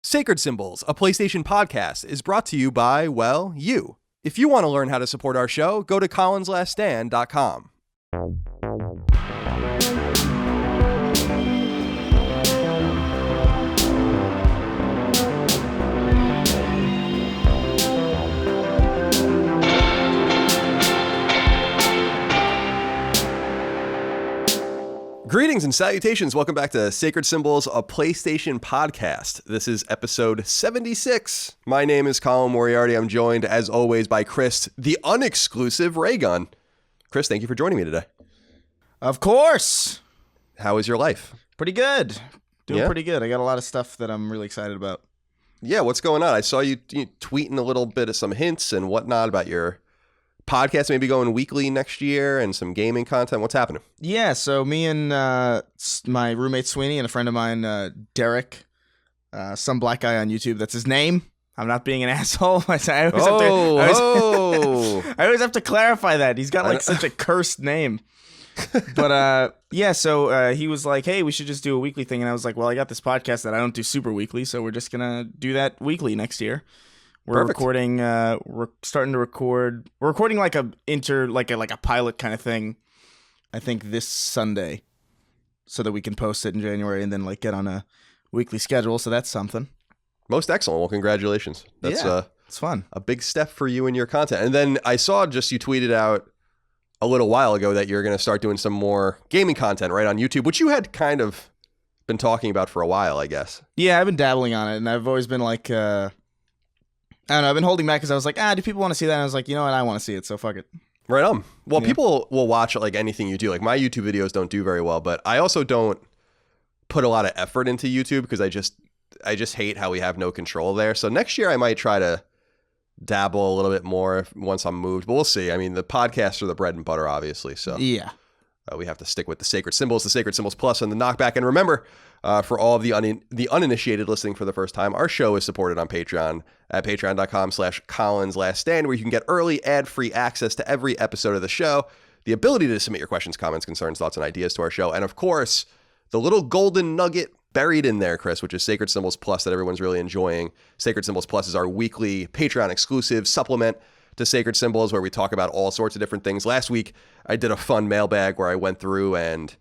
Sacred Symbols, a PlayStation podcast, is brought to you by, well, you. If you want to learn how to support our show, go to colinslaststand.com. Greetings and salutations. Welcome back to Sacred Symbols, a PlayStation podcast. This is episode 76. My name is Colin Moriarty. I'm joined, as always, by Chris, the unexclusive Raygun. Chris, thank you for joining me today. Of course. How is your life? Pretty good. Doing pretty good. I got a lot of stuff that I'm really excited about. Yeah, what's going on? I saw you tweeting a little bit of some hints and whatnot about your podcast maybe going weekly next year and some gaming content. What's happening? Yeah, so me and my roommate Sweeney and a friend of mine, Derek, some black guy on YouTube, that's his name. I'm not being an asshole. I always have to clarify that. He's got like such a cursed name. But so he was like, hey, we should just do a weekly thing. And I was like, well, I got this podcast that I don't do super weekly, so we're just going to do that weekly next year. We're Perfect. recording. We're starting to record. We're recording like a pilot kind of thing. I think this Sunday, so that we can post it in January and then like get on a weekly schedule. So that's something. Most excellent. Well, congratulations. That's it's fun. A big step for you and your content. And then I saw just you tweeted out a little while ago that you're going to start doing some more gaming content right on YouTube, which you had kind of been talking about for a while, I guess. Yeah, I've been dabbling on it, and I've always been like. I don't know, I've been holding back because I was like, do people want to see that? And I was like, you know what, I want to see it, so fuck it. Right on. Well, people will watch like anything you do. Like my YouTube videos don't do very well, but I also don't put a lot of effort into YouTube because I just hate how we have no control there. So next year I might try to dabble a little bit more once I'm moved, but we'll see. I mean, the podcasts are the bread and butter, obviously. So yeah. We have to stick with the Sacred Symbols, the Sacred Symbols Plus, and the Knockback. And remember, for all of the uninitiated listening for the first time, our show is supported on Patreon at patreon.com/ColinsLastStand, where you can get early ad-free access to every episode of the show, the ability to submit your questions, comments, concerns, thoughts, and ideas to our show, and of course, the little golden nugget buried in there, Chris, which is Sacred Symbols Plus that everyone's really enjoying. Sacred Symbols Plus is our weekly Patreon exclusive supplement to Sacred Symbols, where we talk about all sorts of different things. Last week, I did a fun mailbag where I went through and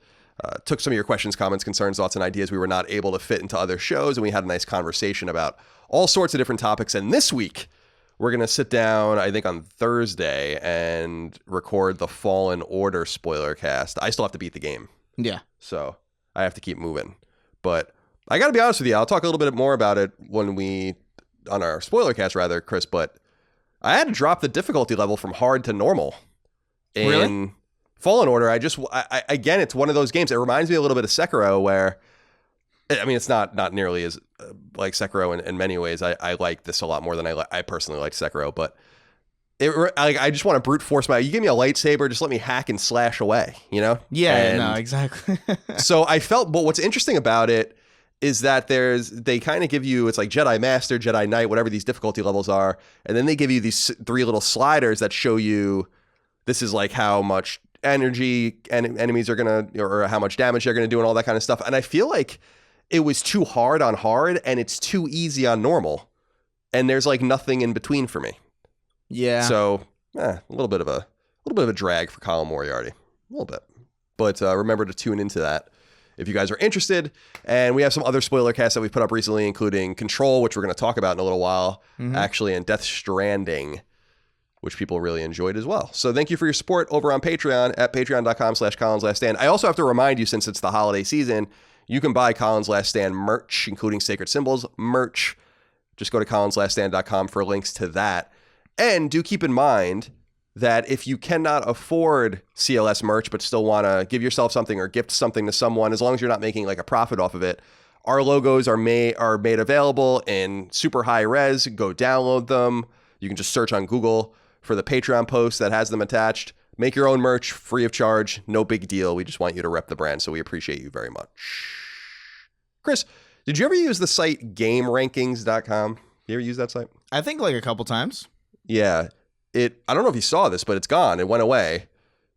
took some of your questions, comments, concerns, thoughts, and ideas we were not able to fit into other shows, and we had a nice conversation about all sorts of different topics. And this week, we're going to sit down, I think on Thursday, and record the Fallen Order spoiler cast. I still have to beat the game. Yeah. So I have to keep moving. But I got to be honest with you, I'll talk a little bit more about it on our spoiler cast rather, Chris, but I had to drop the difficulty level from hard to normal in Really? Fallen Order. Again, it's one of those games. It reminds me a little bit of Sekiro, where, I mean, it's not nearly as like Sekiro in many ways. I like this a lot more than I personally like Sekiro, but I just want to brute force you give me a lightsaber, just let me hack and slash away, you know? Yeah, no, exactly. So I felt, but what's interesting about it is that they kind of give you, it's like Jedi Master, Jedi Knight, whatever these difficulty levels are. And then they give you these 3 little sliders that show you this is like how much energy enemies are going to, or how much damage they're going to do and all that kind of stuff. And I feel like it was too hard on hard and it's too easy on normal. And there's like nothing in between for me. Yeah. So a little bit of a drag for Colin Moriarty, a little bit. But remember to tune into that if you guys are interested. And we have some other spoiler casts that we've put up recently, including Control, which we're going to talk about in a little while, actually, and Death Stranding, which people really enjoyed as well. So thank you for your support over on Patreon at patreon.com/ColinsLastStand. I also have to remind you, since it's the holiday season, you can buy Colin's Last Stand merch, including Sacred Symbols merch. Just go to colinslaststand.com for links to that. And do keep in mind that if you cannot afford CLS merch but still want to give yourself something or gift something to someone, as long as you're not making like a profit off of it, our logos are made available in super high res. Go download them. You can just search on Google for the Patreon post that has them attached. Make your own merch free of charge. No big deal. We just want you to rep the brand, so we appreciate you very much. Chris, did you ever use the site GameRankings.com? You ever use that site? I think like a couple times. Yeah. I don't know if you saw this, but it's gone. It went away.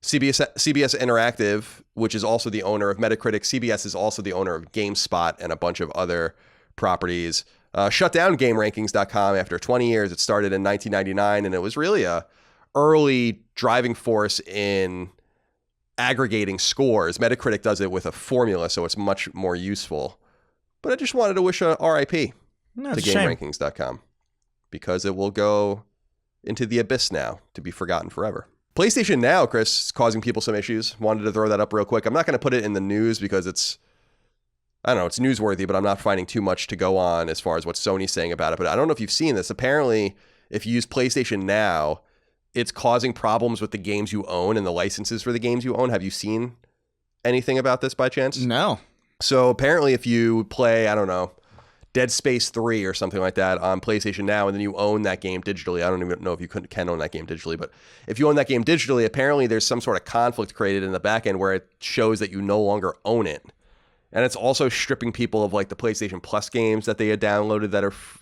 CBS Interactive, which is also the owner of Metacritic. CBS is also the owner of GameSpot and a bunch of other properties. shut down GameRankings.com after 20 years. It started in 1999, and it was really a early driving force in aggregating scores. Metacritic does it with a formula, so it's much more useful. But I just wanted to wish a RIP to GameRankings.com because it will go into the abyss now to be forgotten forever. PlayStation Now, Chris, is causing people some issues. Wanted to throw that up real quick. I'm not going to put it in the news because it's newsworthy, but I'm not finding too much to go on as far as what Sony's saying about it. But I don't know if you've seen this. Apparently, if you use PlayStation Now, it's causing problems with the games you own and the licenses for the games you own. Have you seen anything about this by chance? No. So apparently if you play, I don't know, Dead Space 3 or something like that on PlayStation Now, and then you own that game digitally. I don't even know if you can own that game digitally, but if you own that game digitally, apparently there's some sort of conflict created in the back end where it shows that you no longer own it. And it's also stripping people of like the PlayStation Plus games that they had downloaded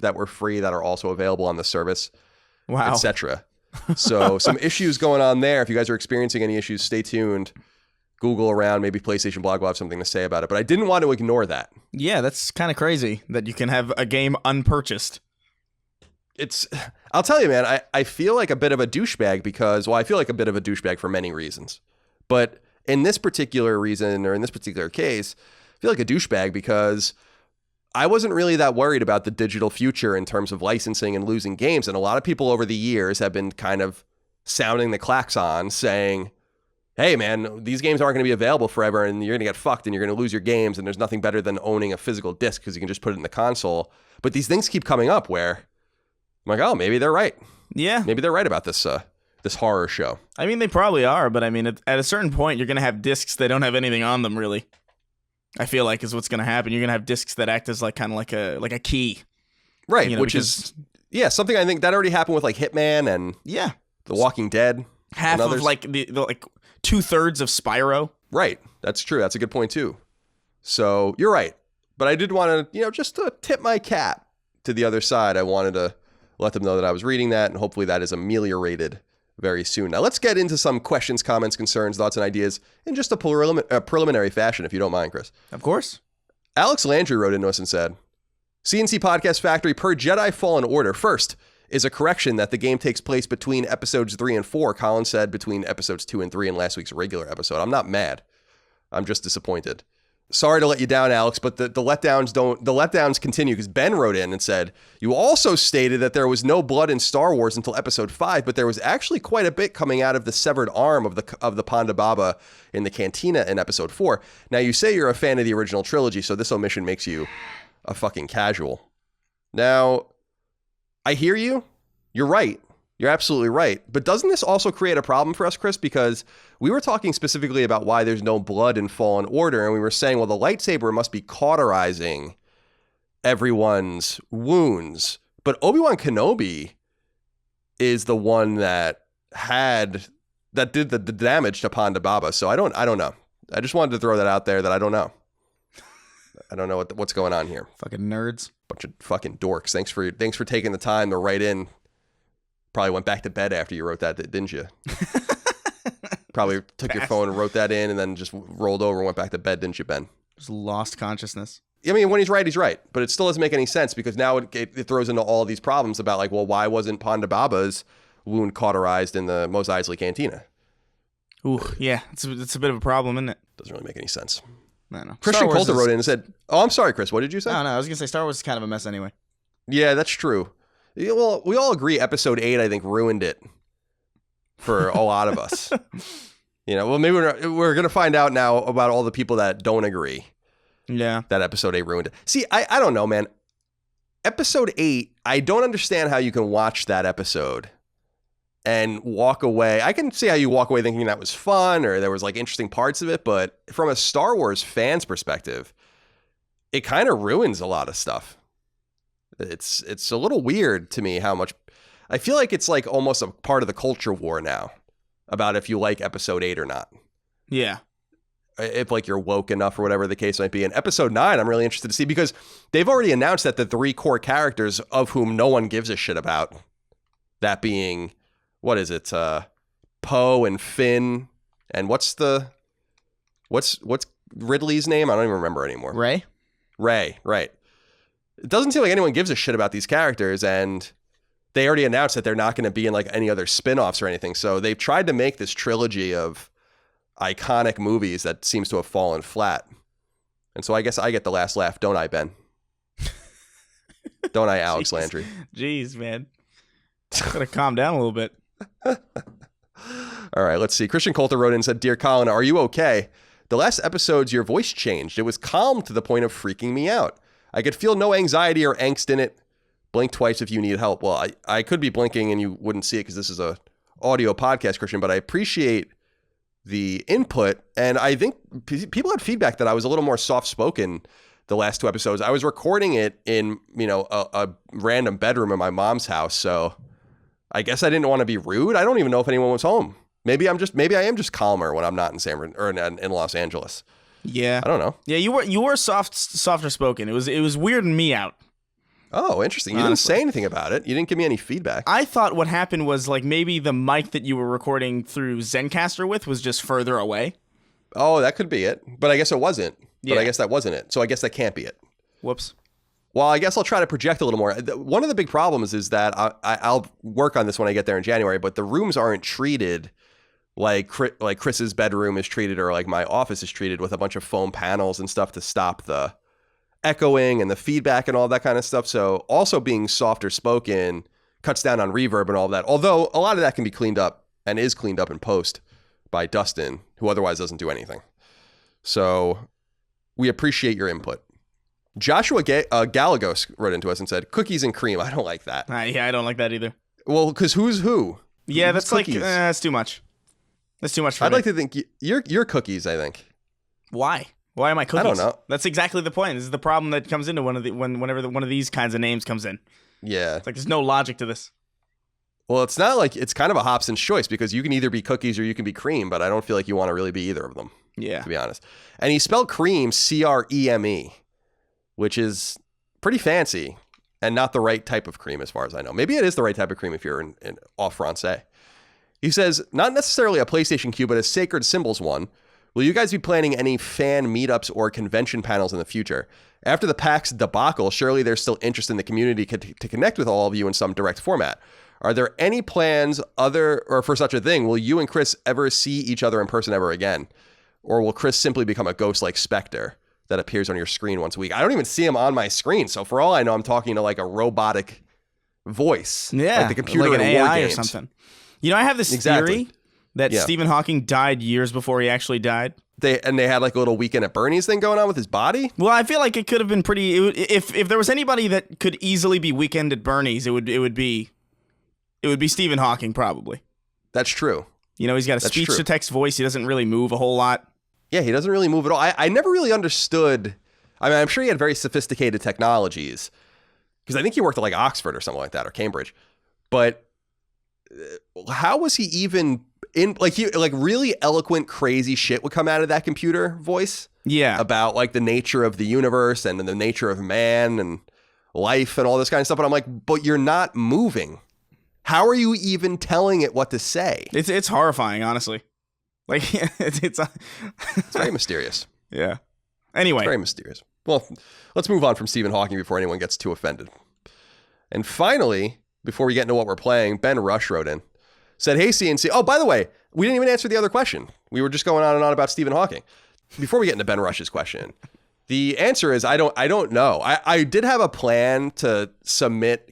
that were free that are also available on the service, etc. So some issues going on there. If you guys are experiencing any issues, stay tuned. Google around, maybe PlayStation Blog will have something to say about it. But I didn't want to ignore that. Yeah, that's kind of crazy that you can have a game unpurchased. I'll tell you, man, I feel like a bit of a douchebag because, well, I feel like a bit of a douchebag for many reasons. But in this particular reason, or in this particular case, I feel like a douchebag because I wasn't really that worried about the digital future in terms of licensing and losing games. And a lot of people over the years have been kind of sounding the klaxon saying, hey, man, these games aren't going to be available forever and you're going to get fucked and you're going to lose your games. And there's nothing better than owning a physical disc because you can just put it in the console. But these things keep coming up where I'm like, oh, maybe they're right. Yeah. Maybe they're right about this horror show. I mean, they probably are. But I mean, at a certain point, you're going to have discs that don't have anything on them, really. I feel like is what's going to happen. You're going to have discs that act as like kind of like a key. Right. You know, which is something I think that already happened with like Hitman and The Walking Dead. Half of like the 2/3 of Spyro. Right. That's true. That's a good point too. So you're right. But I did want to, just to tip my cap to the other side. I wanted to let them know that I was reading that, and hopefully that is ameliorated very soon. Now let's get into some questions, comments, concerns, thoughts, and ideas in just a preliminary fashion, if you don't mind, Chris. Of course. Alex Landry wrote into us and said, CNC Podcast Factory, per Jedi Fallen Order, first is a correction that the game takes place between episodes 3 and 4. Colin said between episodes 2 and 3 in last week's regular episode. I'm not mad. I'm just disappointed. Sorry to let you down, Alex, but the letdowns continue because Ben wrote in and said, you also stated that there was no blood in Star Wars until episode 5, but there was actually quite a bit coming out of the severed arm of the Ponda Baba in the cantina in episode 4. Now, you say you're a fan of the original trilogy, so this omission makes you a fucking casual. Now, I hear you. You're right. You're absolutely right. But doesn't this also create a problem for us, Chris? Because we were talking specifically about why there's no blood in Fallen Order, and we were saying, well, the lightsaber must be cauterizing everyone's wounds. But Obi-Wan Kenobi is the one that did the damage to Ponda Baba. So I don't know. I just wanted to throw that out there that I don't know. I don't know what's going on here. Fucking nerds. Bunch of fucking dorks. Thanks for taking the time to write in. Probably went back to bed after you wrote that, didn't you? Probably took your phone and wrote that in and then just rolled over and went back to bed, didn't you, Ben? Just lost consciousness. I mean, when he's right. But it still doesn't make any sense because now it throws into all these problems about like, well, why wasn't Ponda Baba's wound cauterized in the Mos Eisley Cantina? Ooh, yeah. It's a bit of a problem, isn't it? Doesn't really make any sense. No. Christian Coulter wrote in and said, oh, I'm sorry, Chris. What did you say? No, I was going to say Star Wars is kind of a mess anyway. Yeah, that's true. Yeah, well, we all agree episode 8, I think, ruined it for a lot of us. Well, maybe we're going to find out now about all the people that don't agree. Yeah. That episode 8 ruined it. See, I don't know, man. Episode 8, I don't understand how you can watch that episode and walk away. I can see how you walk away thinking that was fun or there was like interesting parts of it, but from a Star Wars fan's perspective, it kind of ruins a lot of stuff. It's a little weird to me how much I feel like it's like almost a part of the culture war now about if you like episode 8 or not. Yeah. If like you're woke enough or whatever the case might be. And episode 9, I'm really interested to see because they've already announced that the 3 core characters of whom no one gives a shit about, that being, what is it? Poe and Finn. And what's Ridley's name? I don't even remember anymore. Ray, right. it doesn't seem like anyone gives a shit about these characters, and they already announced that they're not going to be in like any other spin-offs or anything. So they've tried to make this trilogy of iconic movies that seems to have fallen flat. And so I guess I get the last laugh, don't I, Ben? Don't I, Alex Landry? Jeez, man. Gotta calm down a little bit. All right, let's see. Christian Coulter wrote in and said, Dear Colin, are you okay? The last episodes, your voice changed. It was calm to the point of freaking me out. I could feel no anxiety or angst in it. Blink twice if you need help. Well, I could be blinking and you wouldn't see it because this is a audio podcast, Christian, but I appreciate the input. And I think people had feedback that I was a little more soft-spoken the last 2 episodes. I was recording it in, a random bedroom in my mom's house. So I guess I didn't want to be rude. I don't even know if anyone was home. Maybe I am just calmer when I'm not in Los Angeles. Yeah. I don't know. Yeah, you were softer spoken. It was weirding me out. Oh, interesting. You Honestly. didn't say anything about it. You didn't give me any feedback. I thought what happened was like maybe the mic that you were recording through Zencaster with was just further away. Oh, that could be it. But I guess it wasn't. But Yeah. I guess that wasn't it. So I guess that can't be it. Whoops. Well, I guess I'll try to project a little more. One of the big problems is that I'll work on this when I get there in January, but the rooms aren't treated like Chris's bedroom is treated or like my office is treated with a bunch of foam panels and stuff to stop the echoing and the feedback and all that kind of stuff. So also being softer spoken cuts down on reverb and all that. Although a lot of that can be cleaned up and is cleaned up in post by Dustin, who otherwise doesn't do anything. So we appreciate your input. Joshua Galagos wrote into us and said, cookies and cream. I don't like that. Yeah, I don't like that either. Well, because who's who? Yeah, Who's that's cookies? like that's too much. That's too much for I'd me. like to think you're cookies, I think. Why? Why am I cookies? I don't know. That's exactly the point. This is the problem that comes into whenever one of these kinds of names comes in. Yeah. It's like there's no logic to this. Well, it's not like it's kind of a Hobson's choice because you can either be cookies or you can be cream, but I don't feel like you want to really be either of them. Yeah. To be honest. And he spelled cream CREME, which is pretty fancy and not the right type of cream as far as I know. Maybe it is the right type of cream if you're in off Francais. He says, not necessarily a PlayStation Q, but a Sacred Symbols one. Will you guys be planning any fan meetups or convention panels in the future? After the PAX debacle, surely there's still interest in the community to connect with all of you in some direct format. Are there any plans for such a thing? Will you and Chris ever see each other in person ever again? Or will Chris simply become a ghost-like specter that appears on your screen once a week? I don't even see him on my screen, so for all I know, I'm talking to like a robotic voice. Yeah, like the computer like an in war AI or games. something. You know, I have this theory that Stephen Hawking died years before he actually died. They had like a little Weekend at Bernie's thing going on with his body. Well, I feel like it could have been pretty. If there was anybody that could easily be Weekend at Bernie's, it would be Stephen Hawking probably. That's true. You know, he's got a speech to text voice. He doesn't really move a whole lot. Yeah, he doesn't really move at all. I never really understood. I mean, I'm sure he had very sophisticated technologies because I think he worked at like Oxford or something like that or Cambridge. But how was he even in really eloquent, crazy shit would come out of that computer voice? Yeah. About like the nature of the universe and the nature of man and life and all this kind of stuff. But I'm like, but you're not moving. How are you even telling it what to say? It's horrifying, honestly. Like it's very mysterious. Yeah. Anyway. It's very mysterious. Well, let's move on from Stephen Hawking before anyone gets too offended. And finally, before we get into what we're playing, Ben Rush wrote in, said, hey, CNC. Oh, by the way, we didn't even answer the other question. We were just going on and on about Stephen Hawking. Before we get into Ben Rush's question, the answer is I don't know. I did have a plan to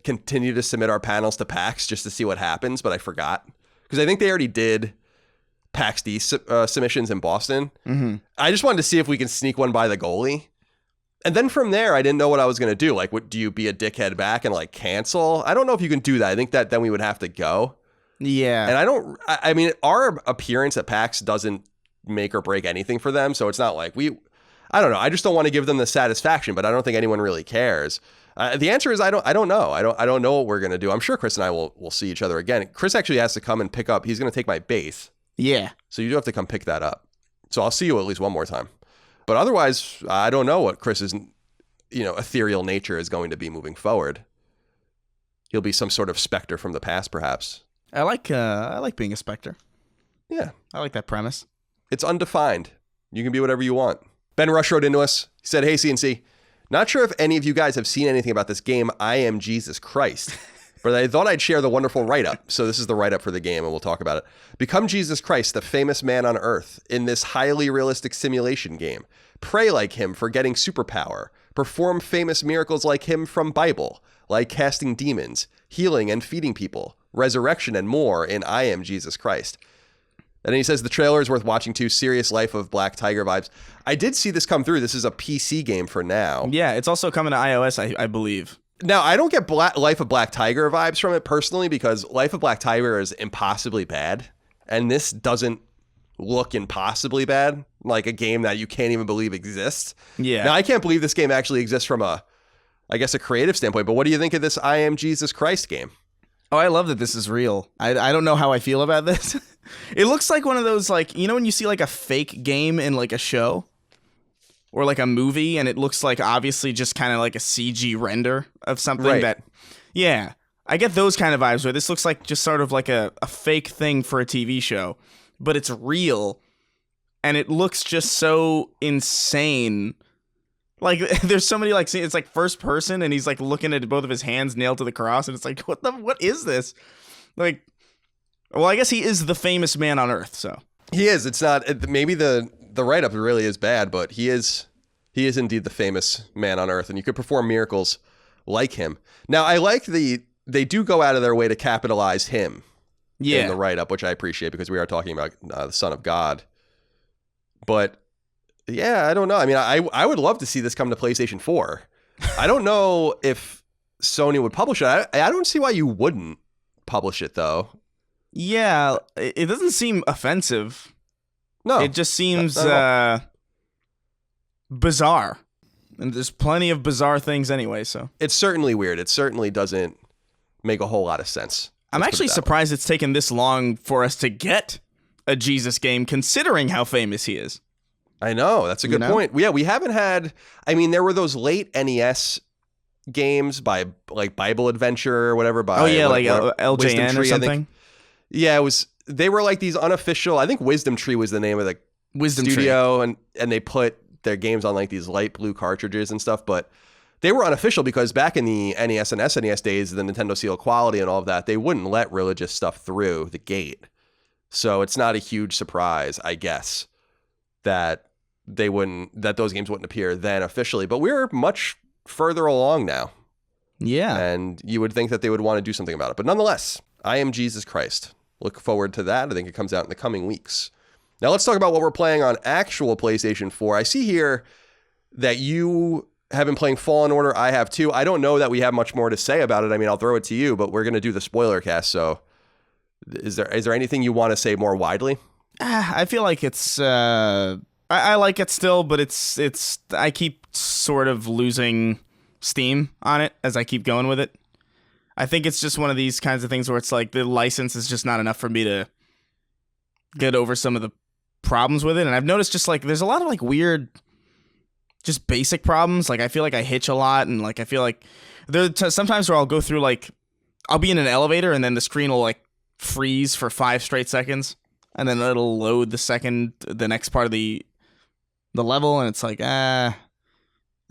continue to submit our panels to PAX just to see what happens, but I forgot. Because I think they already did PAX D submissions in Boston. Mm-hmm. I just wanted to see if we can sneak one by the goalie. And then from there, I didn't know what I was going to do. Like, do you be a dickhead back and like cancel? I don't know if you can do that. I think that then we would have to go. Yeah. And I mean, our appearance at PAX doesn't make or break anything for them. So it's not like I don't know. I just don't want to give them the satisfaction, but I don't think anyone really cares. The answer is I don't know. I don't know what we're going to do. I'm sure Chris and I will see each other again. Chris actually has to come and pick up. He's going to take my bass. Yeah. So you do have to come pick that up. So I'll see you at least one more time. But otherwise, I don't know what Chris's, ethereal nature is going to be moving forward. He'll be some sort of specter from the past, perhaps. I like being a specter. Yeah. I like that premise. It's undefined. You can be whatever you want. Ben Rush wrote into us. He said, hey, CNC, Not sure if any of you guys have seen anything about this game, I Am Jesus Christ, but I thought I'd share the wonderful write-up. So this is the write-up for the game, and we'll talk about it. Become Jesus Christ, the famous man on Earth, in this highly realistic simulation game. Pray like him for getting superpower. Perform famous miracles like him from Bible, like casting demons, healing and feeding people, resurrection, and more in I Am Jesus Christ. And then he says the trailer is worth watching too. Serious Life of Black Tiger vibes. I did see this come through. This is a PC game for now. Yeah, it's also coming to iOS, I believe. Now, I don't get Life of Black Tiger vibes from it personally because Life of Black Tiger is impossibly bad. And this doesn't look impossibly bad, like a game that you can't even believe exists. Yeah. Now, I can't believe this game actually exists from a creative standpoint. But what do you think of this I Am Jesus Christ game? Oh, I love that this is real. I don't know how I feel about this. It looks like one of those, like, you know when you see like a fake game in like a show or like a movie and it looks like obviously just kind of like a CG render of something that, yeah, I get those kind of vibes where this looks like just sort of like a fake thing for a TV show, but it's real and it looks just so insane. Like, there's so many, like, it's like first person and he's like looking at both of his hands nailed to the cross and it's like, what is this? Like, well, I guess he is the famous man on Earth, so. He is. It's not, maybe the write-up really is bad, but he is indeed the famous man on Earth, and you could perform miracles like him. Now, I like they do go out of their way to capitalize him in the write-up, which I appreciate because we are talking about the Son of God. But, yeah, I don't know. I mean, I would love to see this come to PlayStation 4. I don't know if Sony would publish it. I don't see why you wouldn't publish it, though. Yeah, it doesn't seem offensive. No. It just seems bizarre. And there's plenty of bizarre things anyway, so. It's certainly weird. It certainly doesn't make a whole lot of sense. I'm actually surprised it's taken this long for us to get a Jesus game, considering how famous he is. I know. That's a good point. Yeah, we haven't had... I mean, there were those late NES games by, like, Bible Adventure or whatever. By LJN or something. Yeah, it was. They were like these unofficial. I think Wisdom Tree was the name of the studio, and they put their games on like these light blue cartridges and stuff. But they were unofficial because back in the NES and SNES days, the Nintendo Seal quality and all of that, they wouldn't let religious stuff through the gate. So it's not a huge surprise, I guess, that those games wouldn't appear then officially. But we're much further along now. Yeah, and you would think that they would want to do something about it. But nonetheless, I Am Jesus Christ. Look forward to that. I think it comes out in the coming weeks. Now let's talk about what we're playing on actual PlayStation 4. I see here that you have been playing Fallen Order. I have too. I don't know that we have much more to say about it. I mean, I'll throw it to you, but we're going to do the spoiler cast. So is there anything you want to say more widely? I feel like it's, I like it still, but it's, I keep sort of losing steam on it as I keep going with it. I think it's just one of these kinds of things where it's like the license is just not enough for me to get over some of the problems with it. And I've noticed just like there's a lot of like weird, just basic problems. Like I feel like I hitch a lot, and like I feel like there are sometimes where I'll go through like I'll be in an elevator and then the screen will like freeze for 5 straight seconds, and then it'll load the next part of the level, and it's like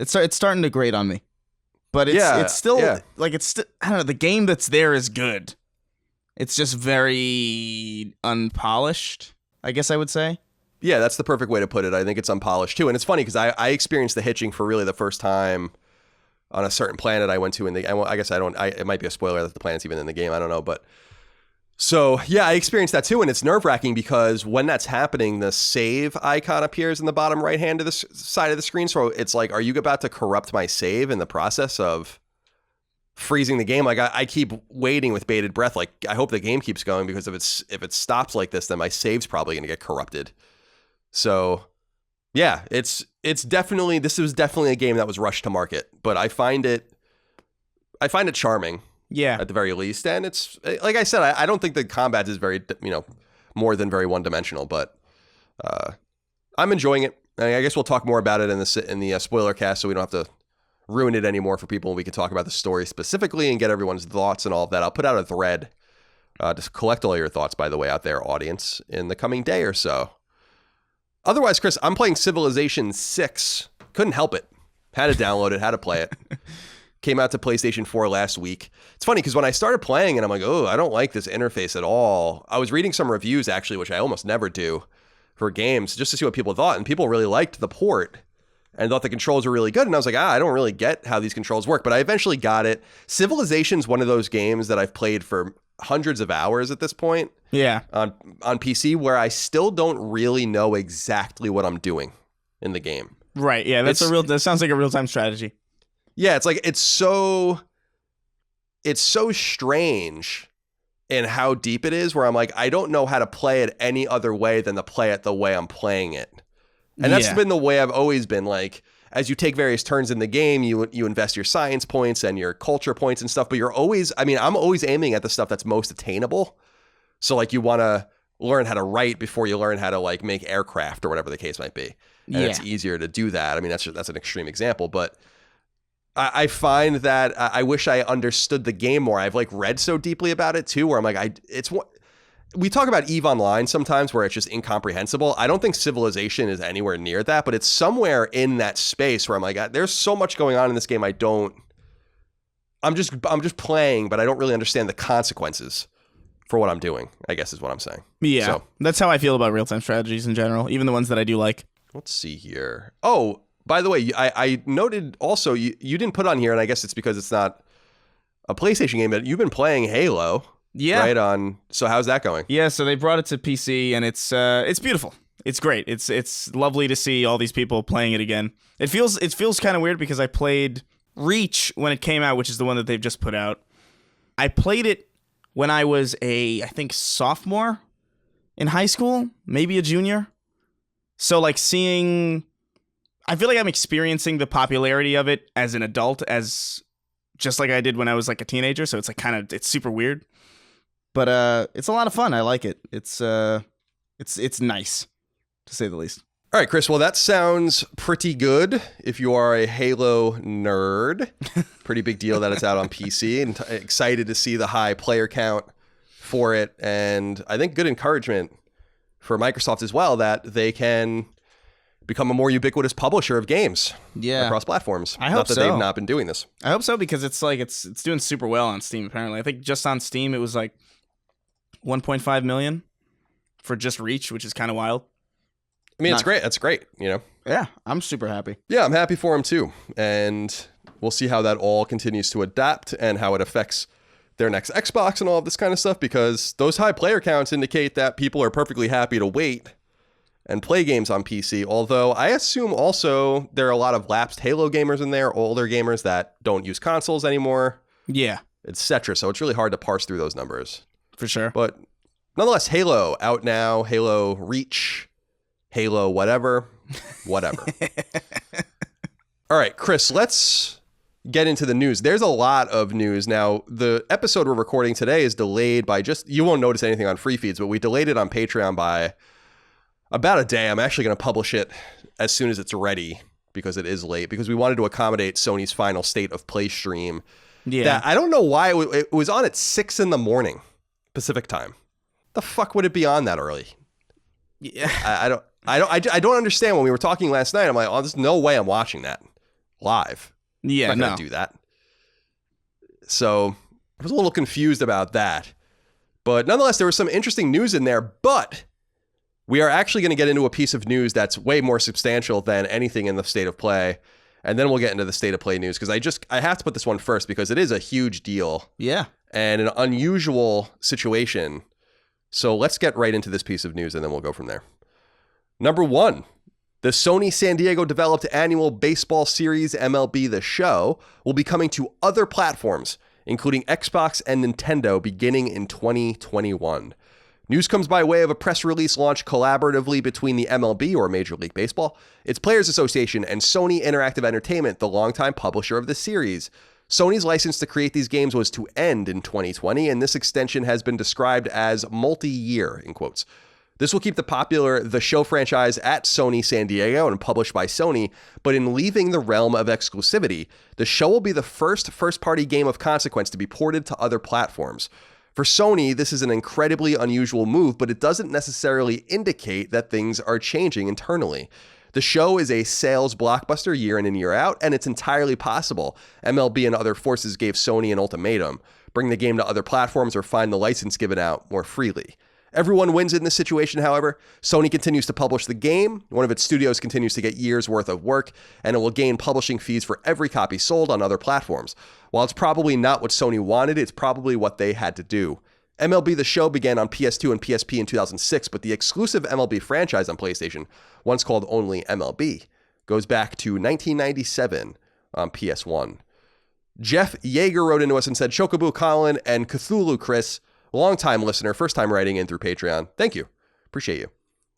it's starting to grate on me. But it's still like I don't know, the game that's there is good. It's just very unpolished, I guess I would say. Yeah, that's the perfect way to put it. I think it's unpolished too. And it's funny because I experienced the hitching for really the first time on a certain planet I went to I guess it might be a spoiler that the planet's even in the game. I don't know. But so yeah, I experienced that too. And it's nerve wracking because when that's happening, the save icon appears in the bottom right hand of the side of the screen. So it's like, are you about to corrupt my save in the process of freezing the game? Like I keep waiting with bated breath. Like I hope the game keeps going because if it stops like this, then my save's probably going to get corrupted. So yeah, this was definitely a game that was rushed to market, but I find it charming. Yeah, at the very least. And it's like I said, I don't think the combat is very, more than very one-dimensional, but I'm enjoying it. I guess we'll talk more about it in the spoiler cast, so we don't have to ruin it anymore for people. We can talk about the story specifically and get everyone's thoughts and all of that. I'll put out a thread to collect all your thoughts, by the way, out there, audience, in the coming day or so. Otherwise, Chris, I'm playing Civilization 6. Couldn't help it. Had to download it, had to play it. Came out to PlayStation 4 last week. It's funny because when I started playing and I'm like, oh, I don't like this interface at all. I was reading some reviews actually, which I almost never do for games, just to see what people thought. And people really liked the port and thought the controls were really good. And I was like, I don't really get how these controls work, but I eventually got it. Civilization's one of those games that I've played for hundreds of hours at this point. Yeah. On PC, where I still don't really know exactly what I'm doing in the game. Right. Yeah. That sounds like a real-time strategy. Yeah. It's like, it's so strange in how deep it is, where I'm like, I don't know how to play it any other way than to play it the way I'm playing it. And that's been the way I've always been. Like, as you take various turns in the game, you invest your science points and your culture points and stuff, but I'm always aiming at the stuff that's most attainable. So like, you want to learn how to write before you learn how to like make aircraft or whatever the case might be. And it's easier to do that. I mean, that's an extreme example, but I find that I wish I understood the game more. I've like read so deeply about it too, where I'm like, we talk about EVE Online sometimes where it's just incomprehensible. I don't think Civilization is anywhere near that, but it's somewhere in that space where I'm like, there's so much going on in this game. I'm just playing, but I don't really understand the consequences for what I'm doing, I guess is what I'm saying. Yeah. So, that's how I feel about real-time strategies in general, even the ones that I do like. Let's see here. Oh, by the way, I noted also you didn't put on here, and I guess it's because it's not a PlayStation game, but you've been playing Halo. Yeah. Right on. So how's that going? Yeah, so they brought it to PC, and it's beautiful. It's great. It's lovely to see all these people playing it again. It feels kind of weird because I played Reach when it came out, which is the one that they've just put out. I played it when I was I think sophomore in high school, maybe a junior. So like I feel like I'm experiencing the popularity of it as an adult, as just like I did when I was like a teenager. So it's like it's super weird. But it's a lot of fun. I like it. It's nice, to say the least. All right, Chris. Well, that sounds pretty good if you are a Halo nerd. Pretty big deal that it's out on PC, and excited to see the high player count for it. And I think good encouragement for Microsoft as well that they can become a more ubiquitous publisher of games across platforms. I hope not that so. they've not been doing this. I hope so, because it's like it's doing super well on Steam, apparently. I think just on Steam it was like 1.5 million for just Reach, which is kind of wild. I mean, it's great. That's great, you know? Yeah, I'm super happy. Yeah, I'm happy for him too. And we'll see how that all continues to adapt and how it affects their next Xbox and all of this kind of stuff, because those high player counts indicate that people are perfectly happy to wait and play games on PC. Although I assume also there are a lot of lapsed Halo gamers in there, older gamers that don't use consoles anymore. Yeah. Etc. So it's really hard to parse through those numbers. For sure. But nonetheless, Halo out now, Halo Reach, Halo whatever. All right, Chris, let's get into the news. There's a lot of news. Now, the episode we're recording today is delayed by you won't notice anything on free feeds, but we delayed it on Patreon by about a day. I'm actually going to publish it as soon as it's ready, because it is late, because we wanted to accommodate Sony's final State of Play stream. Yeah. That, I don't know why it was on at 6 a.m. Pacific time. The fuck would it be on that early? Yeah. I don't understand. When we were talking last night, I'm like, oh, there's no way I'm watching that live. Yeah, I'm not gonna do that. So I was a little confused about that. But nonetheless, there was some interesting news in there. But we are actually going to get into a piece of news that's way more substantial than anything in the State of Play. And then we'll get into the State of Play news, because I have to put this one first because it is a huge deal. Yeah. And an unusual situation. So let's get right into this piece of news and then we'll go from there. Number one, the Sony San Diego developed annual baseball series MLB The Show will be coming to other platforms, including Xbox and Nintendo, beginning in 2021. News comes by way of a press release launched collaboratively between the MLB, or Major League Baseball, its Players Association, and Sony Interactive Entertainment, the longtime publisher of the series. Sony's license to create these games was to end in 2020, and this extension has been described as multi-year, in quotes. This will keep the popular The Show franchise at Sony San Diego and published by Sony, but in leaving the realm of exclusivity, The Show will be the first-party game of consequence to be ported to other platforms. For Sony, this is an incredibly unusual move, but it doesn't necessarily indicate that things are changing internally. The show is a sales blockbuster year in and year out, and it's entirely possible MLB and other forces gave Sony an ultimatum: bring the game to other platforms or find the license given out more freely. Everyone wins in this situation, however. Sony continues to publish the game. One of its studios continues to get years' worth of work, and it will gain publishing fees for every copy sold on other platforms. While it's probably not what Sony wanted, it's probably what they had to do. MLB The Show began on PS2 and PSP in 2006, but the exclusive MLB franchise on PlayStation, once called only MLB, goes back to 1997 on PS1. Jeff Yeager wrote into us and said, Chocobo Colin and Cthulhu Chris, long-time listener, first-time writing in through Patreon. Thank you. Appreciate you.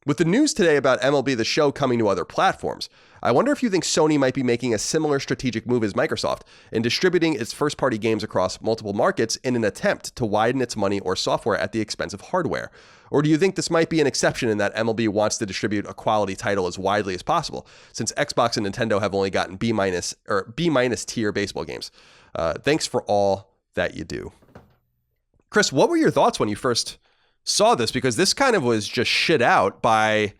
With the news today about MLB The Show coming to other platforms, I wonder if you think Sony might be making a similar strategic move as Microsoft in distributing its first-party games across multiple markets in an attempt to widen its money or software at the expense of hardware. Or do you think this might be an exception in that MLB wants to distribute a quality title as widely as possible, since Xbox and Nintendo have only gotten B- tier baseball games? Thanks for all that you do. Chris, what were your thoughts when you first saw this? Because this kind of was just shit out by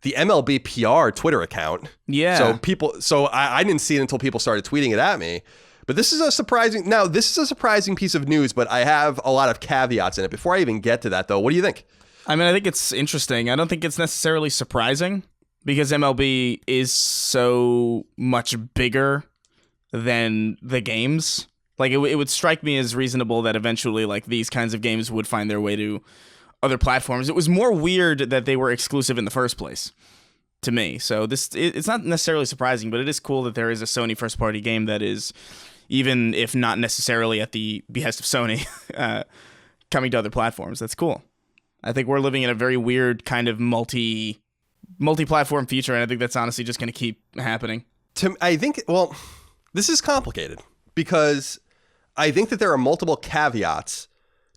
the MLB PR Twitter account. Yeah. So I didn't see it until people started tweeting it at me. But this is a surprising piece of news, but I have a lot of caveats in it. Before I even get to that, though, what do you think? I mean, I think it's interesting. I don't think it's necessarily surprising because MLB is so much bigger than the games. Like, it would strike me as reasonable that eventually, like, these kinds of games would find their way to other platforms. It was more weird that they were exclusive in the first place, to me. So it's not necessarily surprising, but it is cool that there is a Sony first-party game that is, even if not necessarily at the behest of Sony, coming to other platforms. That's cool. I think we're living in a very weird kind of multi-platform future, and I think that's honestly just going to keep happening. This is complicated because I think that there are multiple caveats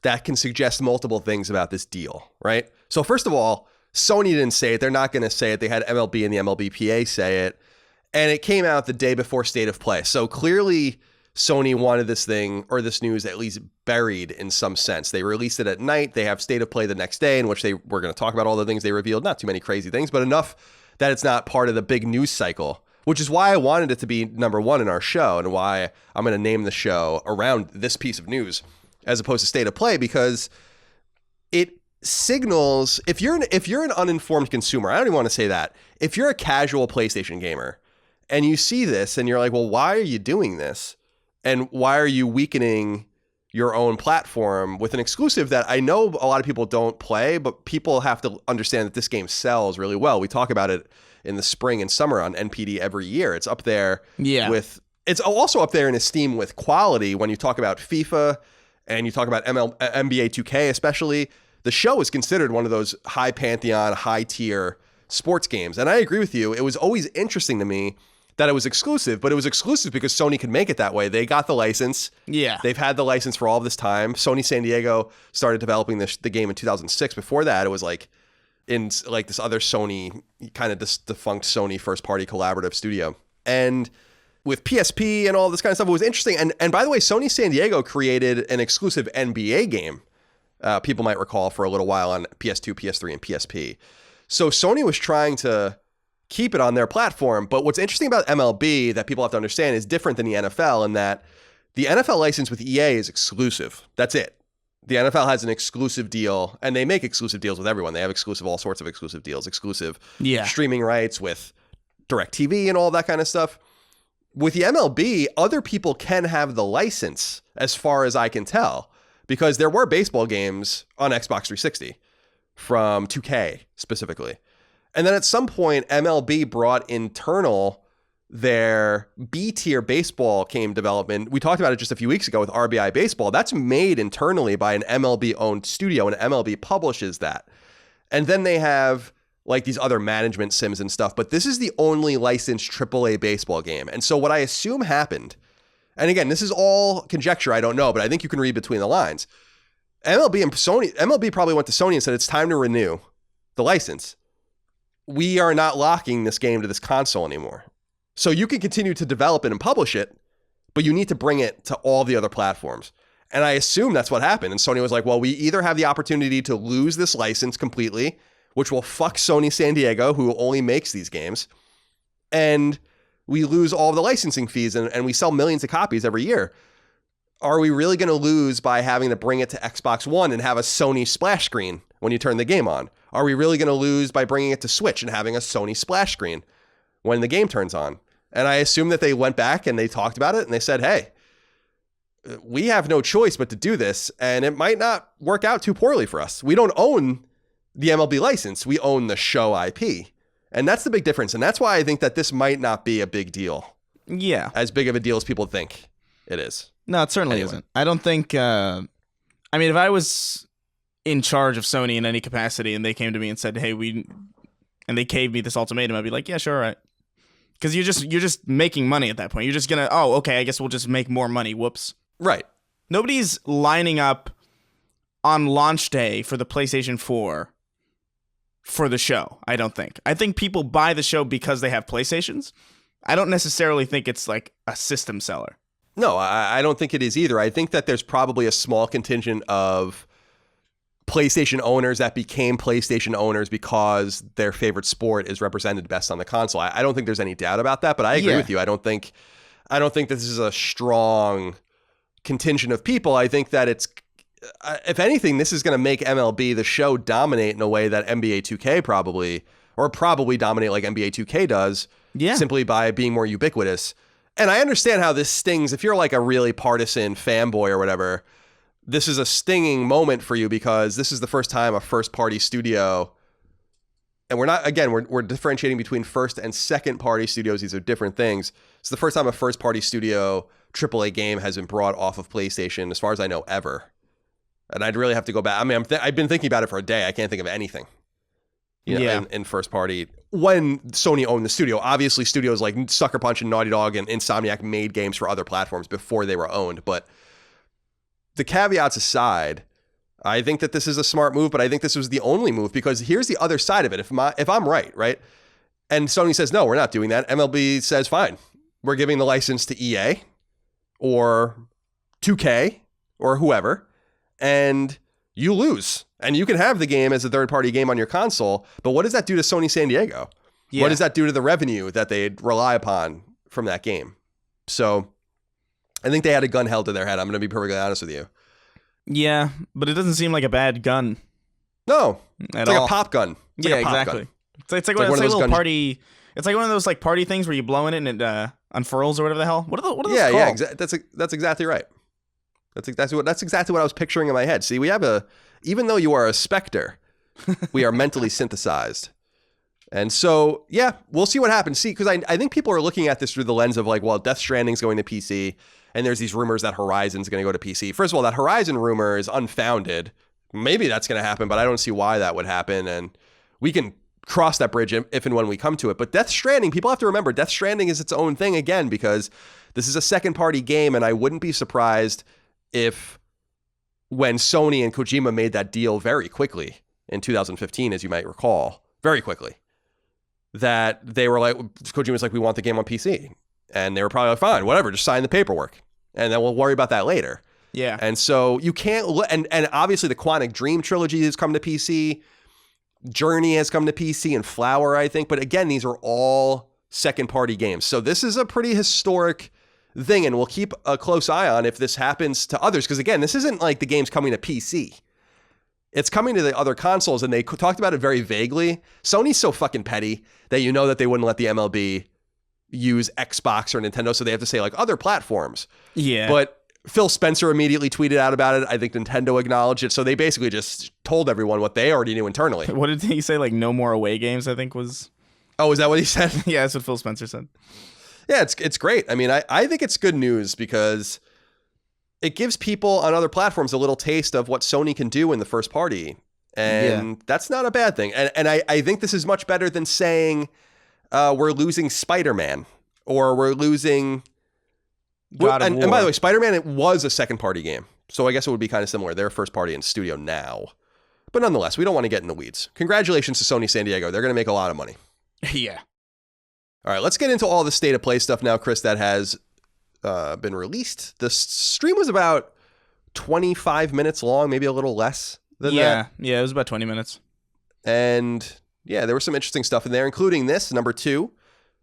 that can suggest multiple things about this deal, right? So first of all, Sony didn't say it. They're not going to say it. They had MLB and the MLBPA say it. And it came out the day before State of Play. So clearly Sony wanted this thing or this news at least buried in some sense. They released it at night. They have State of Play the next day in which they were going to talk about all the things they revealed. Not too many crazy things, but enough that it's not part of the big news cycle, which is why I wanted it to be number one in our show and why I'm going to name the show around this piece of news as opposed to State of Play, because it signals, if you're an uninformed consumer, I don't even want to say that. If you're a casual PlayStation gamer and you see this and you're like, well, why are you doing this? And why are you weakening your own platform with an exclusive that I know a lot of people don't play, but people have to understand that this game sells really well. We talk about it in the spring and summer on NPD every year. It's up there it's also up there in esteem with quality when you talk about FIFA and you talk about NBA 2K especially. The show is considered one of those high pantheon, high tier sports games. And I agree with you. It was always interesting to me that it was exclusive, but it was exclusive because Sony could make it that way. They got the license. Yeah. They've had the license for all of this time. Sony San Diego started developing the game in 2006. Before that, it was like in like this other Sony, kind of this defunct Sony first party collaborative studio. And with PSP and all this kind of stuff, it was interesting. And by the way, Sony San Diego created an exclusive NBA game, people might recall, for a little while on PS2, PS3, and PSP. So Sony was trying to keep it on their platform. But what's interesting about MLB that people have to understand is different than the NFL in that the NFL license with EA is exclusive. That's it. The NFL has an exclusive deal, and they make exclusive deals with everyone. They have all sorts of exclusive deals, exclusive streaming rights with DirecTV and all that kind of stuff. With the MLB, other people can have the license, as far as I can tell, because there were baseball games on Xbox 360 from 2K specifically. And then at some point, MLB brought internal their B-tier baseball game development. We talked about it just a few weeks ago with RBI Baseball. That's made internally by an MLB-owned studio, and MLB publishes that. And then they have like these other management sims and stuff, but this is the only licensed AAA baseball game. And so what I assume happened, and again, this is all conjecture, I don't know, but I think you can read between the lines. MLB probably went to Sony and said, it's time to renew the license. We are not locking this game to this console anymore. So you can continue to develop it and publish it, but you need to bring it to all the other platforms. And I assume that's what happened. And Sony was like, well, we either have the opportunity to lose this license completely, which will fuck Sony San Diego, who only makes these games, and we lose all of the licensing fees and we sell millions of copies every year. Are we really going to lose by having to bring it to Xbox One and have a Sony splash screen when you turn the game on? Are we really going to lose by bringing it to Switch and having a Sony splash screen when the game turns on? And I assume that they went back and they talked about it and they said, hey, we have no choice but to do this, and it might not work out too poorly for us. We don't own the MLB license. We own the show IP. And that's the big difference. And that's why I think that this might not be a big deal. Yeah. As big of a deal as people think it is. No, it certainly isn't. I don't think... I mean, if I was in charge of Sony in any capacity and they came to me and said, hey, and they gave me this ultimatum, I'd be like, yeah, sure, all right. Because you're just making money at that point. You're just going to, oh, okay, I guess we'll just make more money. Whoops. Right. Nobody's lining up on launch day for the PlayStation 4 for the show, I don't think. I think people buy the show because they have PlayStations. I don't necessarily think it's like a system seller. No, I don't think it is either. I think that there's probably a small contingent of PlayStation owners that became PlayStation owners because their favorite sport is represented best on the console. I don't think there's any doubt about that, but I agree with you. I don't think this is a strong contingent of people. I think that it's, if anything, this is going to make MLB the show dominate in a way that NBA 2K probably dominate like NBA 2K does, simply by being more ubiquitous. And I understand how this stings. If you're like a really partisan fanboy or whatever, this is a stinging moment for you because this is the first time a first-party studio, and we're differentiating between first and second-party studios. These are different things. It's the first time a first-party studio AAA game has been brought off of PlayStation, as far as I know, ever. And I'd really have to go back. I mean, I've been thinking about it for a day. I can't think of anything. In first party when Sony owned the studio. Obviously, studios like Sucker Punch and Naughty Dog and Insomniac made games for other platforms before they were owned. But the caveats aside, I think that this is a smart move, but I think this was the only move because here's the other side of it. If I'm right? And Sony says, no, we're not doing that. MLB says, fine, we're giving the license to EA or 2K or whoever, and you lose. And you can have the game as a third-party game on your console, but what does that do to Sony San Diego? Yeah. What does that do to the revenue that they rely upon from that game? So I think they had a gun held to their head. I'm going to be perfectly honest with you. Yeah, but it doesn't seem like a bad gun. No, it's like a pop gun. It's like a pop exactly. Gun. It's like one of those party. It's like one of those like party things where you blow in it and it unfurls or whatever the hell. What are those called? Yeah, that's exactly right. That's exactly what I was picturing in my head. See, even though you are a specter, we are mentally synthesized. And so, yeah, we'll see what happens. See, because I think people are looking at this through the lens of like, well, Death Stranding's going to PC, and there's these rumors that Horizon's going to go to PC. First of all, that Horizon rumor is unfounded. Maybe that's going to happen, but I don't see why that would happen. And we can cross that bridge if and when we come to it. But Death Stranding, people have to remember, Death Stranding is its own thing again, because this is a second-party game, and I wouldn't be surprised if when Sony and Kojima made that deal very quickly in 2015, as you might recall, very quickly, that they were like, Kojima was like, we want the game on PC. And they were probably like, fine, whatever, just sign the paperwork. And then we'll worry about that later. Yeah. And so you can't, and obviously the Quantic Dream trilogy has come to PC. Journey has come to PC and Flower, I think. But again, these are all second-party games. So this is a pretty historic thing, and we'll keep a close eye on if this happens to others. Because again, this isn't like the game's coming to PC. It's coming to the other consoles, and they talked about it very vaguely. Sony's so fucking petty that you know that they wouldn't let the MLB use Xbox or Nintendo, so they have to say like other platforms. Yeah. But Phil Spencer immediately tweeted out about it. I think Nintendo acknowledged it. So they basically just told everyone what they already knew internally. What did he say? Like no more away games, I think was... Oh, is that what he said? Yeah, that's what Phil Spencer said. Yeah, it's great. I mean, I think it's good news because it gives people on other platforms a little taste of what Sony can do in the first party. And that's not a bad thing. And I think this is much better than saying we're losing Spider-Man or we're losing... And by the way, Spider-Man, it was a second-party game. So I guess it would be kind of similar. They're first party in studio now. But nonetheless, we don't want to get in the weeds. Congratulations to Sony San Diego. They're going to make a lot of money. Yeah. All right, let's get into all the state of play stuff now, Chris, that has been released. The stream was about 25 minutes long, maybe a little less than that. Yeah, it was about 20 minutes. And yeah, there was some interesting stuff in there, including this, number 2,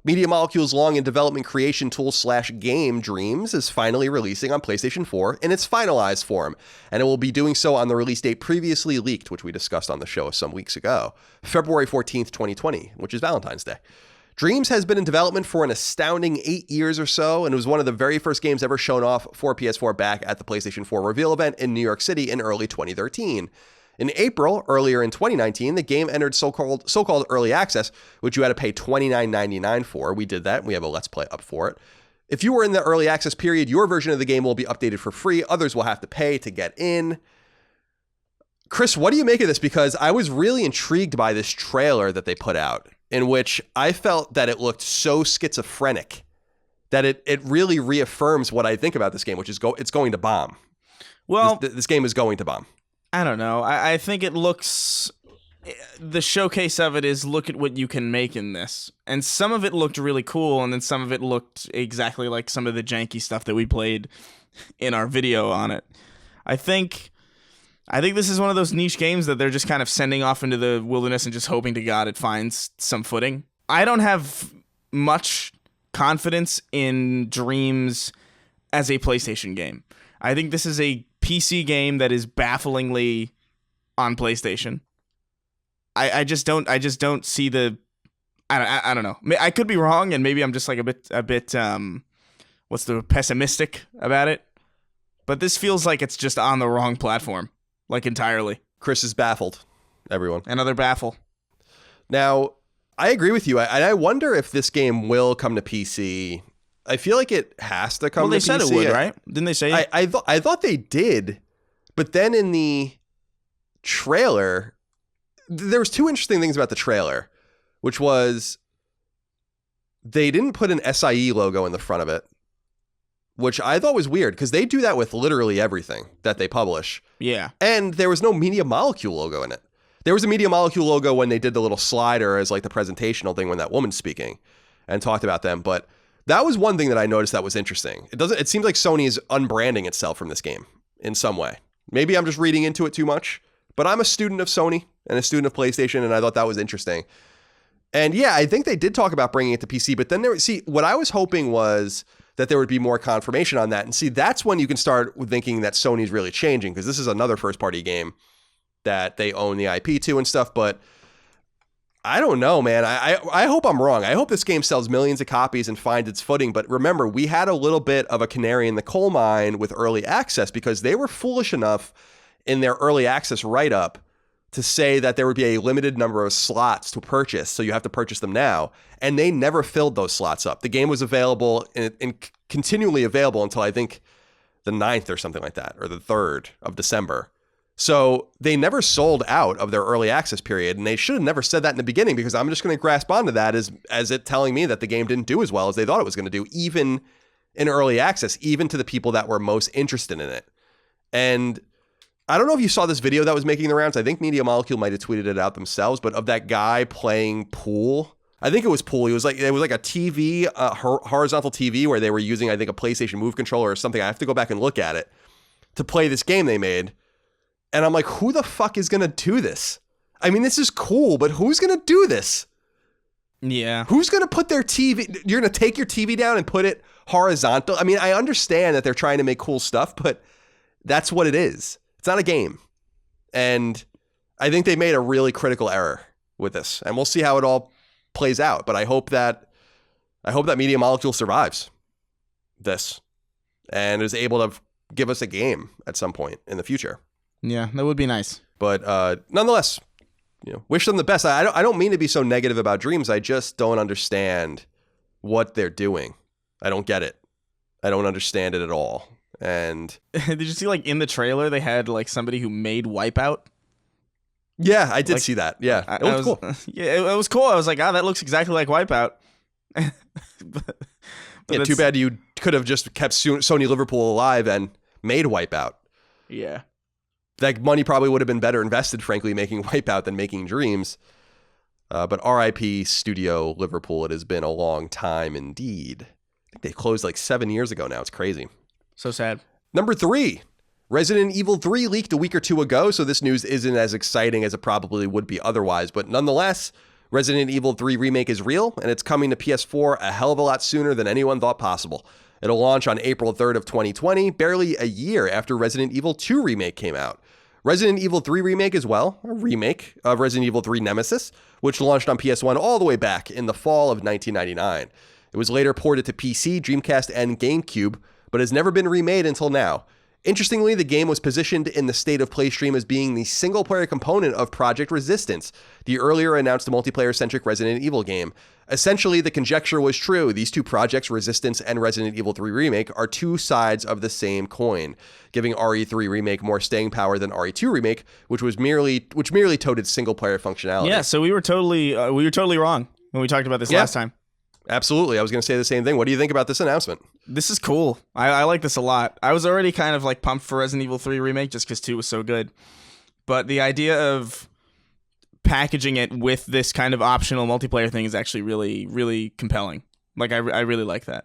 Media Molecule's long in development creation tool / game Dreams is finally releasing on PlayStation 4 in its finalized form, and it will be doing so on the release date previously leaked, which we discussed on the show some weeks ago, February 14th, 2020, which is Valentine's Day. Dreams has been in development for an astounding 8 years or so, and it was one of the very first games ever shown off for PS4 back at the PlayStation 4 reveal event in New York City in early 2013. In April, earlier in 2019, the game entered so-called early access, which you had to pay $29.99 for. We did that. We have a Let's Play up for it. If you were in the early access period, your version of the game will be updated for free. Others will have to pay to get in. Chris, what do you make of this? Because I was really intrigued by this trailer that they put out, in which I felt that it looked so schizophrenic that it really reaffirms what I think about this game, which is it's going to bomb. Well, this game is going to bomb. I don't know. I think it looks... The showcase of it is look at what you can make in this. And some of it looked really cool, and then some of it looked exactly like some of the janky stuff that we played in our video on it. I think this is one of those niche games that they're just kind of sending off into the wilderness and just hoping to God it finds some footing. I don't have much confidence in Dreams as a PlayStation game. I think this is a PC game that is bafflingly on PlayStation. I just don't see the... I don't know. I could be wrong, and maybe I'm just like a bit pessimistic about it. But this feels like it's just on the wrong platform. Like, entirely. Chris is baffled, everyone. Another baffle. Now, I agree with you. I wonder if this game will come to PC. I feel like it has to come to PC. Well, they said it would, right? Didn't they say it? I thought they did. But then in the trailer, there was two interesting things about the trailer, which was they didn't put an SIE logo in the front of it, which I thought was weird because they do that with literally everything that they publish. Yeah. And there was no Media Molecule logo in it. There was a Media Molecule logo when they did the little slider as like the presentational thing when that woman's speaking and talked about them. But that was one thing that I noticed that was interesting. It seems like Sony is unbranding itself from this game in some way. Maybe I'm just reading into it too much, but I'm a student of Sony and a student of PlayStation, and I thought that was interesting. And yeah, I think they did talk about bringing it to PC, but then what I was hoping was that there would be more confirmation on that. And see, that's when you can start thinking that Sony's really changing, because this is another first-party game that they own the IP to and stuff, but I don't know, man. I hope I'm wrong. I hope this game sells millions of copies and finds its footing. But remember, we had a little bit of a canary in the coal mine with early access because they were foolish enough in their early access write-up to say that there would be a limited number of slots to purchase, so you have to purchase them now. And they never filled those slots up. The game was available and continually available until I think the 9th or something like that, or the 3rd of December. So they never sold out of their early access period, and they should have never said that in the beginning, because I'm just going to grasp onto that as it telling me that the game didn't do as well as they thought it was going to do, even in early access, even to the people that were most interested in it. And I don't know if you saw this video that was making the rounds. I think Media Molecule might have tweeted it out themselves, but of that guy playing pool. I think it was pool. It was like a TV, horizontal TV, where they were using, I think, a PlayStation Move controller or something. I have to go back and look at it to play this game they made. And I'm like, who the fuck is going to do this? I mean, this is cool, but who's going to do this? Yeah. Who's going to put their TV... You're going to take your TV down and put it horizontal? I mean, I understand that they're trying to make cool stuff, but that's what it is. It's not a game. And I think they made a really critical error with this. And we'll see how it all plays out. But I hope that Media Molecule survives this and is able to give us a game at some point in the future. Yeah, that would be nice. But nonetheless, wish them the best. I don't mean to be so negative about Dreams. I just don't understand what they're doing. I don't get it. I don't understand it at all. And did you see, like, in the trailer they had like somebody who made Wipeout? Yeah, I did see that. Yeah, it was cool. Yeah, it was cool. I was like, that looks exactly like Wipeout. but yeah, too bad you could have just kept Sony Liverpool alive and made Wipeout. Yeah. That money probably would have been better invested, frankly, making Wipeout than making Dreams. But RIP Studio Liverpool, it has been a long time indeed. I think they closed like 7 years ago now. It's crazy. So sad. Number 3, Resident Evil 3 leaked a week or two ago, so this news isn't as exciting as it probably would be otherwise. But nonetheless, Resident Evil 3 Remake is real, and it's coming to PS4 a hell of a lot sooner than anyone thought possible. It'll launch on April 3rd of 2020, barely a year after Resident Evil 2 Remake came out. Resident Evil 3 Remake as well, a remake of Resident Evil 3 Nemesis, which launched on PS1 all the way back in the fall of 1999. It was later ported to PC, Dreamcast, and GameCube, but has never been remade until now. Interestingly, the game was positioned in the State of Play stream as being the single-player component of Project Resistance, the earlier announced multiplayer-centric Resident Evil game. Essentially, the conjecture was true. These two projects, Resistance and Resident Evil 3 Remake, are two sides of the same coin, giving RE3 Remake more staying power than RE2 Remake, which merely toted single-player functionality. Yeah, so we were totally wrong when we talked about this last time. Absolutely. I was going to say the same thing. What do you think about this announcement? This is cool. I like this a lot. I was already kind of like pumped for Resident Evil 3 Remake just because 2 was so good. But the idea of packaging it with this kind of optional multiplayer thing is actually really, really compelling. Like, I really like that.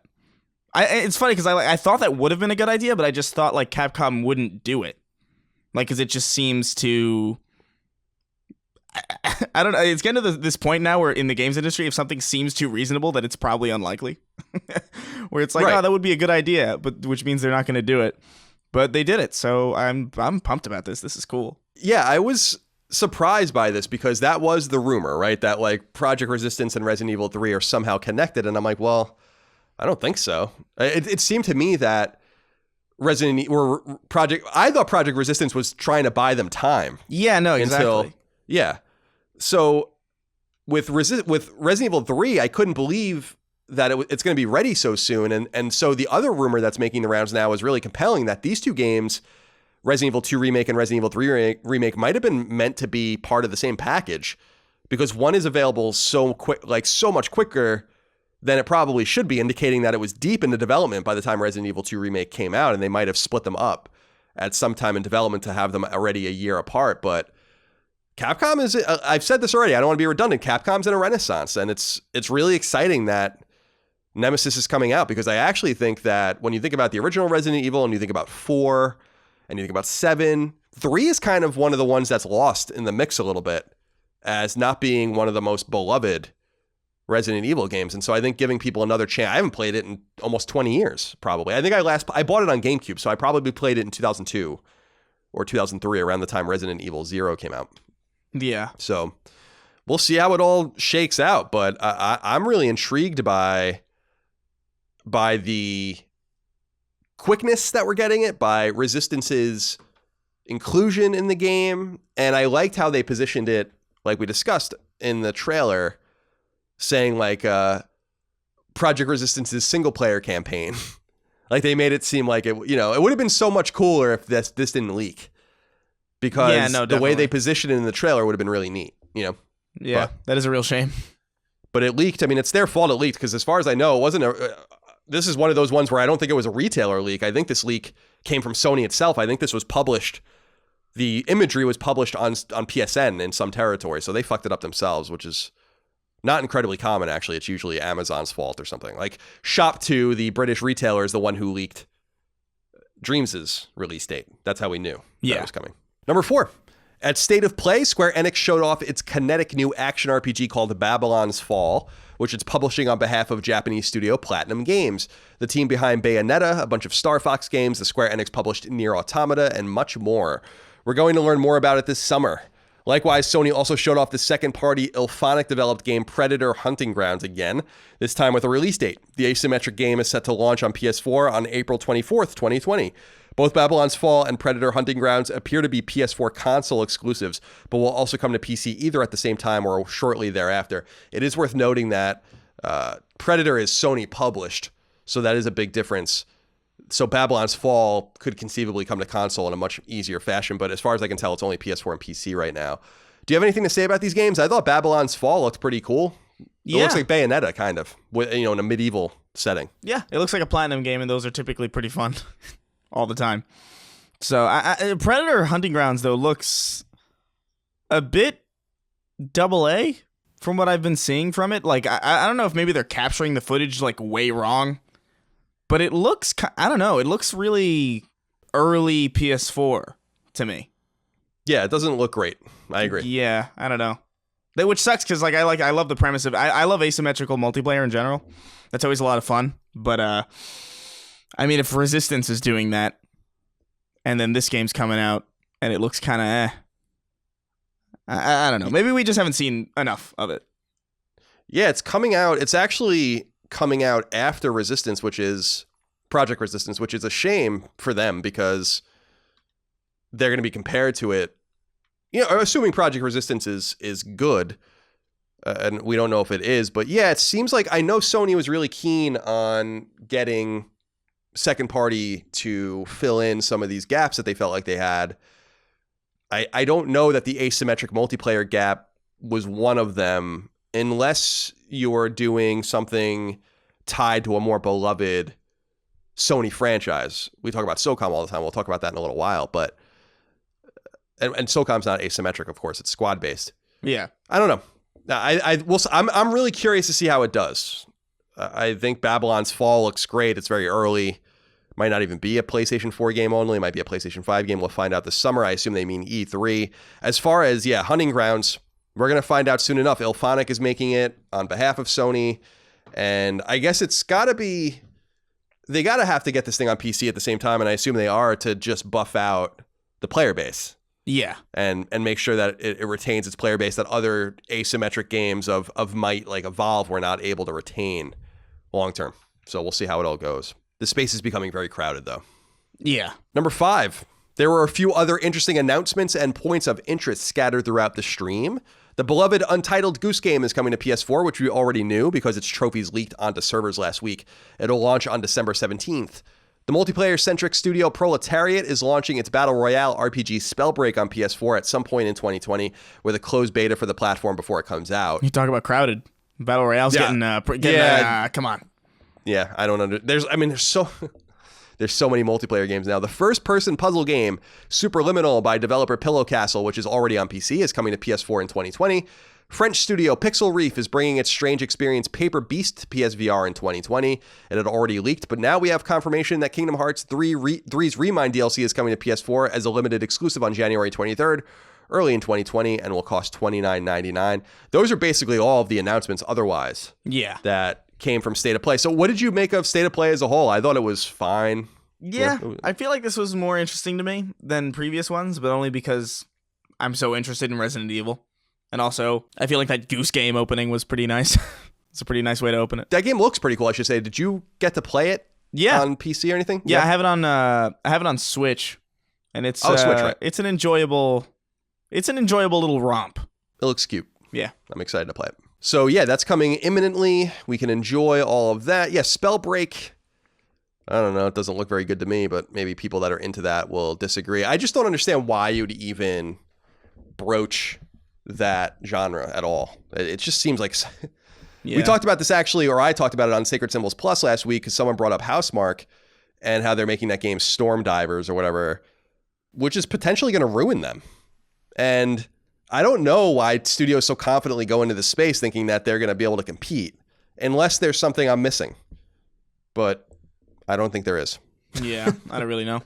It's funny because I thought that would have been a good idea, but I just thought like Capcom wouldn't do it. Like, because it just seems to... I don't know. It's getting to this point now where in the games industry, if something seems too reasonable, that it's probably unlikely. Where it's like, right. Oh, that would be a good idea, but which means they're not going to do it. But they did it, so I'm pumped about this. This is cool. Yeah, I was surprised by this because that was the rumor, right? That like Project Resistance and Resident Evil 3 are somehow connected, and I'm like, well, I don't think so. It seemed to me that I thought Project Resistance was trying to buy them time. Yeah, no, exactly. Yeah. So with Resident Evil 3, I couldn't believe that it's going to be ready so soon. And so the other rumor that's making the rounds now is really compelling that these two games, Resident Evil 2 Remake and Resident Evil 3 Remake, might have been meant to be part of the same package because one is available so much quicker than it probably should be, indicating that it was deep into development by the time Resident Evil 2 Remake came out, and they might have split them up at some time in development to have them already a year apart. But Capcom is, I've said this already, I don't want to be redundant, Capcom's in a renaissance, and it's really exciting that Nemesis is coming out, because I actually think that when you think about the original Resident Evil and you think about 4 and you think about 7, 3 is kind of one of the ones that's lost in the mix a little bit as not being one of the most beloved Resident Evil games. And so I think giving people another chance, I haven't played it in almost 20 years, probably. I think I bought it on GameCube, so I probably played it in 2002 or 2003, around the time Resident Evil 0 came out. Yeah. So we'll see how it all shakes out, but I'm really intrigued by the quickness that we're getting it, by Resistance's inclusion in the game, and I liked how they positioned it, like we discussed in the trailer, saying like Project Resistance's single player campaign. Like they made it seem like it would have been so much cooler if this didn't leak. Because the way they positioned it in the trailer would have been really neat, Yeah, that is a real shame. But it leaked. I mean, it's their fault it leaked, because as far as I know, it wasn't this is one of those ones where I don't think it was a retailer leak. I think this leak came from Sony itself. I think this was published. The imagery was published on PSN in some territory, so they fucked it up themselves, which is not incredibly common, actually. It's usually Amazon's fault or something. Like Shop2, the British retailer, is the one who leaked Dreams' release date. That's how we knew that it was coming. Number 4, at State of Play, Square Enix showed off its kinetic new action RPG called Babylon's Fall, which it's publishing on behalf of Japanese studio Platinum Games, the team behind Bayonetta, a bunch of Star Fox games, the Square Enix published Nier Automata, and much more. We're going to learn more about it this summer. Likewise, Sony also showed off the second-party Ilphonic-developed game Predator Hunting Grounds again, this time with a release date. The asymmetric game is set to launch on PS4 on April 24th, 2020. Both Babylon's Fall and Predator Hunting Grounds appear to be PS4 console exclusives, but will also come to PC either at the same time or shortly thereafter. It is worth noting that Predator is Sony published, so that is a big difference. So Babylon's Fall could conceivably come to console in a much easier fashion, but as far as I can tell, it's only PS4 and PC right now. Do you have anything to say about these games? I thought Babylon's Fall looked pretty cool. It looks like Bayonetta, kind of, in a medieval setting. Yeah, it looks like a Platinum game, and those are typically pretty fun. All the time. So Predator Hunting Grounds, though, looks a bit AA from what I've been seeing from it. Like, I don't know if maybe they're capturing the footage like way wrong, but it looks, I don't know, it looks really early PS4 to me. Yeah, it doesn't look great. I agree. Yeah, I don't know. Which sucks because I love the premise of I love asymmetrical multiplayer in general. That's always a lot of fun. But I mean, if Resistance is doing that, and then this game's coming out and it looks kind of I don't know. Maybe we just haven't seen enough of it. Yeah, it's coming out. It's actually coming out after Resistance, which is Project Resistance, which is a shame for them because they're going to be compared to it. You know, assuming Project Resistance is good, and we don't know if it is, but yeah, it seems like I know Sony was really keen on getting second party to fill in some of these gaps that they felt like they had. I don't know that the asymmetric multiplayer gap was one of them, unless you're doing something tied to a more beloved Sony franchise. We talk about SOCOM all the time. We'll talk about that in a little while, but and SOCOM's not asymmetric, of course. It's squad based. Yeah, I don't know. I'm really curious to see how it does. I think Babylon's Fall looks great. It's very early. Might not even be a PlayStation 4 game only. It might be a PlayStation 5 game. We'll find out this summer. I assume they mean E3. As far as, Hunting Grounds, we're going to find out soon enough. Ilphonic is making it on behalf of Sony. And I guess it's got to be... They got to have to get this thing on PC at the same time, and I assume they are, to just buff out the player base. Yeah. And make sure that it retains its player base that other asymmetric games of might, like Evolve, were not able to retain long term. So we'll see how it all goes. The space is becoming very crowded, though. Yeah. Number 5, there were a few other interesting announcements and points of interest scattered throughout the stream. The beloved Untitled Goose Game is coming to PS4, which we already knew because its trophies leaked onto servers last week. It'll launch on December 17th. The multiplayer-centric studio Proletariat is launching its Battle Royale RPG Spellbreak on PS4 at some point in 2020 with a closed beta for the platform before it comes out. You talk about crowded. Battle Royale's getting come on. Yeah, I don't there's so many multiplayer games now. The first-person puzzle game, Superliminal by developer Pillow Castle, which is already on PC, is coming to PS4 in 2020. French studio Pixel Reef is bringing its strange experience Paper Beast to PSVR in 2020. It had already leaked, but now we have confirmation that Kingdom Hearts 3's Remind DLC is coming to PS4 as a limited exclusive on January 23rd, early in 2020, and will cost $29.99. Those are basically all of the announcements otherwise. Yeah. That came from State of Play. So what did you make of State of Play as a whole? I thought it was fine. Yeah, I feel like this was more interesting to me than previous ones, but only because I'm so interested in Resident Evil. And also, I feel like that Goose Game opening was pretty nice. It's a pretty nice way to open it. That game looks pretty cool, I should say. Did you get to play it on PC or anything? Yeah, I have it on Switch. And it's Switch, right. It's an enjoyable little romp. It looks cute. Yeah. I'm excited to play it. So yeah, that's coming imminently. We can enjoy all of that. Yeah, Spellbreak. I don't know. It doesn't look very good to me, but maybe people that are into that will disagree. I just don't understand why you'd even broach that genre at all. It just seems like... We talked about this actually, or I talked about it on Sacred Symbols Plus last week because someone brought up Housemarque and how they're making that game Storm Divers or whatever, which is potentially going to ruin them. And I don't know why studios so confidently go into this space thinking that they're going to be able to compete unless there's something I'm missing. But I don't think there is. Yeah, I don't really know.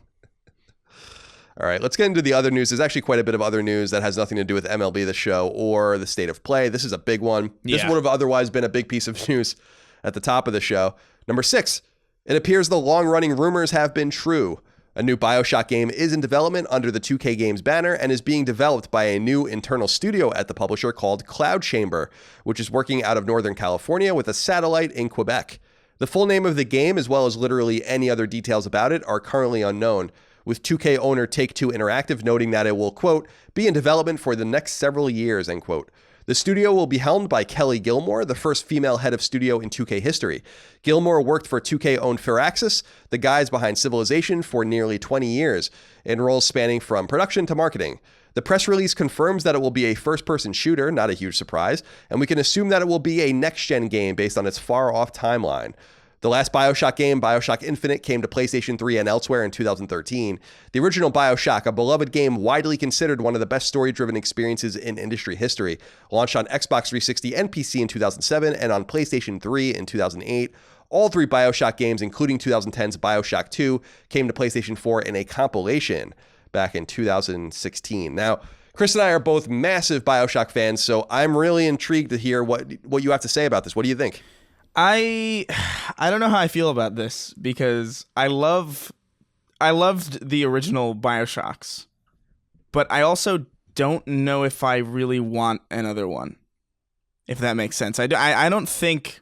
All right, let's get into the other news. There's actually quite a bit of other news that has nothing to do with MLB The Show or the State of Play. This is a big one. Yeah. This would have otherwise been a big piece of news at the top of the show. Number 6, it appears the long-running rumors have been true. A new BioShock game is in development under the 2K Games banner and is being developed by a new internal studio at the publisher called Cloud Chamber, which is working out of Northern California with a satellite in Quebec. The full name of the game, as well as literally any other details about it, are currently unknown, with 2K owner Take-Two Interactive noting that it will, quote, be in development for the next several years, end quote. The studio will be helmed by Kelly Gilmore, the first female head of studio in 2K history. Gilmore worked for 2K-owned Firaxis, the guys behind Civilization, for nearly 20 years, in roles spanning from production to marketing. The press release confirms that it will be a first-person shooter, not a huge surprise, and we can assume that it will be a next-gen game based on its far-off timeline. The last BioShock game, BioShock Infinite, came to PlayStation 3 and elsewhere in 2013. The original BioShock, a beloved game widely considered one of the best story-driven experiences in industry history, launched on Xbox 360 and PC in 2007 and on PlayStation 3 in 2008. All 3 BioShock games, including 2010's BioShock 2, came to PlayStation 4 in a compilation back in 2016. Now, Chris and I are both massive BioShock fans, so I'm really intrigued to hear what you have to say about this. What do you think? I don't know how I feel about this because I loved the original BioShocks, but I also don't know if I really want another one, if that makes sense. I don't think...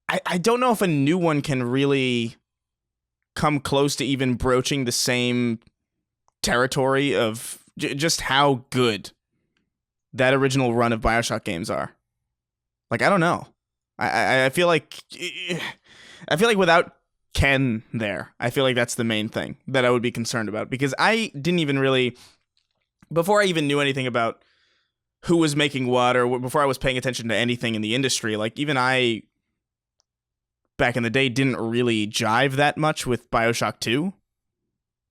I don't know if a new one can really come close to even broaching the same territory of just how good that original run of BioShock games are. Like, I don't know. I feel like without Ken there, I feel like that's the main thing that I would be concerned about, because I didn't even really, before I even knew anything about who was making what, or before I was paying attention to anything in the industry, like even I back in the day didn't really jive that much with BioShock 2,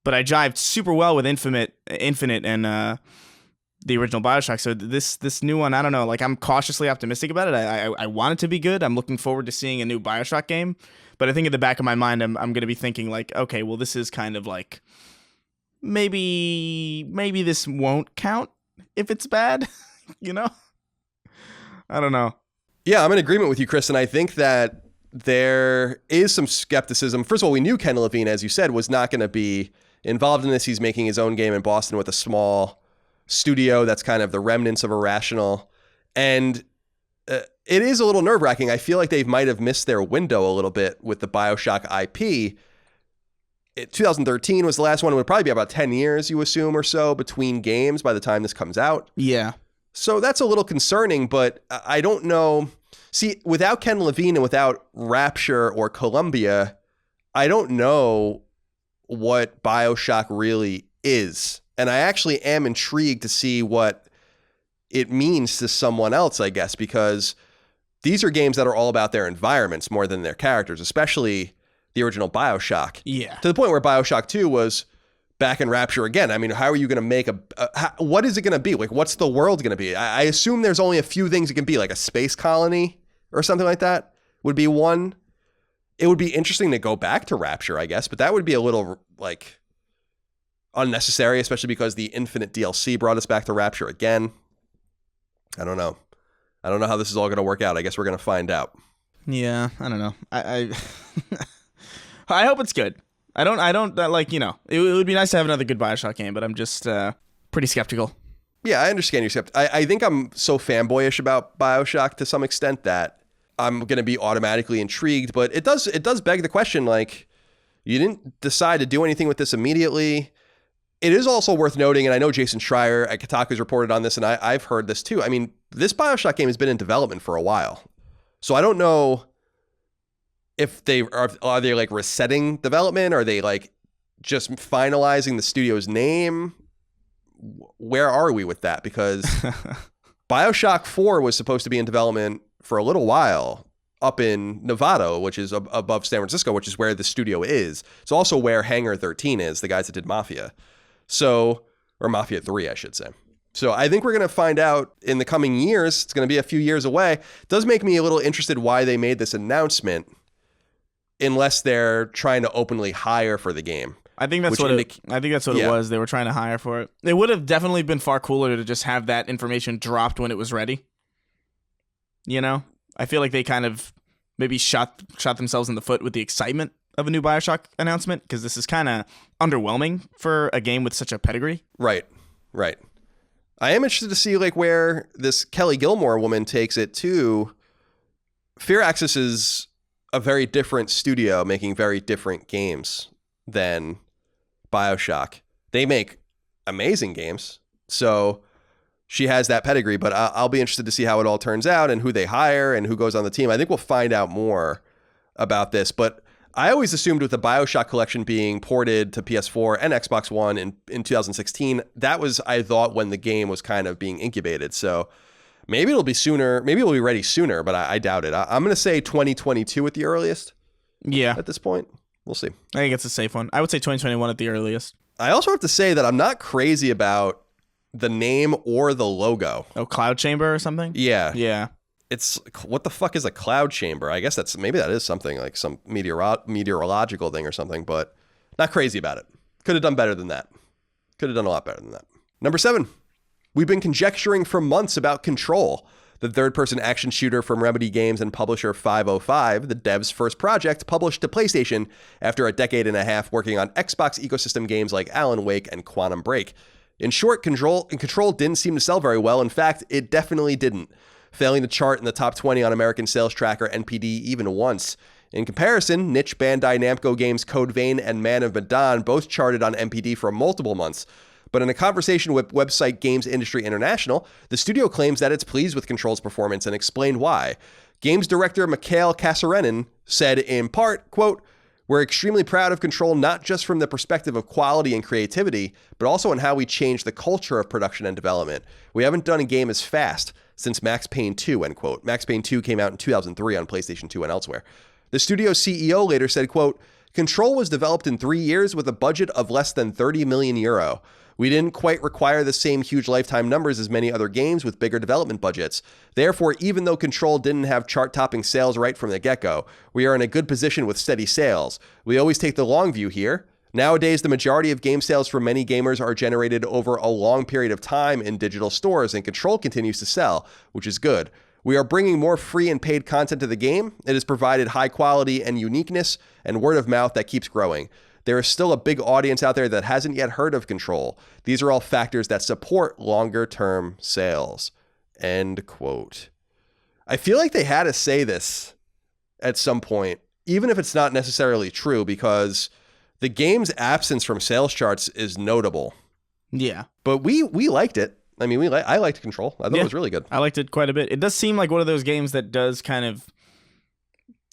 but I jived super well with Infinite and the original BioShock. So this new one, I don't know, like I'm cautiously optimistic about it. I want it to be good. I'm looking forward to seeing a new BioShock game, but I think at the back of my mind, I'm going to be thinking like, okay, well, this is kind of like, maybe this won't count if it's bad, you know? I don't know. Yeah, I'm in agreement with you, Chris, and I think that there is some skepticism. First of all, we knew Ken Levine, as you said, was not going to be involved in this. He's making his own game in Boston with a small studio that's kind of the remnants of Irrational. And it is a little nerve-wracking. I feel like they might have missed their window a little bit with the BioShock IP. 2013 was the last one. It would probably be about 10 years, you assume, or so between games by the time this comes out. Yeah. So that's a little concerning, but I don't know. See, without Ken Levine and without Rapture or Columbia, I don't know what BioShock really is. And I actually am intrigued to see what it means to someone else, I guess, because these are games that are all about their environments more than their characters, especially the original BioShock. Yeah. To the point where BioShock 2 was back in Rapture again. I mean, how are you going to make what is it going to be? Like, what's the world going to be? I assume there's only a few things it can be, like a space colony or something like that would be one. It would be interesting to go back to Rapture, I guess, but that would be a little like unnecessary, especially because the Infinite DLC brought us back to Rapture again. I don't know. I don't know how this is all going to work out. I guess we're going to find out. Yeah, I don't know. I I hope it's good. I don't like, you know, it would be nice to have another good BioShock game, but I'm just pretty skeptical. Yeah, I understand your skepticism. I think I'm so fanboyish about BioShock to some extent that I'm going to be automatically intrigued, but it does beg the question, like, you didn't decide to do anything with this immediately. It is also worth noting, and I know Jason Schreier at Kotaku's reported on this, and I've heard this too. I mean, this BioShock game has been in development for a while. So I don't know if are they like resetting development? Are they like just finalizing the studio's name? Where are we with that? Because BioShock 4 was supposed to be in development for a little while up in Nevada, which is above San Francisco, which is where the studio is. It's also where Hangar 13 is, the guys that did Mafia. So, or Mafia 3, I should say. So I think we're going to find out in the coming years. It's going to be a few years away. It does make me a little interested why they made this announcement, unless they're trying to openly hire for the game. I think that's what it was. They were trying to hire for it. It would have definitely been far cooler to just have that information dropped when it was ready. You know? I feel like they kind of maybe shot themselves in the foot with the excitement of a new BioShock announcement, because this is kind of underwhelming for a game with such a pedigree. Right. I am interested to see like where this Kelly Gilmore woman takes it to. Firaxis is a very different studio making very different games than BioShock. They make amazing games. So she has that pedigree, but I'll be interested to see how it all turns out and who they hire and who goes on the team. I think we'll find out more about this, but I always assumed with the BioShock collection being ported to PS4 and Xbox One in 2016, that was, I thought, when the game was kind of being incubated. So maybe it'll be sooner. Maybe it'll be ready sooner, but I doubt it. I'm going to say 2022 at the earliest. Yeah. At this point, we'll see. I think it's a safe one. I would say 2021 at the earliest. I also have to say that I'm not crazy about the name or the logo. Oh, Cloud Chamber or something? Yeah. It's, what the fuck is a cloud chamber? I guess maybe that is something like some meteorological thing or something, but not crazy about it. Could have done better than that. Could have done a lot better than that. Number 7, We've been conjecturing for months about Control, the third-person action shooter from Remedy Games and publisher 505, the dev's first project published to PlayStation after a decade and a half working on Xbox ecosystem games like Alan Wake and Quantum Break. In short, Control didn't seem to sell very well. In fact, it definitely didn't, failing to chart in the top 20 on American sales tracker NPD even once. In comparison, niche Bandai Namco games Code Vein and Man of Medan both charted on NPD for multiple months. But in a conversation with website Games Industry International, the studio claims that it's pleased with Control's performance and explained why. Games director Mikhail Kasarinen said in part, quote, "We're extremely proud of Control not just from the perspective of quality and creativity, but also in how we changed the culture of production and development. We haven't done a game as fast since Max Payne 2, end quote." Max Payne 2 came out in 2003 on PlayStation 2 and elsewhere. The studio's CEO later said, quote, "Control was developed in 3 years with a budget of less than 30 million euro. We didn't quite require the same huge lifetime numbers as many other games with bigger development budgets. Therefore, even though Control didn't have chart-topping sales right from the get-go, we are in a good position with steady sales. We always take the long view here. Nowadays, the majority of game sales for many gamers are generated over a long period of time in digital stores, and Control continues to sell, which is good. We are bringing more free and paid content to the game. It has provided high quality and uniqueness and word of mouth that keeps growing. There is still a big audience out there that hasn't yet heard of Control. These are all factors that support longer-term sales." End quote. I feel like they had to say this at some point, even if it's not necessarily true, because the game's absence from sales charts is notable. Yeah. But we liked it. I mean, I liked Control. I thought it was really good. I liked it quite a bit. It does seem like one of those games that does kind of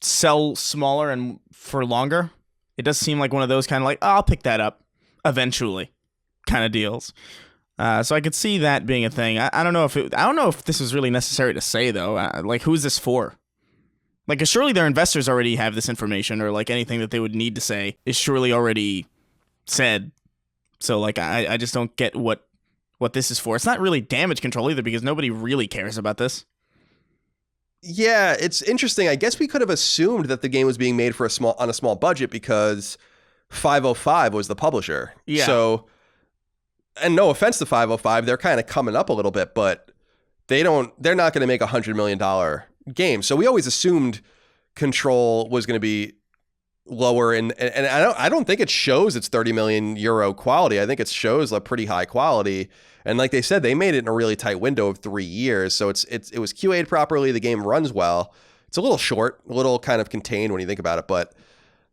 sell smaller and for longer. It does seem like one of those kind of like, oh, I'll pick that up eventually kind of deals. So I could see that being a thing. I don't know if this is really necessary to say though. Like, who's this for? Like, surely their investors already have this information, or like anything that they would need to say is surely already said. So like, I just don't get what this is for. It's not really damage control either, because nobody really cares about this. Yeah, it's interesting. I guess we could have assumed that the game was being made for on a small budget because 505 was the publisher. Yeah. So, and no offense to 505, they're kind of coming up a little bit, but they're not going to make $100 million game. So we always assumed Control was going to be lower, and I don't think it shows its 30 million euro quality. I think it shows a pretty high quality. And like they said, they made it in a really tight window of 3 years. So it was QA'd properly. The game runs well. It's a little short, a little kind of contained when you think about it. But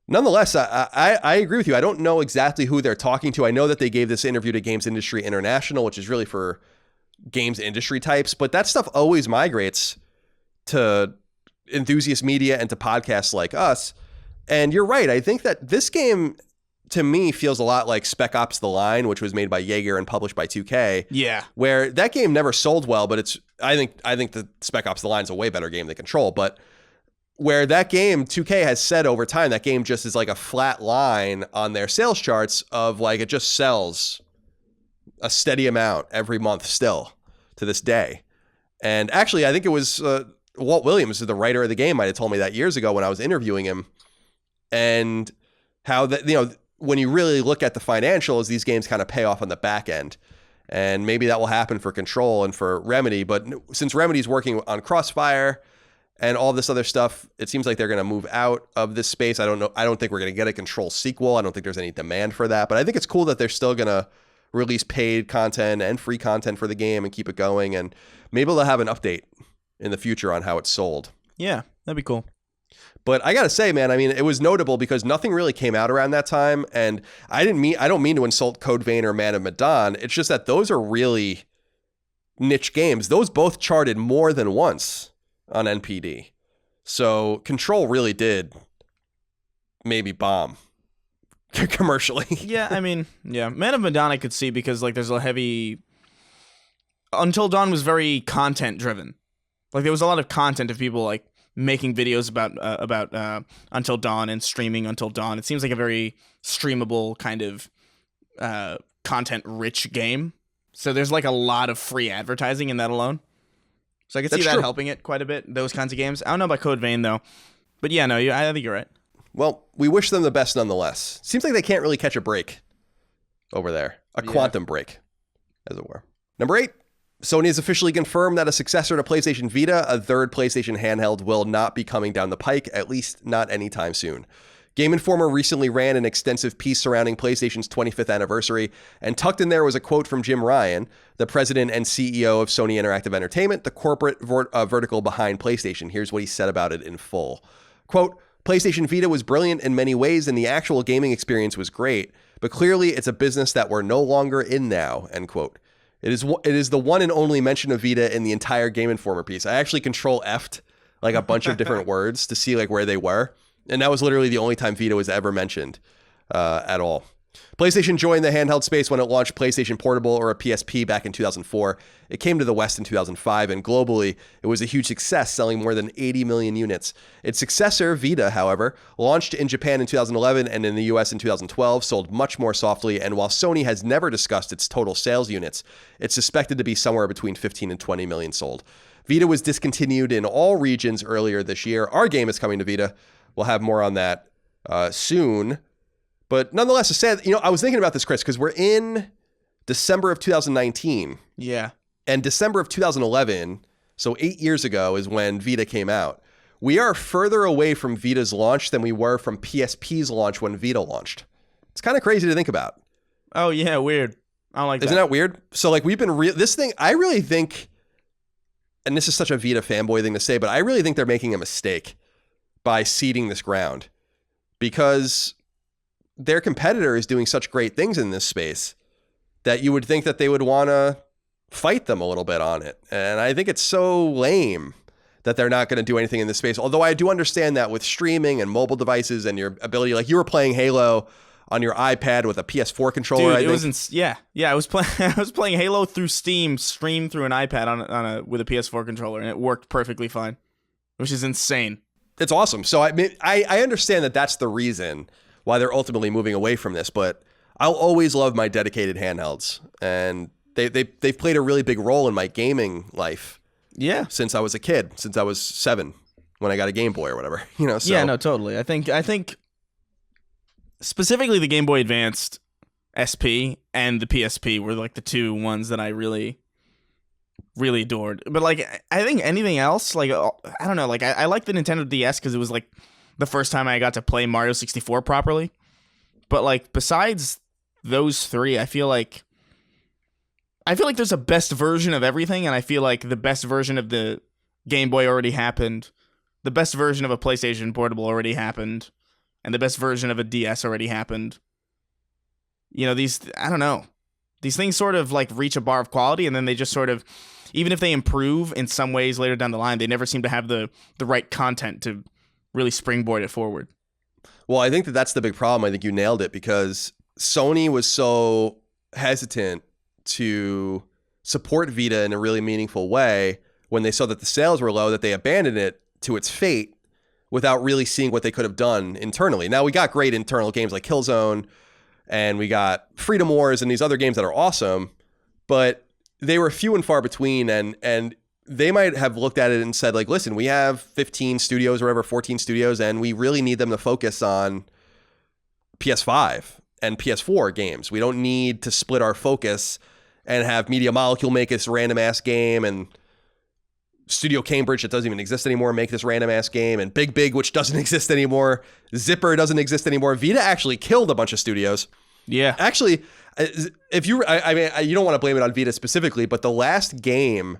nonetheless, I agree with you. I don't know exactly who they're talking to. I know that they gave this interview to Games Industry International, which is really for games industry types. But that stuff always migrates to enthusiast media and to podcasts like us. And you're right. I think that this game, to me, feels a lot like Spec Ops: The Line, which was made by Jaeger and published by 2K. Yeah. Where that game never sold well, but I think the Spec Ops: The Line is a way better game than Control. But where that game, 2K has said over time, that game just is like a flat line on their sales charts of like, it just sells a steady amount every month still to this day. And actually, I think it was Walt Williams, the writer of the game, might have told me that years ago when I was interviewing him. And how that, when you really look at the financials, these games kind of pay off on the back end. And maybe that will happen for Control and for Remedy. But since Remedy's working on Crossfire and all this other stuff, it seems like they're going to move out of this space. I don't know. I don't think we're going to get a Control sequel. I don't think there's any demand for that. But I think it's cool that they're still going to release paid content and free content for the game and keep it going. And maybe they'll have an update in the future on how it's sold. Yeah, that'd be cool. But I got to say, man, I mean, it was notable because nothing really came out around that time. And I don't mean to insult Code Vein or Man of Medan. It's just that those are really niche games. Those both charted more than once on NPD. So Control really did maybe bomb commercially. Yeah, I mean, yeah. Man of Medan I could see because like there's a heavy... Until Dawn was very content driven. Like there was a lot of content of people like making videos about Until Dawn and streaming Until Dawn. It seems like a very streamable kind of content-rich game. So there's like a lot of free advertising in that alone. So I can see that helping it quite a bit, those kinds of games. I don't know about Code Vein, though. But yeah, no, I think you're right. Well, we wish them the best nonetheless. Seems like they can't really catch a break over there. A quantum break, as it were. Number 8. Sony has officially confirmed that a successor to PlayStation Vita, a third PlayStation handheld, will not be coming down the pike, at least not anytime soon. Game Informer recently ran an extensive piece surrounding PlayStation's 25th anniversary, and tucked in there was a quote from Jim Ryan, the president and CEO of Sony Interactive Entertainment, the corporate vertical behind PlayStation. Here's what he said about it in full. Quote, PlayStation Vita was brilliant in many ways, and the actual gaming experience was great, but clearly it's a business that we're no longer in now, end quote. It is the one and only mention of Vita in the entire Game Informer piece. I actually control F'd like a bunch of different words to see like where they were. And that was literally the only time Vita was ever mentioned at all. PlayStation joined the handheld space when it launched PlayStation Portable, or a PSP, back in 2004. It came to the West in 2005, and globally, it was a huge success, selling more than 80 million units. Its successor, Vita, however, launched in Japan in 2011 and in the US in 2012, sold much more softly, and while Sony has never discussed its total sales units, it's suspected to be somewhere between 15 and 20 million sold. Vita was discontinued in all regions earlier this year. Our game is coming to Vita. We'll have more on that soon. But nonetheless, I was thinking about this, Chris, because we're in December of 2019. Yeah. And December of 2011, so 8 years ago, is when Vita came out. We are further away from Vita's launch than we were from PSP's launch when Vita launched. It's kind of crazy to think about. Oh, yeah, weird. I don't like that. Isn't that weird? So, like, we've been... this thing, I really think... And this is such a Vita fanboy thing to say, but I really think they're making a mistake by seeding this ground. Because their competitor is doing such great things in this space that you would think that they would want to fight them a little bit on it. And I think it's so lame that they're not going to do anything in this space. Although I do understand that with streaming and mobile devices and your ability, like you were playing Halo on your iPad with a PS4 controller. Dude, I was playing Halo through Steam, streamed through an iPad with a PS4 controller, and it worked perfectly fine, which is insane. It's awesome. So I understand that that's the reason why they're ultimately moving away from this, but I'll always love my dedicated handhelds, and they've played a really big role in my gaming life. Yeah, since I was a kid, since I was 7, when I got a Game Boy or whatever. So. Yeah, no, totally. I think specifically the Game Boy Advanced SP and the PSP were like the two ones that I really, really adored. But like, I think anything else, like, I don't know, like I like the Nintendo DS because it was like the first time I got to play Mario 64 properly. But like, besides those three, I feel like there's a best version of everything, and I feel like the best version of the Game Boy already happened. The best version of a PlayStation Portable already happened. And the best version of a DS already happened. I don't know. These things sort of like reach a bar of quality, and then they just sort of, even if they improve in some ways later down the line, they never seem to have the right content to really springboard it forward. Well, I think that's the big problem. I think you nailed it, because Sony was so hesitant to support Vita in a really meaningful way when they saw that the sales were low, that they abandoned it to its fate without really seeing what they could have done internally. Now, we got great internal games like Killzone, and we got Freedom Wars and these other games that are awesome, but they were few and far between, and they might have looked at it and said, like, listen, we have 15 studios or whatever, 14 studios, and we really need them to focus on PS5 and PS4 games. We don't need to split our focus and have Media Molecule make this random-ass game, and Studio Cambridge, that doesn't even exist anymore, make this random-ass game, and Big, which doesn't exist anymore. Zipper doesn't exist anymore. Vita actually killed a bunch of studios. Yeah. Actually, if you, I mean, you don't want to blame it on Vita specifically, but the last game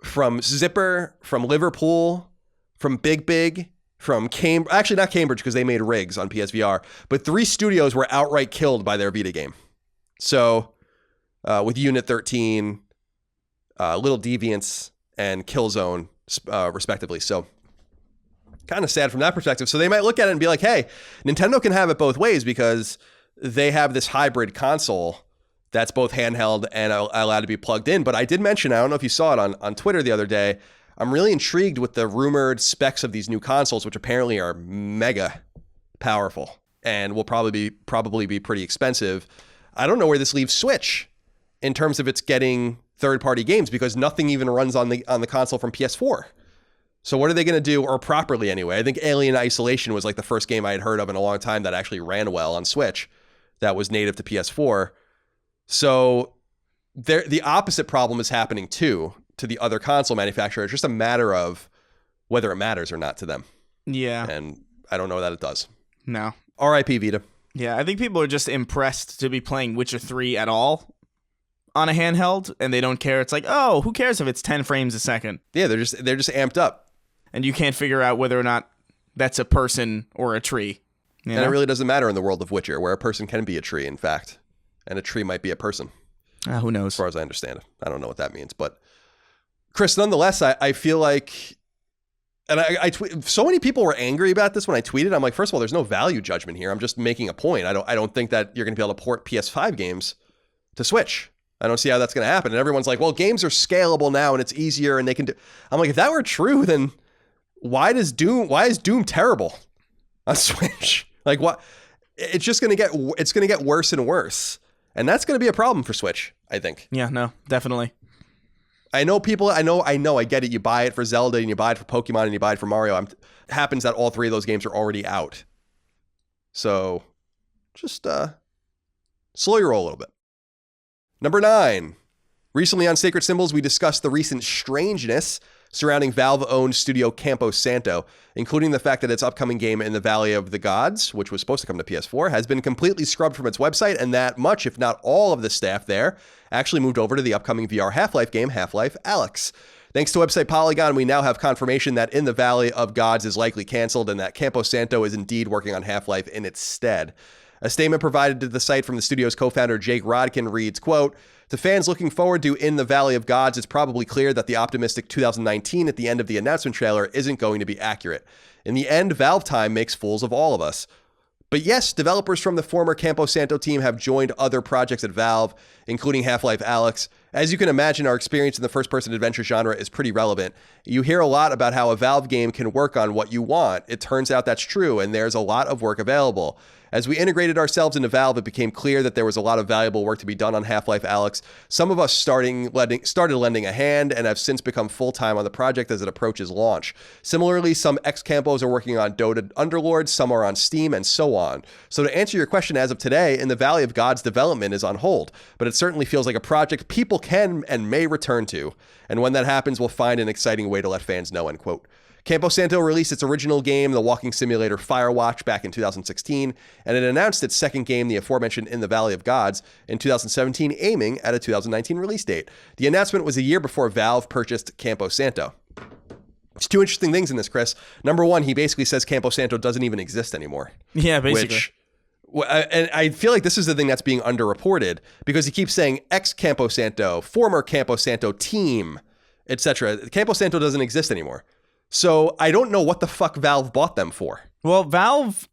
from Zipper, from Liverpool, from Big, from Cambridge, actually not Cambridge because they made rigs on PSVR, but 3 studios were outright killed by their Vita game. So with Unit 13, Little Deviants, and Killzone, respectively. So kind of sad from that perspective. So they might look at it and be like, hey, Nintendo can have it both ways because they have this hybrid console that's both handheld and allowed to be plugged in. But I did mention, I don't know if you saw it on Twitter the other day, I'm really intrigued with the rumored specs of these new consoles, which apparently are mega powerful and will probably be pretty expensive. I don't know where this leaves Switch in terms of its getting third-party games, because nothing even runs on the console from PS4. So what are they going to do, or properly anyway? I think Alien Isolation was like the first game I had heard of in a long time that actually ran well on Switch that was native to PS4. So the opposite problem is happening too to the other console manufacturer. It's just a matter of whether it matters or not to them. Yeah. And I don't know that it does. No. R.I.P. Vita. Yeah, I think people are just impressed to be playing Witcher 3 at all on a handheld, and they don't care. It's like, oh, who cares if it's 10 frames a second? Yeah, they're just amped up. And you can't figure out whether or not that's a person or a tree. And it really doesn't matter in the world of Witcher, where a person can be a tree, in fact. And a tree might be a person. Who knows? As far as I understand it. I don't know what that means. But, Chris, nonetheless, I feel like... And so many people were angry about this when I tweeted. I'm like, first of all, there's no value judgment here. I'm just making a point. I don't think that you're going to be able to port PS5 games to Switch. I don't see how that's going to happen. And everyone's like, well, games are scalable now and it's easier and they can do... I'm like, if that were true, then why is Doom terrible on Switch? Like, what? It's just going to get worse and worse. And that's going to be a problem for Switch, I think. Yeah, no, definitely. I know, I get it. You buy it for Zelda and you buy it for Pokemon and you buy it for Mario. It happens that all three of those games are already out. So just slow your roll a little bit. Number 9. Recently on Sacred Symbols, we discussed the recent strangeness surrounding Valve-owned studio Campo Santo, including the fact that its upcoming game In the Valley of the Gods, which was supposed to come to PS4, has been completely scrubbed from its website, and that much, if not all of the staff there, actually moved over to the upcoming VR Half-Life game, Half-Life Alyx. Thanks to website Polygon, we now have confirmation that In the Valley of Gods is likely canceled and that Campo Santo is indeed working on Half-Life in its stead. A statement provided to the site from the studio's co-founder Jake Rodkin reads, quote, "To fans looking forward to In the Valley of Gods, it's probably clear that the optimistic 2019 at the end of the announcement trailer isn't going to be accurate. In the end, Valve time makes fools of all of us. But yes, developers from the former Campo Santo team have joined other projects at Valve, including Half-Life Alyx. As you can imagine, our experience in the first-person adventure genre is pretty relevant. You hear a lot about how a Valve game can work on what you want. It turns out that's true, and there's a lot of work available. As we integrated ourselves into Valve, it became clear that there was a lot of valuable work to be done on Half-Life Alyx. Some of us started lending a hand and have since become full-time on the project as it approaches launch. Similarly, some ex-Campos are working on Dota Underlords, some are on Steam, and so on. So to answer your question, as of today, In the Valley of Gods development is on hold, but it certainly feels like a project people can and may return to. And when that happens, we'll find an exciting way to let fans know," end quote. Campo Santo released its original game, the walking simulator Firewatch, back in 2016, and it announced its second game, the aforementioned In the Valley of Gods, in 2017, aiming at a 2019 release date. The announcement was a year before Valve purchased Campo Santo. There's two interesting things in this, Chris. Number one, he basically says Campo Santo doesn't even exist anymore. Yeah, basically. And I feel like this is the thing that's being underreported, because he keeps saying ex-Campo Santo, former Campo Santo team, etc. Campo Santo doesn't exist anymore. So I don't know what the fuck Valve bought them for. Well, Valve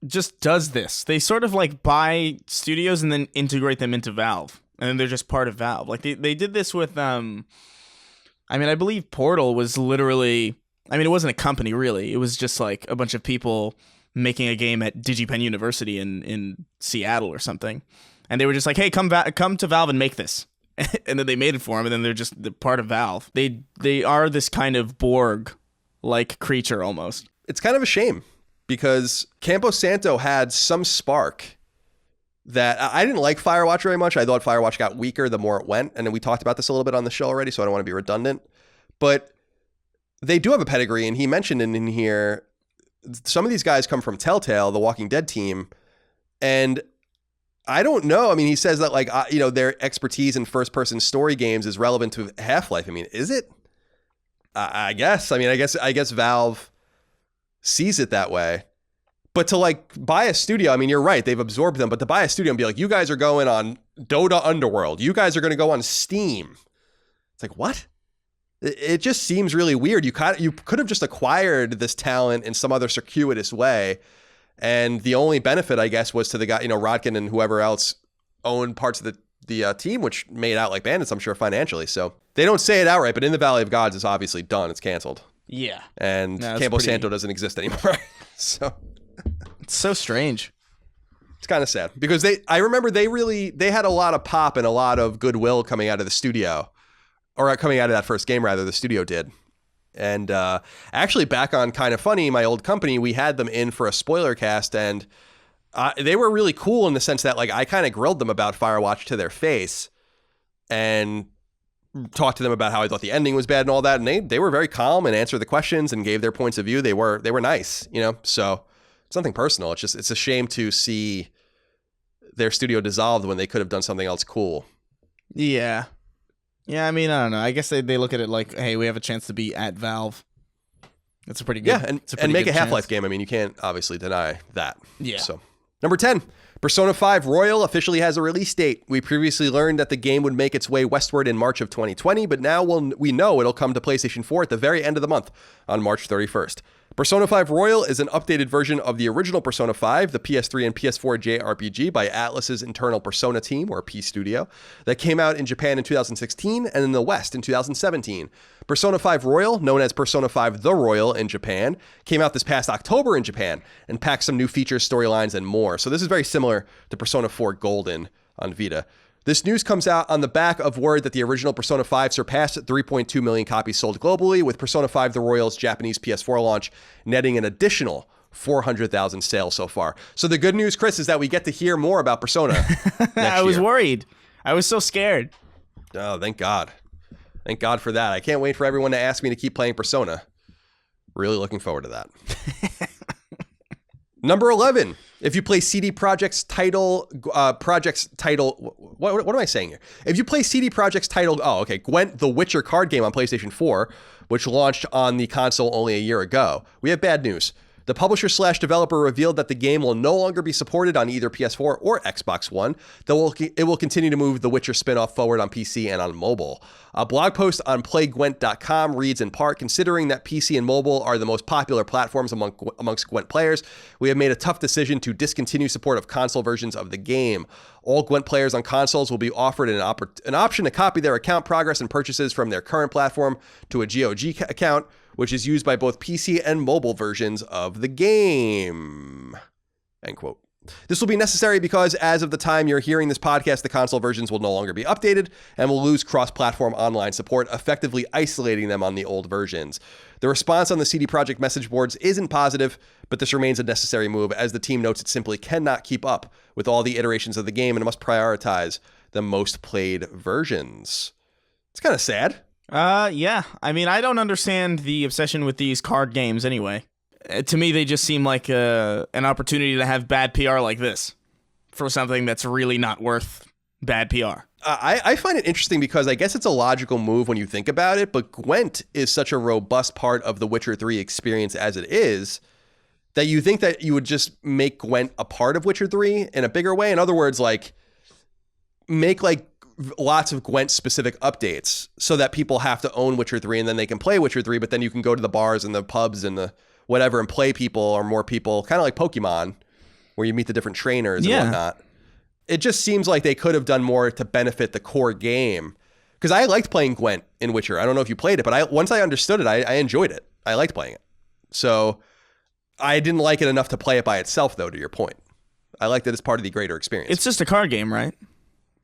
just does this. They sort of like buy studios and then integrate them into Valve. And then they're just part of Valve. Like they did this with, I believe Portal was literally, it wasn't a company really. It was just like a bunch of people making a game at DigiPen University in Seattle or something. And they were just like, hey, come to Valve and make this. And then they made it for them, and then they're part of Valve. They are this kind of Borg-like creature almost. It's kind of a shame, because Campo Santo had some spark that I didn't like Firewatch very much. I thought Firewatch got weaker the more it went, and then we talked about this a little bit on the show already, so I don't want to be redundant. But they do have a pedigree, and he mentioned in here, some of these guys come from Telltale, the Walking Dead team, and I don't know. He says that their expertise in first-person story games is relevant to Half-Life. Is it? I guess. I guess Valve sees it that way. But to buy a studio, you're right. They've absorbed them. But to buy a studio and be like, you guys are going on Dota Underworld. You guys are going to go on Steam. It's like, what? It just seems really weird. You could have just acquired this talent in some other circuitous way. And the only benefit, I guess, was to the guy, Rodkin and whoever else owned parts of the team, which made out like bandits, I'm sure, financially. So they don't say it outright, but In the Valley of Gods is obviously done. It's canceled. Yeah. And Campo Santo doesn't exist anymore. So it's so strange. It's kind of sad, because I remember they had a lot of pop and a lot of goodwill coming out of the studio, or coming out of that first game, rather, the studio did. And actually, back on Kind of Funny, my old company, we had them in for a spoiler cast, and they were really cool in the sense that I kind of grilled them about Firewatch to their face. and talked to them about how I thought the ending was bad and all that. And they were very calm and answered the questions and gave their points of view. They were nice, so it's nothing personal. It's a shame to see their studio dissolved when they could have done something else cool. Yeah. Yeah, I mean, I don't know. I guess they look at it like, hey, we have a chance to be at Valve. That's a pretty good. Yeah, and make a Half-Life game. I mean, you can't obviously deny that. Yeah. So, number 10, Persona 5 Royal officially has a release date. We previously learned that the game would make its way westward in March of 2020, but now we know it'll come to PlayStation 4 at the very end of the month on March 31st. Persona 5 Royal is an updated version of the original Persona 5, the PS3 and PS4 JRPG by Atlus's internal Persona team, or P Studio, that came out in Japan in 2016 and in the West in 2017. Persona 5 Royal, known as Persona 5 The Royal in Japan, came out this past October in Japan and packs some new features, storylines, and more. So this is very similar to Persona 4 Golden on Vita. This news comes out on the back of word that the original Persona 5 surpassed 3.2 million copies sold globally, with Persona 5 The Royal's Japanese PS4 launch netting an additional 400,000 sales so far. So the good news, Chris, is that we get to hear more about Persona next I was year. worried. I was so scared. Oh, thank God. Thank God for that. I can't wait for everyone to ask me to keep playing Persona. Really looking forward to that. Number 11. If you play CD Projekt's title, what am I saying here? If you play CD Projekt's titled, Gwent the Witcher card game on PlayStation 4, which launched on the console only a year ago, we have bad news. The publisher/developer revealed that the game will no longer be supported on either PS4 or Xbox One, though it will continue to move the Witcher spin-off forward on PC and on mobile. A blog post on playgwent.com reads in part, considering that PC and mobile are the most popular platforms amongst Gwent players, we have made a tough decision to discontinue support of console versions of the game. All Gwent players on consoles will be offered an option to copy their account progress and purchases from their current platform to a GOG account, which is used by both PC and mobile versions of the game. End quote. This will be necessary because as of the time you're hearing this podcast, the console versions will no longer be updated and will lose cross-platform online support, effectively isolating them on the old versions. The response on the CD Projekt message boards isn't positive, but this remains a necessary move as the team notes it simply cannot keep up with all the iterations of the game and must prioritize the most played versions. It's kind of sad. Yeah. I mean, I don't understand the obsession with these card games anyway. To me, they just seem like an opportunity to have bad PR like this for something that's really not worth bad PR. I find it interesting because I guess it's a logical move when you think about it, but Gwent is such a robust part of the Witcher 3 experience as it is that you think that you would just make Gwent a part of Witcher 3 in a bigger way. In other words, like make like lots of Gwent specific updates so that people have to own Witcher 3 and then they can play Witcher 3, but then you can go to the bars and the pubs and the whatever and play people or more people, kind of like Pokemon, where you meet the different trainers and whatnot. It just seems like they could have done more to benefit the core game. Because I liked playing Gwent in Witcher. I don't know if you played it, but once I understood it, I enjoyed it. I liked playing it. So I didn't like it enough to play it by itself, though, to your point. I liked it as part of the greater experience. It's just a card game, right?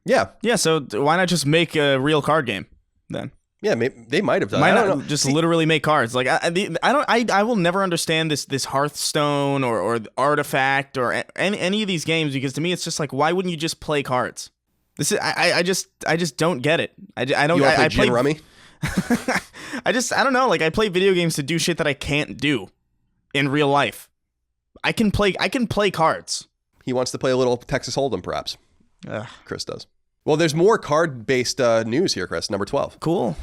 Yeah. Yeah, so why not just make a real card game then? Yeah, maybe they might have done. Why I don't not know. just literally make cards? Like I will never understand this Hearthstone or Artifact or any of these games, because to me it's just like, why wouldn't you just play cards? This is I just don't get it. I don't. You want to play Gin Rummy? I don't know. Like, I play video games to do shit that I can't do in real life. I can play cards. He wants to play a little Texas Hold'em, perhaps. Ugh. Chris does. Well, there's more card-based news here, Chris. Number 12. Cool.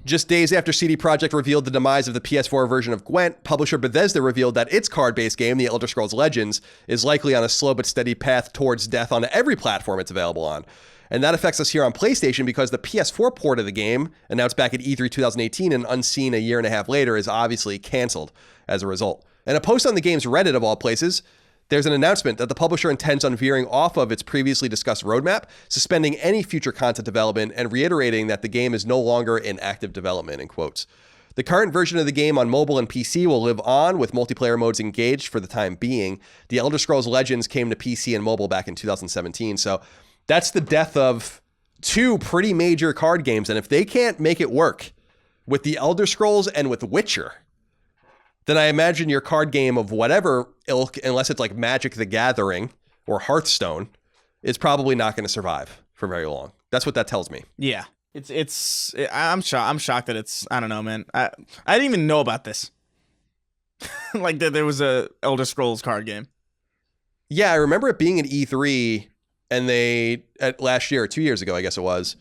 Just days after CD Projekt revealed the demise of the PS4 version of Gwent, publisher Bethesda revealed that its card-based game, The Elder Scrolls Legends, is likely on a slow but steady path towards death on every platform it's available on. And that affects us here on PlayStation because the PS4 port of the game, announced back at E3 2018 and unseen a year and a half later, is obviously canceled as a result. And a post on the game's Reddit, of all places, there's an announcement that the publisher intends on veering off of its previously discussed roadmap, suspending any future content development, and reiterating that the game is no longer in active development, in quotes. The current version of the game on mobile and PC will live on, with multiplayer modes engaged for the time being. The Elder Scrolls Legends came to PC and mobile back in 2017, so that's the death of two pretty major card games, and if they can't make it work with the Elder Scrolls and with Witcher, then I imagine your card game of whatever ilk, unless it's like Magic the Gathering or Hearthstone, is probably not going to survive for very long. That's what that tells me. Yeah. I'm shocked that it's, I don't know, man. I didn't even know about this. Like that there was a Elder Scrolls card game. Yeah, I remember it being an E3 and last year or 2 years ago, I guess it was.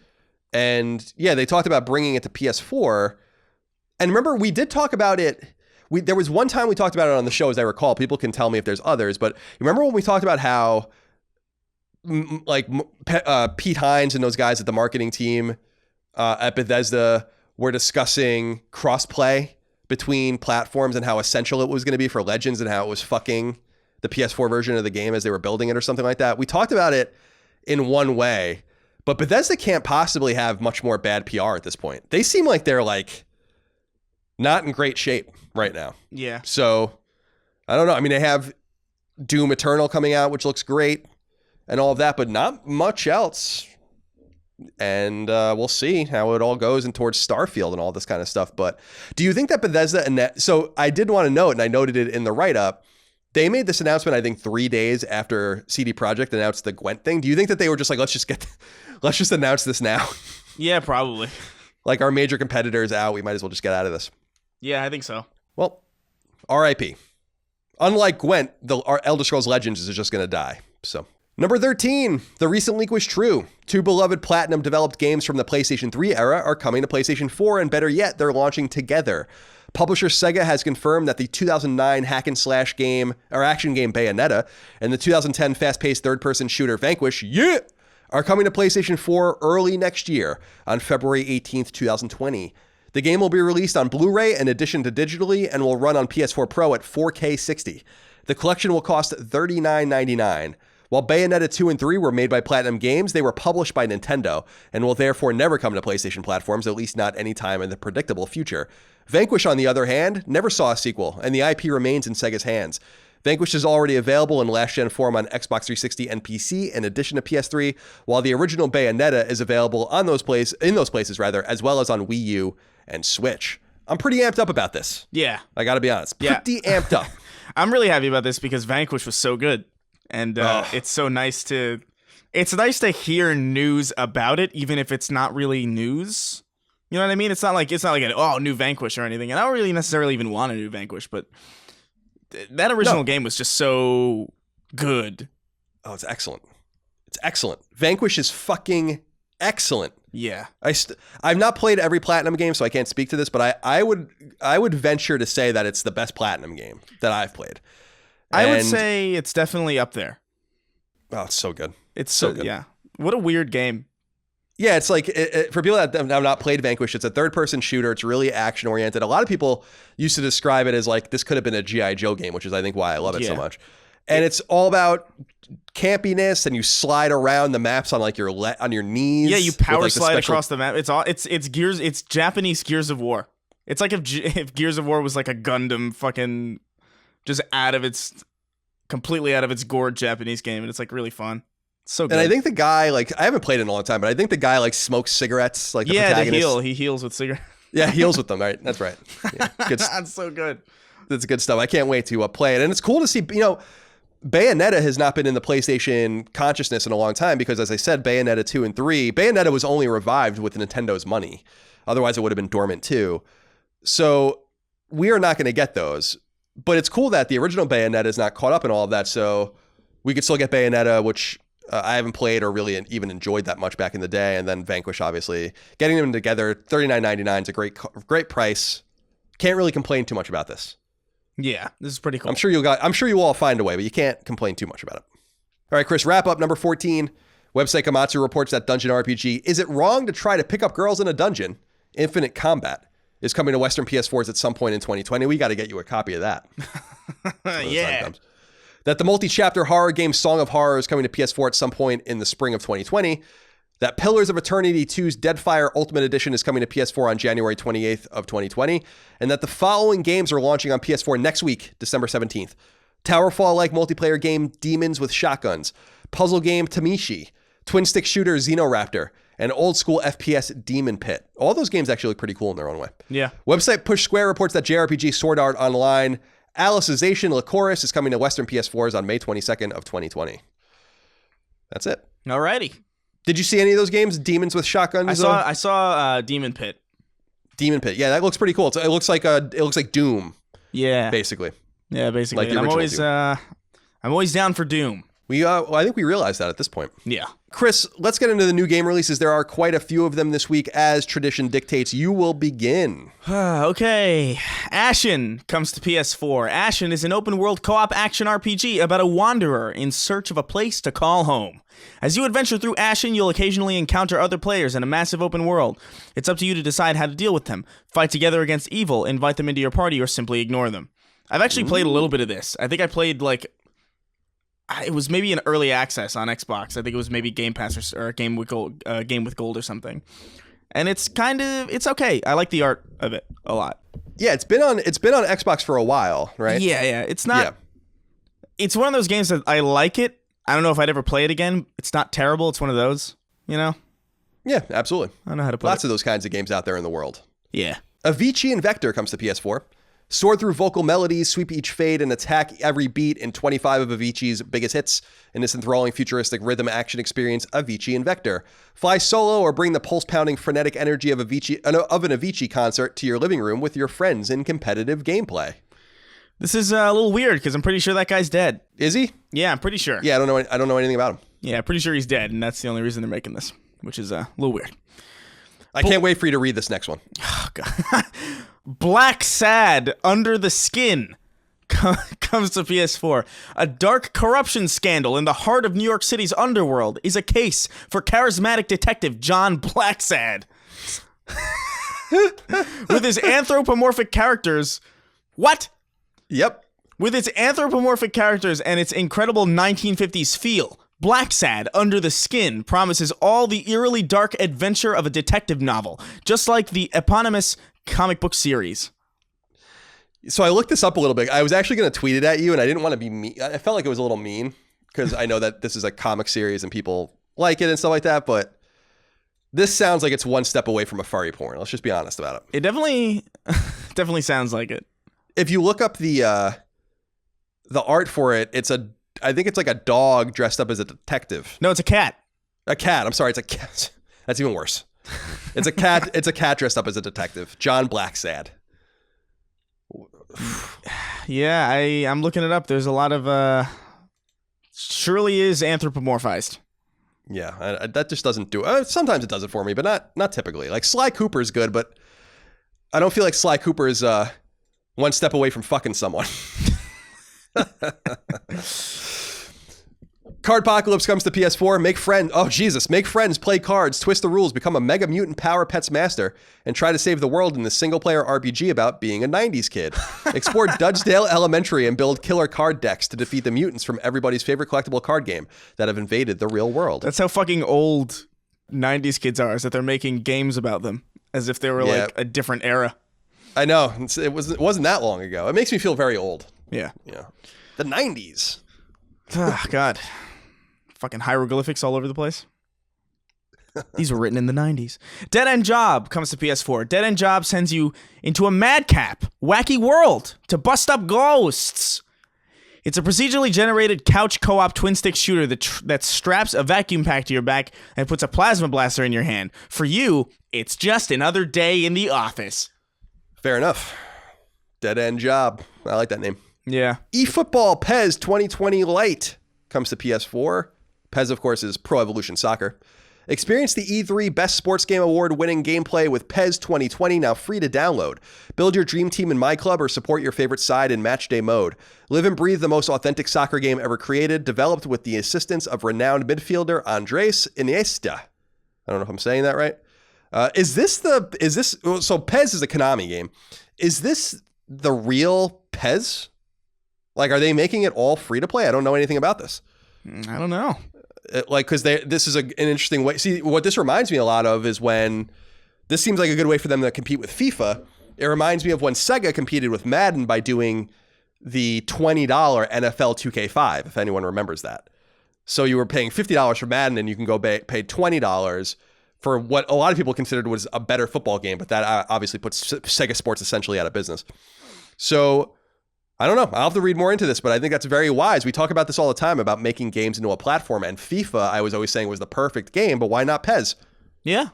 And yeah, they talked about bringing it to PS4. And remember, we did talk about it. There was one time we talked about it on the show, as I recall. People can tell me if there's others. But remember when we talked about how Pete Hines and those guys at the marketing team at Bethesda were discussing crossplay between platforms and how essential it was going to be for Legends and how it was fucking the PS4 version of the game as they were building it or something like that. We talked about it in one way, but Bethesda can't possibly have much more bad PR at this point. They seem like they're like not in great shape right now. Yeah. So I don't know. I mean, they have Doom Eternal coming out, which looks great and all of that, but not much else. And we'll see how it all goes and towards Starfield and all this kind of stuff. But do you think that Bethesda so I did want to note, and I noted it in the write-up, they made this announcement, I think 3 days after CD Projekt announced the Gwent thing. Do you think that they were just like, let's just announce this now? Yeah, probably. Like, our major competitor is out. We might as well just get out of this. Yeah, I think so. Well, RIP. Unlike Gwent, our Elder Scrolls Legends is just going to die. So, number 13, the recent leak was true. 2 beloved Platinum developed games from the PlayStation 3 era are coming to PlayStation 4, and better yet, they're launching together. Publisher Sega has confirmed that the 2009 hack and slash game or action game Bayonetta and the 2010 fast-paced third-person shooter Vanquish, are coming to PlayStation 4 early next year on February 18th, 2020. The game will be released on Blu-ray in addition to digitally and will run on PS4 Pro at 4K 60. The collection will cost $39.99. While Bayonetta 2 and 3 were made by Platinum Games, they were published by Nintendo and will therefore never come to PlayStation platforms, at least not anytime in the predictable future. Vanquish, on the other hand, never saw a sequel, and the IP remains in Sega's hands. Vanquish is already available in last-gen form on Xbox 360 and PC, in addition to PS3, while the original Bayonetta is available in those places, as well as on Wii U and Switch. I'm pretty amped up about this. Yeah. I gotta be honest. Pretty amped up. I'm really happy about this because Vanquish was so good. And it's so nice to hear news about it, even if it's not really news. You know what I mean? It's not like a new Vanquish or anything. And I don't really necessarily even want a new Vanquish, but that original game was just so good. Oh, it's excellent. It's excellent. Vanquish is fucking excellent. Yeah. I've not played every Platinum game, so I can't speak to this, but I would venture to say that it's the best Platinum game that I've played. I would say it's definitely up there. Oh, it's so good. It's so good. Yeah. What a weird game. Yeah, it's like, for people that have not played Vanquish, it's a third-person shooter. It's really action-oriented. A lot of people used to describe it as like, this could have been a G.I. Joe game, which is, I think, why I love it so much. And it's all about campiness, and you slide around the maps on like on your knees. Yeah, you power slide across the map. It's Japanese Gears of War. It's like if Gears of War was like a Gundam fucking just completely out of its gourd Japanese game, and it's like really fun. It's so good. And I think the guy, like, I haven't played it in a long time, but I think the guy like smokes cigarettes, like the protagonist. He heals with cigarettes. Yeah, he heals with them, right? That's right. Yeah, good. That's so good. That's good stuff. I can't wait to play it. And it's cool to see, Bayonetta has not been in the PlayStation consciousness in a long time because, as I said, Bayonetta 2 and 3, Bayonetta was only revived with Nintendo's money. Otherwise, it would have been dormant too. So we are not going to get those. But it's cool that the original Bayonetta is not caught up in all of that. So we could still get Bayonetta, which I haven't played or really even enjoyed that much back in the day. And then Vanquish, obviously. Getting them together, $39.99 is a great price. Can't really complain too much about this. Yeah, this is pretty cool. I'm sure you'll all find a way, but you can't complain too much about it. All right, Chris, wrap up number 14. Website Komatsu reports that Dungeon RPG, Is It Wrong to Try to Pick Up Girls in a Dungeon? Infinite Combat is coming to Western PS4s at some point in 2020. We got to get you a copy of that. Yeah. That the multi-chapter horror game Song of Horror is coming to PS4 at some point in the spring of 2020. That Pillars of Eternity 2's Deadfire Ultimate Edition is coming to PS4 on January 28th of 2020. And that the following games are launching on PS4 next week, December 17th. Towerfall-like multiplayer game Demons with Shotguns. Puzzle game Tamishi. Twin-stick shooter Xenoraptor. And old school FPS Demon Pit. All those games actually look pretty cool in their own way. Yeah. Website Push Square reports that JRPG Sword Art Online Alicization Lycoris is coming to Western PS4s on May 22nd of 2020. That's it. Alrighty. Did you see any of those games? Demons with shotguns? I saw Demon Pit. Demon Pit. Yeah, that looks pretty cool. It looks like Doom. Yeah. Basically. Yeah, basically. Like the And original I'm always down for Doom. I think we realized that at this point. Yeah. Chris, let's get into the new game releases. There are quite a few of them this week. As tradition dictates, you will begin. Okay. Ashen comes to PS4. Ashen is an open-world co-op action RPG about a wanderer in search of a place to call home. As you adventure through Ashen, you'll occasionally encounter other players in a massive open world. It's up to you to decide how to deal with them. Fight together against evil, invite them into your party, or simply ignore them. I've actually played a little bit of this. I think I played, it was maybe an early access on Xbox. I think it was maybe Game Pass or Game with Gold or something. And it's okay. I like the art of it a lot. Yeah, it's been on Xbox for a while, right? Yeah. It's not. Yeah. It's one of those games that I like it. I don't know if I'd ever play it again. It's not terrible. It's one of those, Yeah, absolutely. I know how to play. Lots of those kinds of games out there in the world. Yeah. Avicii and Vector comes to PS4. Soar through vocal melodies, sweep each fade, and attack every beat in 25 of Avicii's biggest hits in this enthralling futuristic rhythm action experience, Avicii and Vector. Fly solo or bring the pulse-pounding frenetic energy of an Avicii concert to your living room with your friends in competitive gameplay. This is a little weird because I'm pretty sure that guy's dead. Is he? Yeah, I'm pretty sure. Yeah, I don't know anything about him. Yeah, pretty sure he's dead, and that's the only reason they're making this, which is a little weird. I can't wait for you to read this next one. Oh, God. Black Sad Under the Skin comes to PS4. A dark corruption scandal in the heart of New York City's underworld is a case for charismatic detective John Blacksad. With his anthropomorphic characters... What? Yep. With its anthropomorphic characters and its incredible 1950s feel, Blacksad Under the Skin promises all the eerily dark adventure of a detective novel, just like the eponymous comic book series. So I looked this up a little bit. I was actually going to tweet it at you, and I didn't want to be mean. I felt like it was a little mean because I know that this is a comic series and people like it and stuff like that, but this sounds like it's one step away from a furry porn. Let's just be honest about it. It definitely sounds like it. If you look up the art for it, I think it's like a dog dressed up as a detective. No, it's a cat. A cat. I'm sorry, it's a cat. That's even worse. It's a cat. It's a cat dressed up as a detective. John Blacksad. Yeah, I'm looking it up. There's a lot of surely is anthropomorphized. Yeah, that just doesn't do it. Sometimes it does it for me, but not typically. Like Sly Cooper is good, but I don't feel like Sly Cooper is one step away from fucking someone. Cardpocalypse comes to PS4. Make friends, play cards, twist the rules, become a Mega Mutant Power Pets master, and try to save the world in this single-player RPG about being a 90s kid. Explore Dudgedale Elementary and build killer card decks to defeat the mutants from everybody's favorite collectible card game that have invaded the real world. That's how fucking old 90s kids are, is that they're making games about them as if they were like a different era. I know. It wasn't that long ago. It makes me feel very old. Yeah. The 90s. Oh, God. Fucking hieroglyphics all over the place. These were written in the 90s. Dead End Job comes to PS4. Dead End Job sends you into a madcap, wacky world to bust up ghosts. It's a procedurally generated couch co-op twin-stick shooter that straps a vacuum pack to your back and puts a plasma blaster in your hand. For you, it's just another day in the office. Fair enough. Dead End Job. I like that name. Yeah. eFootball PES 2020 Lite comes to PS4. PES, of course, is Pro Evolution Soccer. Experience the E3 Best Sports Game Award winning gameplay with PES 2020, now free to download. Build your dream team in My Club or support your favorite side in matchday mode. Live and breathe the most authentic soccer game ever created, developed with the assistance of renowned midfielder Andres Iniesta. I don't know if I'm saying that right. So PES is a Konami game. Is this the real PES? Like, are they making it all free to play? I don't know anything about this. I don't know. Because this is an interesting way. See, what this reminds me a lot of is when this seems like a good way for them to compete with FIFA. It reminds me of when Sega competed with Madden by doing the $20 NFL 2K5, if anyone remembers that. So you were paying $50 for Madden and you can go pay $20 for what a lot of people considered was a better football game, but that obviously puts Sega Sports essentially out of business. So I don't know. I'll have to read more into this, but I think that's very wise. We talk about this all the time about making games into a platform, and FIFA, I was always saying, was the perfect game, but why not PES? Yeah.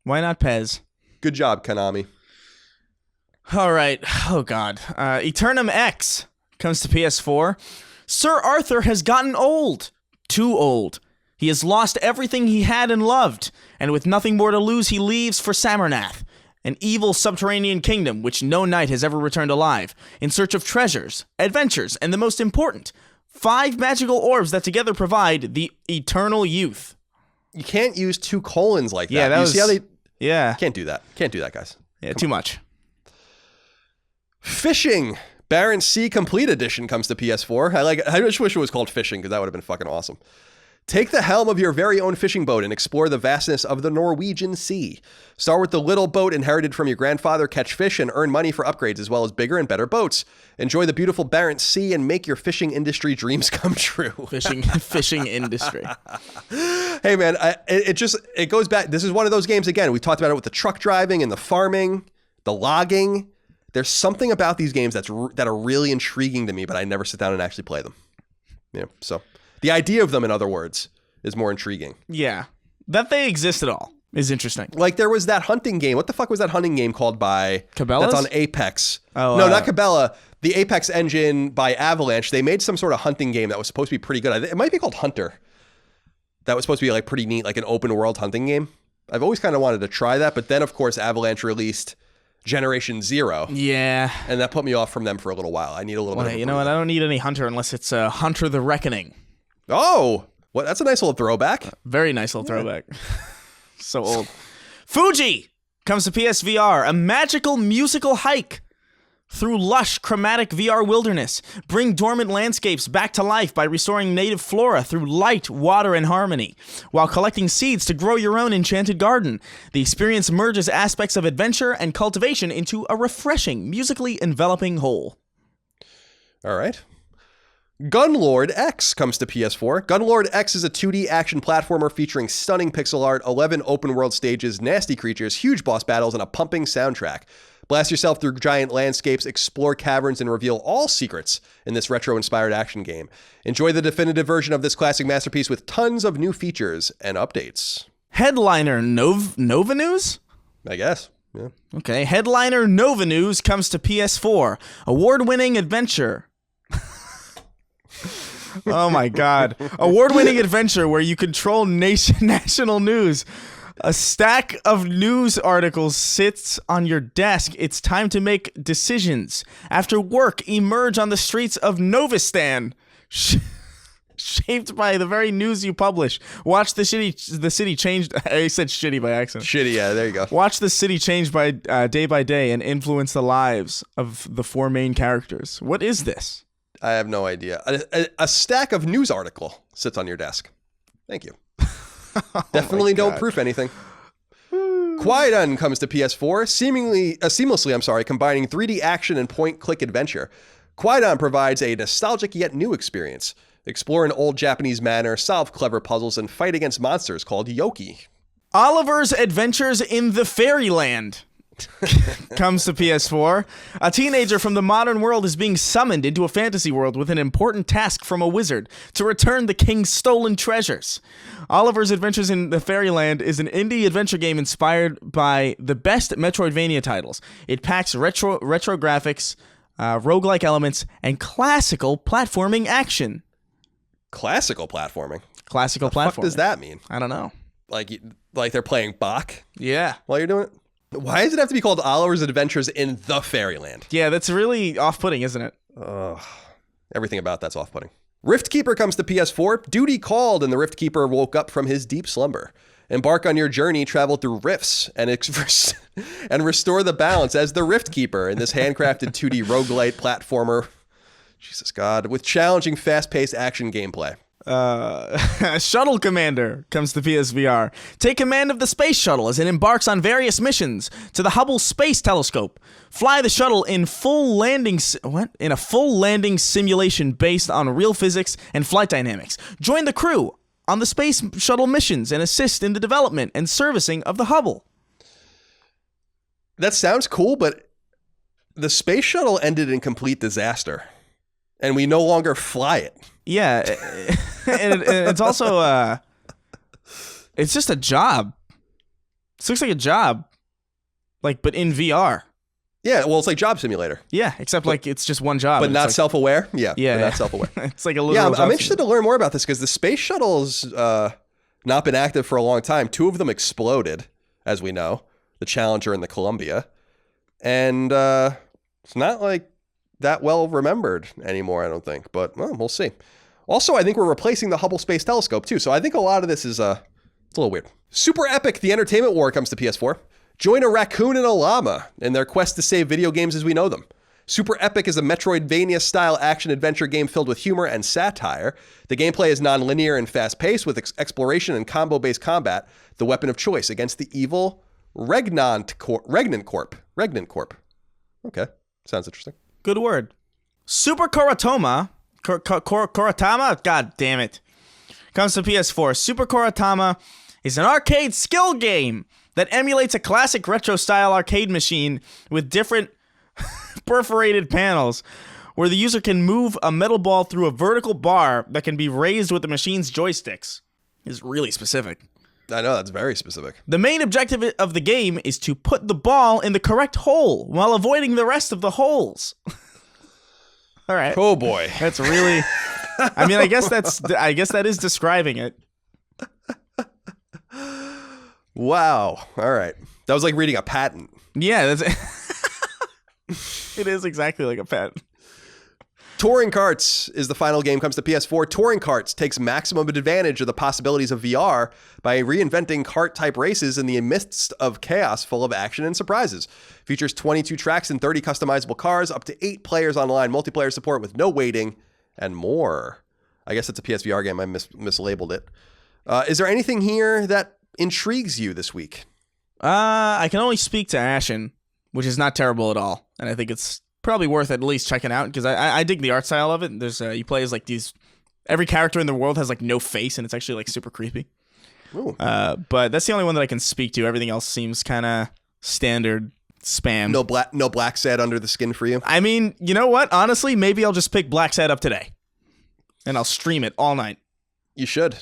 Why not PES? Good job, Konami. All right. Oh, God. Eternum X comes to PS4. Sir Arthur has gotten old. Too old. He has lost everything he had and loved, and with nothing more to lose, he leaves for Samarnath, an evil subterranean kingdom which no knight has ever returned alive, in search of treasures, adventures, and the most important, 5 magical orbs that together provide the eternal youth. You can't use 2 colons like that. Yeah, you see how they... Yeah. Can't do that. Can't do that, guys. Yeah, too much. Fishing. Barents Sea Complete Edition comes to PS4. I just wish it was called Fishing, because that would have been fucking awesome. Take the helm of your very own fishing boat and explore the vastness of the Norwegian Sea. Start with the little boat inherited from your grandfather, catch fish, and earn money for upgrades, as well as bigger and better boats. Enjoy the beautiful Barents Sea and make your fishing industry dreams come true. Fishing industry. Hey, man, it goes back. This is one of those games, again, we talked about it with the truck driving and the farming, the logging. There's something about these games that are really intriguing to me, but I never sit down and actually play them. Yeah, so... The idea of them, in other words, is more intriguing. Yeah. That they exist at all is interesting. Like, there was that hunting game. What the fuck was that hunting game called by... Cabela's? That's on Apex. Oh, no, not Cabela. The Apex engine by Avalanche. They made some sort of hunting game that was supposed to be pretty good. It might be called Hunter. That was supposed to be, like, pretty neat, like an open world hunting game. I've always kind of wanted to try that, but then, of course, Avalanche released Generation Zero. Yeah. And that put me off from them for a little while. I need a little bit of... You know what? I don't need any Hunter unless it's Hunter the Reckoning. Oh, what? That's a nice little throwback. Very nice little throwback. So old. Fuji comes to PSVR, a magical musical hike through lush, chromatic VR wilderness. Bring dormant landscapes back to life by restoring native flora through light, water, and harmony, while collecting seeds to grow your own enchanted garden. The experience merges aspects of adventure and cultivation into a refreshing, musically enveloping whole. All right. Gunlord X comes to PS4. Gunlord X is a 2D action platformer featuring stunning pixel art, 11 open-world stages, nasty creatures, huge boss battles, and a pumping soundtrack. Blast yourself through giant landscapes, explore caverns, and reveal all secrets in this retro-inspired action game. Enjoy the definitive version of this classic masterpiece with tons of new features and updates. Headliner Nova News? I guess. Yeah. Okay. Headliner Nova News comes to PS4. Award-winning adventure. Oh my God. Award-winning adventure where you control national news. A stack of news articles sits on your desk. It's time to make decisions. After work, emerge on the streets of Novistan, shaped by the very news you publish. Watch the city change. I said shitty by accident. Shitty, yeah, there you go. Watch the city change by day and influence the lives of the 4 main characters. What is this? I have no idea. A stack of news article sits on your desk. Thank you. Definitely don't proof anything. Quaidan comes to PS4, seamlessly, combining 3D action and point-click adventure. Quaidan provides a nostalgic yet new experience. Explore an old Japanese manor, solve clever puzzles, and fight against monsters called Yoki. Oliver's Adventures in the Fairyland comes to PS4. A teenager from the modern world is being summoned into a fantasy world with an important task from a wizard to return the king's stolen treasures. Oliver's Adventures in the Fairyland is an indie adventure game inspired by the best Metroidvania titles. It packs retro graphics, roguelike elements, and classical platforming action. Classical platforming? Classical platforming. What the fuck does that mean? I don't know. Like they're playing Bach? Yeah. While you're doing it? Why does it have to be called Oliver's Adventures in the Fairyland? Yeah, that's really off-putting, isn't it? Everything about that's off-putting. Rift Keeper comes to PS4. Duty called, and the Rift Keeper woke up from his deep slumber. Embark on your journey, travel through rifts, and restore the balance as the Rift Keeper in this handcrafted 2D roguelite platformer. Jesus God, with challenging, fast-paced action gameplay. Shuttle Commander comes to PSVR. Take command of the space shuttle as it embarks on various missions to the Hubble Space Telescope. Fly the shuttle in a full landing simulation based on real physics and flight dynamics. Join the crew on the space shuttle missions and assist in the development and servicing of the Hubble. That sounds cool, but The space shuttle ended in complete disaster, and we no longer fly it. Yeah, and it's also it's just a job. This looks like a job, like, but in VR. Yeah, well, it's like Job Simulator. Yeah, except like it's just one job, but not like, self-aware. Yeah, yeah, but not self-aware. It's like a little. Yeah, I'm interested to learn more about this because the space shuttle's not been active for a long time. 2 of them exploded, as we know, the Challenger and the Columbia, and it's not like that well remembered anymore, I don't think. But well, we'll see. Also, I think we're replacing the Hubble Space Telescope too, so I think a lot of this is it's a little weird. Super Epic: The Entertainment War comes to PS4. Join a raccoon and a llama in their quest to save video games as we know them. Super Epic is a Metroidvania-style action-adventure game filled with humor and satire. The gameplay is non-linear and fast-paced with exploration and combo-based combat, the weapon of choice against the evil Regnant Corp. Okay, sounds interesting. Good word. Super Koratama. Koratama? God damn it. Comes to PS4. Super Koratama is an arcade skill game that emulates a classic retro-style arcade machine with different perforated panels, where the user can move a metal ball through a vertical bar that can be raised with the machine's joysticks. It's really specific. I know, that's very specific. The main objective of the game is to put the ball in the correct hole while avoiding the rest of the holes. All right. Oh boy. That's really... I mean, I guess that is describing it. Wow. All right. That was like reading a patent. Yeah, that's it is exactly like a patent. Touring Karts is the final game, comes to PS4. Touring Karts takes maximum advantage of the possibilities of VR by reinventing kart-type races in the midst of chaos full of action and surprises. Features 22 tracks and 30 customizable cars, up to 8 players online, multiplayer support with no waiting, and more. I guess it's a PSVR game. I mislabeled it. Is there anything here that intrigues you this week? I can only speak to Ashen, which is not terrible at all, and I think it's probably worth at least checking out because I dig the art style of it. There's you play as like these, every character in the world has like no face, and it's actually like super creepy. Ooh. But that's the only one that I can speak to. Everything else seems kind of standard spam. No black sad under the skin for you. I mean, you know what? Honestly, maybe I'll just pick Black Sad up today, and I'll stream it all night. You should.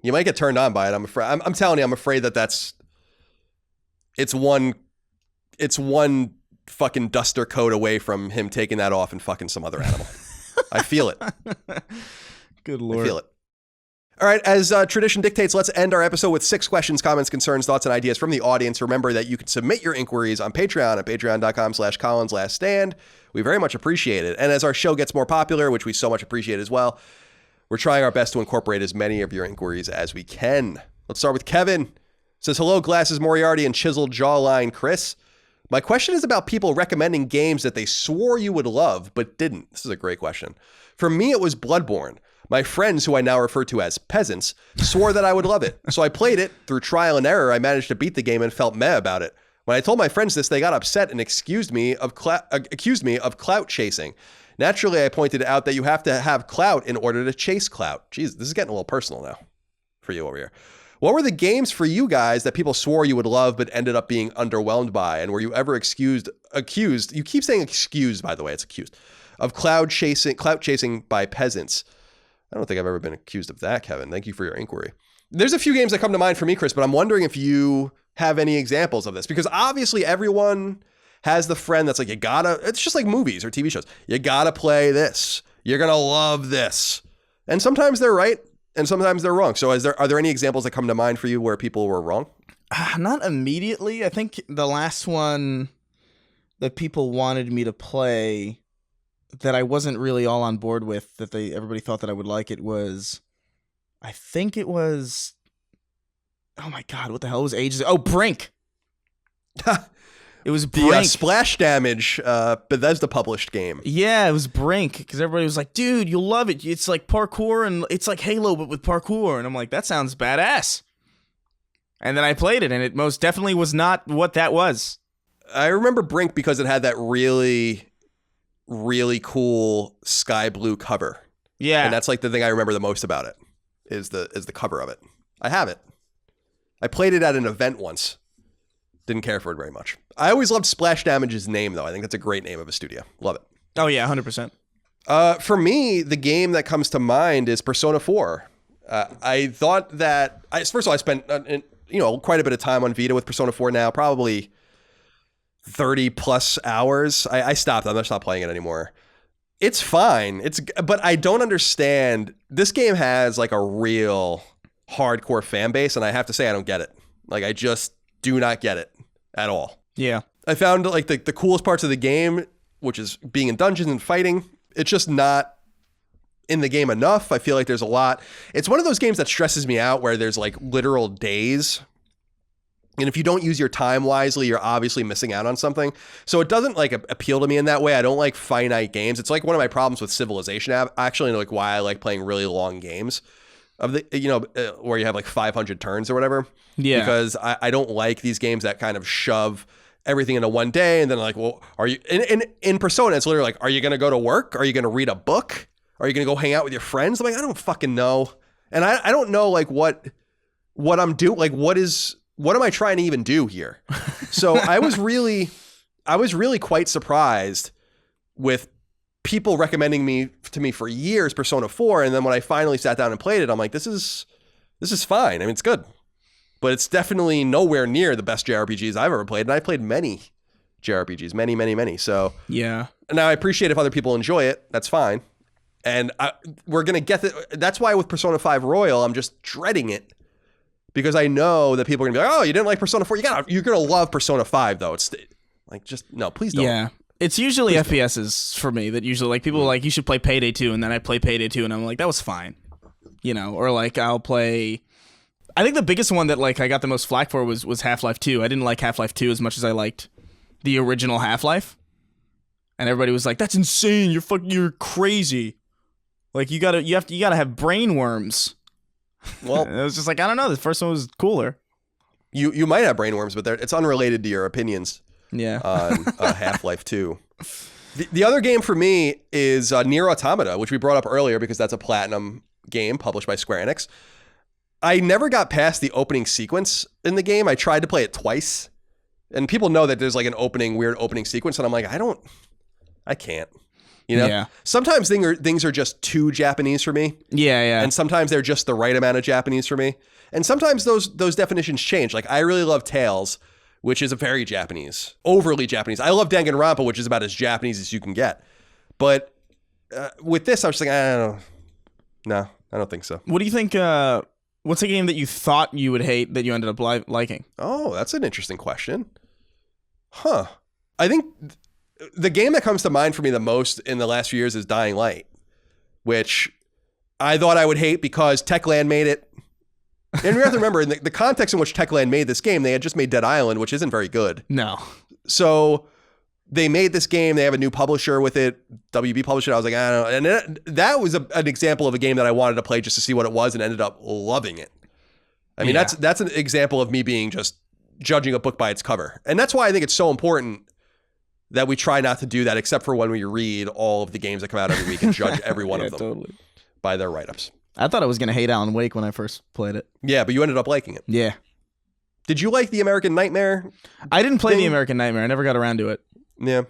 You might get turned on by it. I'm afraid. I'm telling you, I'm afraid that's. It's one fucking duster coat away from him taking that off and fucking some other animal. I feel it. Good Lord. I feel it. All right, as tradition dictates, let's end our episode with 6 questions, comments, concerns, thoughts, and ideas from the audience. Remember that you can submit your inquiries on Patreon at patreon.com/CollinsLastStand. We very much appreciate it. And as our show gets more popular, which we so much appreciate as well, we're trying our best to incorporate as many of your inquiries as we can. Let's start with Kevin. Says, hello, Glasses Moriarty and Chiseled Jawline Chris. My question is about people recommending games that they swore you would love, but didn't. This is a great question. For me, it was Bloodborne. My friends, who I now refer to as peasants, swore that I would love it. So I played it. Through trial and error, I managed to beat the game and felt meh about it. When I told my friends this, they got upset and accused me of clout chasing. Naturally, I pointed out that you have to have clout in order to chase clout. Jeez, this is getting a little personal now for you over here. What were the games for you guys that people swore you would love but ended up being underwhelmed by? And were you ever accused, you keep saying excused, by the way, it's accused, of clout chasing by peasants? I don't think I've ever been accused of that, Kevin. Thank you for your inquiry. There's a few games that come to mind for me, Chris, but I'm wondering if you have any examples of this, because obviously everyone has the friend that's like, it's just like movies or TV shows. You gotta play this. You're gonna love this. And sometimes they're right and sometimes they're wrong. So are there any examples that come to mind for you where people were wrong? Not immediately. I think the last one that people wanted me to play that I wasn't really all on board with, that everybody thought that I would like, I think it was, oh my God, what the hell was ages? Oh, Brink. It was Brink. The Splash Damage Bethesda published game. Yeah, it was Brink, because everybody was like, dude, you'll love it. It's like parkour, and it's like Halo, but with parkour. And I'm like, that sounds badass. And then I played it, and it most definitely was not what that was. I remember Brink because it had that really, really cool sky blue cover. Yeah. And that's like the thing I remember the most about it, is the cover of it. I have it. I played it at an event once. Didn't care for it very much. I always loved Splash Damage's name, though. I think that's a great name of a studio. Love it. Oh, yeah, 100%. For me, the game that comes to mind is Persona 4. I thought that... first of all, I spent quite a bit of time on Vita with Persona 4 now, probably 30 plus hours. I stopped. I'm going to stop playing it anymore. It's fine. But I don't understand. This game has like a real hardcore fan base, and I have to say I don't get it. Like, I just do not get it at all. Yeah. I found like the coolest parts of the game, which is being in dungeons and fighting. It's just not in the game enough. I feel like there's a lot. It's one of those games that stresses me out where there's like literal days. And if you don't use your time wisely, you're obviously missing out on something. So it doesn't like appeal to me in that way. I don't like finite games. It's like one of my problems with Civilization actually, and like why I like playing really long games of the, where you have like 500 turns or whatever. Yeah. Because I don't like these games that kind of shove everything into one day. And then like, well, are you in Persona? It's literally like, are you going to go to work? Are you going to read a book? Are you going to go hang out with your friends? I'm like, I don't fucking know. And I don't know like what I'm doing. Like, what am I trying to even do here? So I was really quite surprised with people recommending to me for years Persona 4. And then when I finally sat down and played it, I'm like, this is fine. I mean, it's good, but it's definitely nowhere near the best JRPGs I've ever played. And I played many JRPGs, many. So yeah. Now I appreciate if other people enjoy it. That's fine. And we're going to get that's why with Persona 5 Royal, I'm just dreading it. Because I know that people are going to be like, oh, you didn't like Persona 4. You're going to love Persona 5, though. It's like, just, no, please don't. Yeah. It's usually FPSs for me that usually, like, people are like, you should play Payday 2, and then I play Payday 2, and I'm like, that was fine. Or like, I'll play... I think the biggest one that, like, I got the most flack for was Half-Life 2. I didn't like Half-Life 2 as much as I liked the original Half-Life. And everybody was like, that's insane. You're crazy. Like, you gotta have brain worms. Well, it was just like, I don't know. The first one was cooler. You might have brainworms, but it's unrelated to your opinions. Yeah. On Half-Life 2. The other game for me is Nier Automata, which we brought up earlier because that's a platinum game published by Square Enix. I never got past the opening sequence in the game. I tried to play it twice, and people know that there's like an weird opening sequence, and I'm like, I can't. Yeah. Sometimes things are just too Japanese for me. Yeah. And sometimes they're just the right amount of Japanese for me. And sometimes those definitions change. Like, I really love Tales, which is a very Japanese, overly Japanese. I love Danganronpa, which is about as Japanese as you can get. But with this, I was just like, no, I don't think so. What do you think? What's a game that you thought you would hate that you ended up liking? Oh, that's an interesting question. Huh. I think the game that comes to mind for me the most in the last few years is Dying Light, which I thought I would hate because Techland made it. And you have to remember, in the context in which Techland made this game, they had just made Dead Island, which isn't very good. No. So they made this game. They have a new publisher with it, WB published it. I was like, I don't know. And that was an example of a game that I wanted to play just to see what it was and ended up loving it. I mean, that's an example of me being just judging a book by its cover. And that's why I think it's so important that we try not to do that, except for when we read all of the games that come out every week and judge every one of them by their write-ups. I thought I was going to hate Alan Wake when I first played it. Yeah, but you ended up liking it. Yeah. Did you like the American Nightmare? I didn't play the American Nightmare. I never got around to it. Yeah.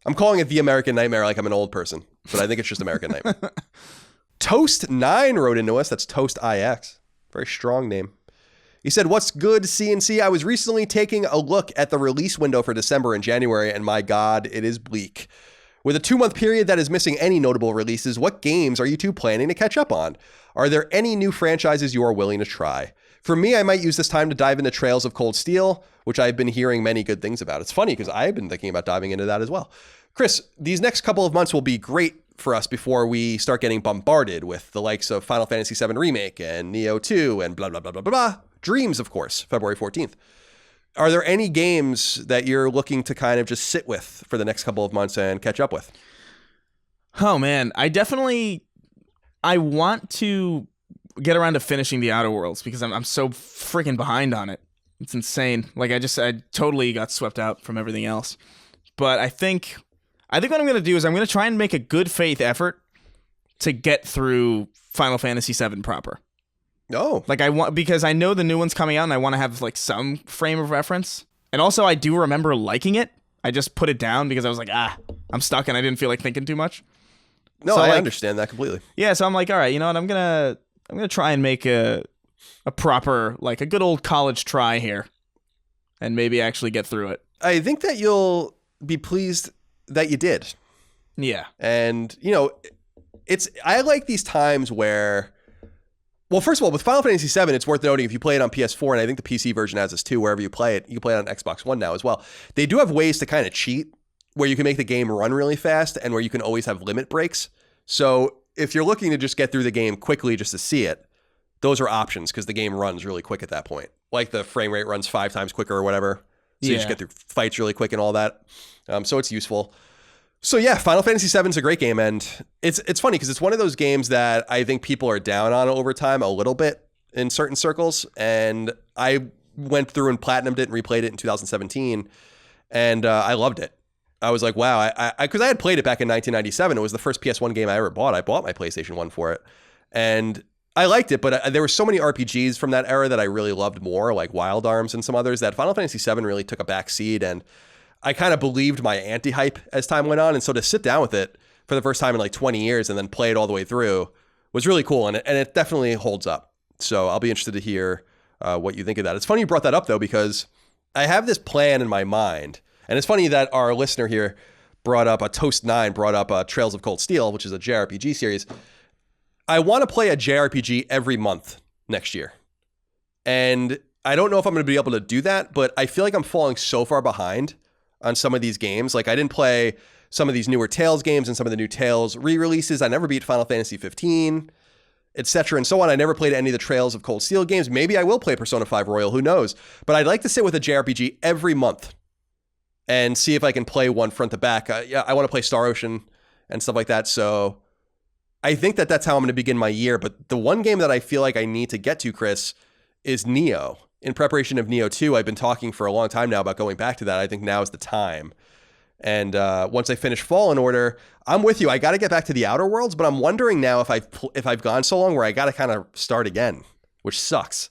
I'm calling it the American Nightmare like I'm an old person, but I think it's just American Nightmare. Toast9 wrote into us. That's Toast IX. Very strong name. He said, what's good, CNC? I was recently taking a look at the release window for December and January, and my God, it is bleak. With a 2-month period that is missing any notable releases, what games are you two planning to catch up on? Are there any new franchises you are willing to try? For me, I might use this time to dive into Trails of Cold Steel, which I've been hearing many good things about. It's funny because I've been thinking about diving into that as well. Chris, these next couple of months will be great for us before we start getting bombarded with the likes of Final Fantasy VII Remake and Neo 2 and blah, blah, blah, blah, blah, blah. Dreams, of course, February 14th. Are there any games that you're looking to kind of just sit with for the next couple of months and catch up with? Oh, man. I want to get around to finishing the Outer Worlds because I'm so freaking behind on it. It's insane. Like, I totally got swept out from everything else. But I think what I'm going to do is I'm going to try and make a good faith effort to get through Final Fantasy VII proper. Oh. Like, because I know the new one's coming out and I want to have like some frame of reference. And also, I do remember liking it. I just put it down because I was like, I'm stuck and I didn't feel like thinking too much. No, so, I understand that completely. Yeah, so I'm like, all right, you know what? I'm gonna try and make a proper, like a good old college try here, and maybe actually get through it. I think that you'll be pleased that you did. Yeah. And, you know, I like these times where, well, first of all, with Final Fantasy VII, it's worth noting if you play it on PS4, and I think the PC version has this too, wherever you play it, you can play it on Xbox One now as well. They do have ways to kind of cheat where you can make the game run really fast and where you can always have limit breaks. So if you're looking to just get through the game quickly just to see it, those are options because the game runs really quick at that point. Like the frame rate runs 5 times quicker or whatever. So you just get through fights really quick and all that. So it's useful. So yeah, Final Fantasy VII is a great game, and it's funny because it's one of those games that I think people are down on over time a little bit in certain circles, and I went through and platinumed it and replayed it in 2017, and I loved it. I was like, wow, because I had played it back in 1997. It was the first PS1 game I ever bought. I bought my PlayStation 1 for it, and I liked it, but there were so many RPGs from that era that I really loved more, like Wild Arms and some others, that Final Fantasy VII really took a back seat, and I kind of believed my anti-hype as time went on. And so to sit down with it for the first time in like 20 years and then play it all the way through was really cool. And it definitely holds up. So I'll be interested to hear what you think of that. It's funny you brought that up, though, because I have this plan in my mind. And it's funny that our listener here brought up, Toast9 brought up Trails of Cold Steel, which is a JRPG series. I want to play a JRPG every month next year. And I don't know if I'm going to be able to do that, but I feel like I'm falling so far behind on some of these games. Like I didn't play some of these newer Tales games and some of the new Tales re-releases. I never beat Final Fantasy 15, etc. and so on. I never played any of the Trails of Cold Steel games. Maybe I will play Persona 5 Royal, who knows? But I'd like to sit with a JRPG every month and see if I can play one front to back. I want to play Star Ocean and stuff like that. So I think that that's how I'm going to begin my year. But the one game that I feel like I need to get to, Chris, is Neo. In preparation of Neo 2, I've been talking for a long time now about going back to that. I think now is the time. And once I finish Fallen Order, I'm with you. I got to get back to the Outer Worlds, but I'm wondering now if I've gone so long where I got to kind of start again, which sucks.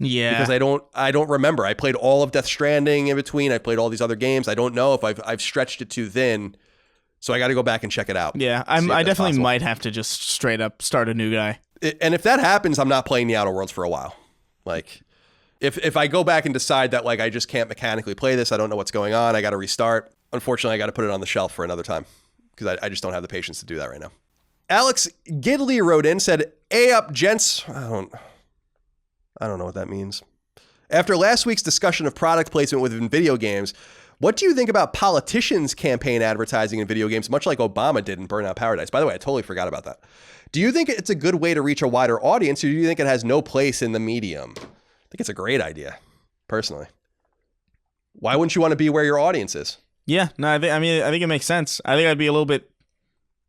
Yeah. Because I don't remember. I played all of Death Stranding in between. I played all these other games. I don't know if I've stretched it too thin. So I got to go back and check it out. Yeah, I definitely possible. Might have to just straight up start a new guy. And if that happens, I'm not playing the Outer Worlds for a while. Like, if I go back and decide that like I just can't mechanically play this, I don't know what's going on, I got to restart. Unfortunately, I got to put it on the shelf for another time because I just don't have the patience to do that right now. Alex Gidley wrote in, said, "Hey up, gents." I don't know what that means. After last week's discussion of product placement within video games, what do you think about politicians' campaign advertising in video games, much like Obama did in Burnout Paradise? By the way, I totally forgot about that. Do you think it's a good way to reach a wider audience, or do you think it has no place in the medium? I think it's a great idea, personally. Why wouldn't you want to be where your audience is? Yeah, no, I think it makes sense. I think I'd be a little bit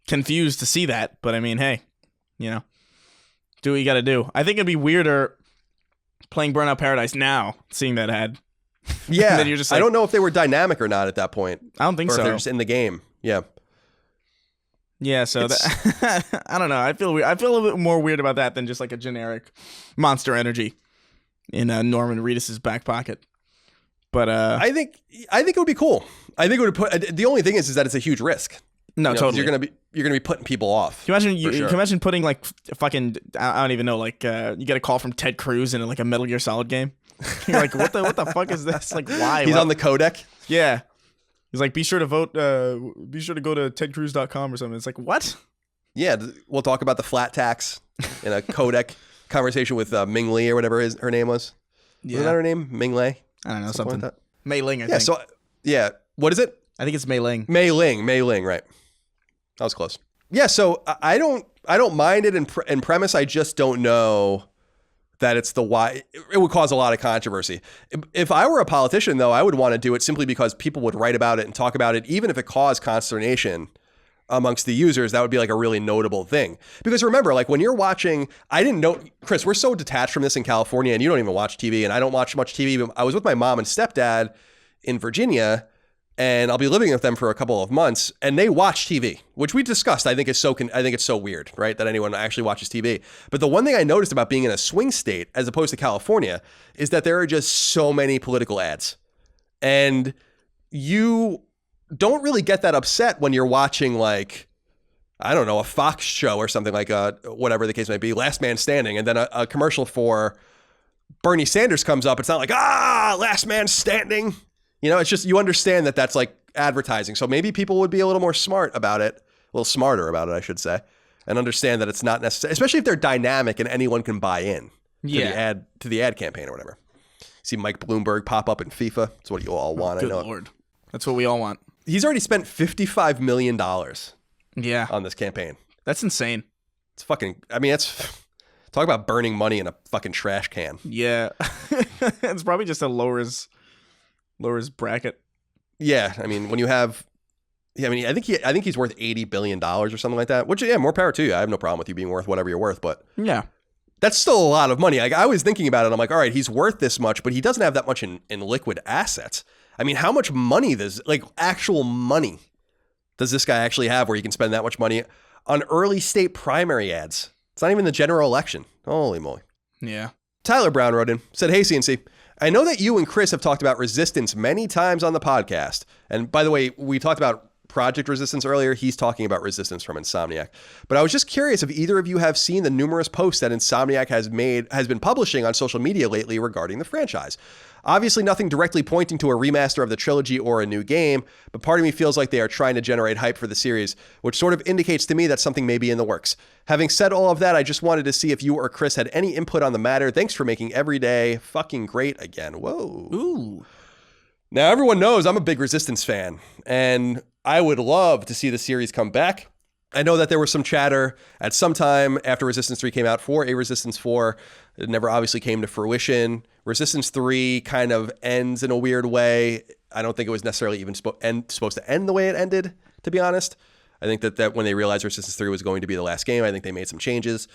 confused to see that, but I mean, hey, you know, do what you got to do. I think it'd be weirder playing Burnout Paradise now, seeing that ad. Yeah, then you're just like, I don't know if they were dynamic or not at that point. I don't think or so. If they're just in the game. Yeah. Yeah, so I don't know. I feel weird. I feel a little bit more weird about that than just like a generic Monster Energy in Norman Reedus's back pocket. But I think it would be cool. I think it would put. The only thing is that it's a huge risk. No, totally. You're gonna be putting people off. Can you imagine putting like fucking I don't even know, like you get a call from Ted Cruz in like a Metal Gear Solid game. You're like, what the fuck is this? Like, why? He's on the codec. Yeah. He's like, be sure to vote. Be sure to go to tedcruz.com or something. It's like, what? Yeah, we'll talk about the flat tax in a codec conversation with Ming Lee or whatever her name was. Yeah. Wasn't that her name? Ming Lei? I don't know, something. Like that. Mei Ling, I think. Yeah, so, yeah. What is it? I think it's Mei Ling. Mei Ling, right. That was close. Yeah, so I don't mind it in premise. I just don't know that it's the why. It would cause a lot of controversy. If I were a politician, though, I would want to do it simply because people would write about it and talk about it, even if it caused consternation amongst the users. That would be like a really notable thing. Because remember, like when you're watching, I didn't know, Chris, we're so detached from this in California, and you don't even watch TV, and I don't watch much TV, but I was with my mom and stepdad in Virginia, and I'll be living with them for a couple of months, and they watch TV, which we discussed. I think it's so weird, right, that anyone actually watches TV. But the one thing I noticed about being in a swing state, as opposed to California, is that there are just so many political ads. And you don't really get that upset when you're watching, like, I don't know, a Fox show or something, like whatever the case may be, Last Man Standing, and then a commercial for Bernie Sanders comes up. It's not like, Last Man Standing. You know, it's just, you understand that that's like advertising. So maybe people would be a little more smart about it, a little smarter about it, I should say, and understand that it's not necessary, especially if they're dynamic and anyone can buy in to the ad campaign or whatever. See Mike Bloomberg pop up in FIFA. That's what you all want. Good I know. Lord. That's what we all want. He's already spent $55 million on this campaign. That's insane. It's fucking, I mean, it's, talk about burning money in a fucking trash can. Yeah. It's probably just a lowers bracket. Yeah, I mean, when you have, I think he's worth $80 billion or something like that, which, yeah, more power to you. I have no problem with you being worth whatever you're worth, but yeah, that's still a lot of money. Like, I was thinking about it. I'm like, all right, he's worth this much, but he doesn't have that much in liquid assets. I mean, how much money actual money does this guy actually have where he can spend that much money on early state primary ads? It's not even the general election. Holy moly. Yeah. Tyler Brown wrote in, said, "Hey, CNC, I know that you and Chris have talked about Resistance many times on the podcast." And by the way, we talked about Project Resistance earlier. He's talking about Resistance from Insomniac. But I was just curious if either of you have seen the numerous posts that Insomniac has been publishing on social media lately regarding the franchise. Obviously, nothing directly pointing to a remaster of the trilogy or a new game, but part of me feels like they are trying to generate hype for the series, which sort of indicates to me that something may be in the works. Having said all of that, I just wanted to see if you or Chris had any input on the matter. Thanks for making every day fucking great again. Whoa. Ooh. Now, everyone knows I'm a big Resistance fan, and I would love to see the series come back. I know that there was some chatter at some time after Resistance 3 came out for a Resistance 4. It never obviously came to fruition. Resistance 3 kind of ends in a weird way. I don't think it was necessarily even supposed to end the way it ended, to be honest. I think that when they realized Resistance 3 was going to be the last game, I think they made some changes.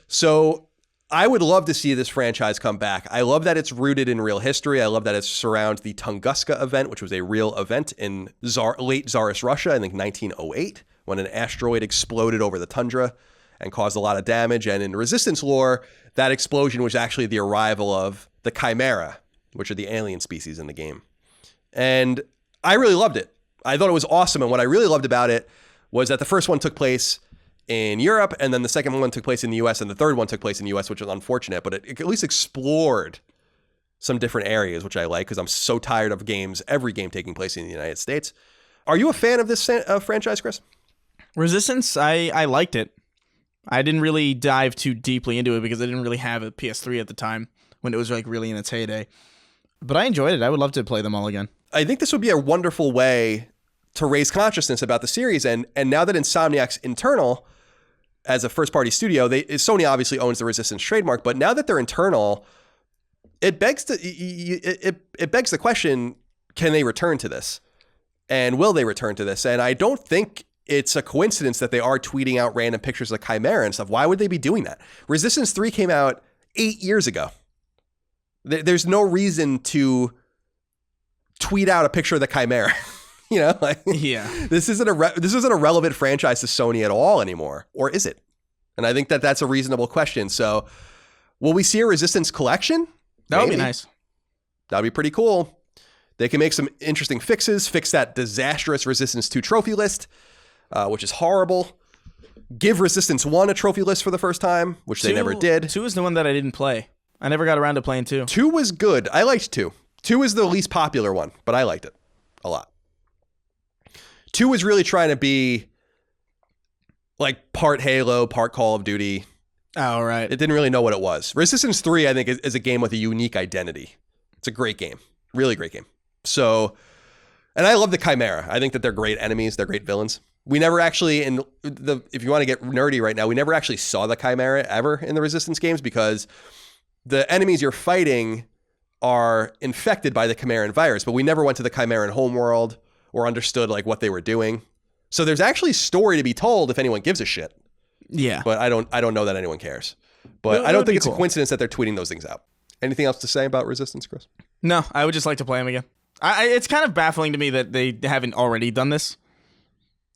So I would love to see this franchise come back. I love that it's rooted in real history. I love that it surrounds the Tunguska event, which was a real event in late Tsarist Russia, I think 1908, when an asteroid exploded over the tundra and caused a lot of damage. And in Resistance lore, that explosion was actually the arrival of the Chimera, which are the alien species in the game. And I really loved it. I thought it was awesome. And what I really loved about it was that the first one took place in Europe, and then the second one took place in the US, and the third one took place in the US, which was unfortunate, but it at least explored some different areas, which I like, because I'm so tired of every game taking place in the United States. Are you a fan of this franchise, Chris? Resistance, I liked it. I didn't really dive too deeply into it because I didn't really have a PS3 at the time when it was like really in its heyday. But I enjoyed it. I would love to play them all again. I think this would be a wonderful way to raise consciousness about the series. And now that Insomniac's internal as a first-party studio, Sony obviously owns the Resistance trademark, but now that they're internal, it begs the question, can they return to this? And will they return to this? And I don't think it's a coincidence that they are tweeting out random pictures of the Chimera and stuff. Why would they be doing that? Resistance 3 came out 8 years ago. There's no reason to tweet out a picture of the Chimera. You know, like, yeah, this isn't a relevant franchise to Sony at all anymore, or is it? And I think that that's a reasonable question. So, will we see a Resistance collection? That would be nice. That'd be pretty cool. They can make some interesting fixes. Fix that disastrous Resistance 2 trophy list, which is horrible. Give Resistance 1 a trophy list for the first time, which they never did. 2 is the one that I didn't play. I never got around to playing 2. 2 was good. I liked 2. 2 is the least popular one, but I liked it a lot. 2 was really trying to be like part Halo, part Call of Duty. Oh, right. It didn't really know what it was. Resistance 3, I think, is a game with a unique identity. It's a great game. Really great game. So, and I love the Chimera. I think that they're great enemies. They're great villains. We never actually, if you want to get nerdy right now, we never actually saw the Chimera ever in the Resistance games because the enemies you're fighting are infected by the Chimeran virus, but we never went to the Chimeran homeworld or understood like what they were doing. So there's actually story to be told if anyone gives a shit. Yeah. But I don't know that anyone cares. But I don't think it's a coincidence that they're tweeting those things out. Anything else to say about Resistance, Chris? No, I would just like to play them again. It's kind of baffling to me that they haven't already done this.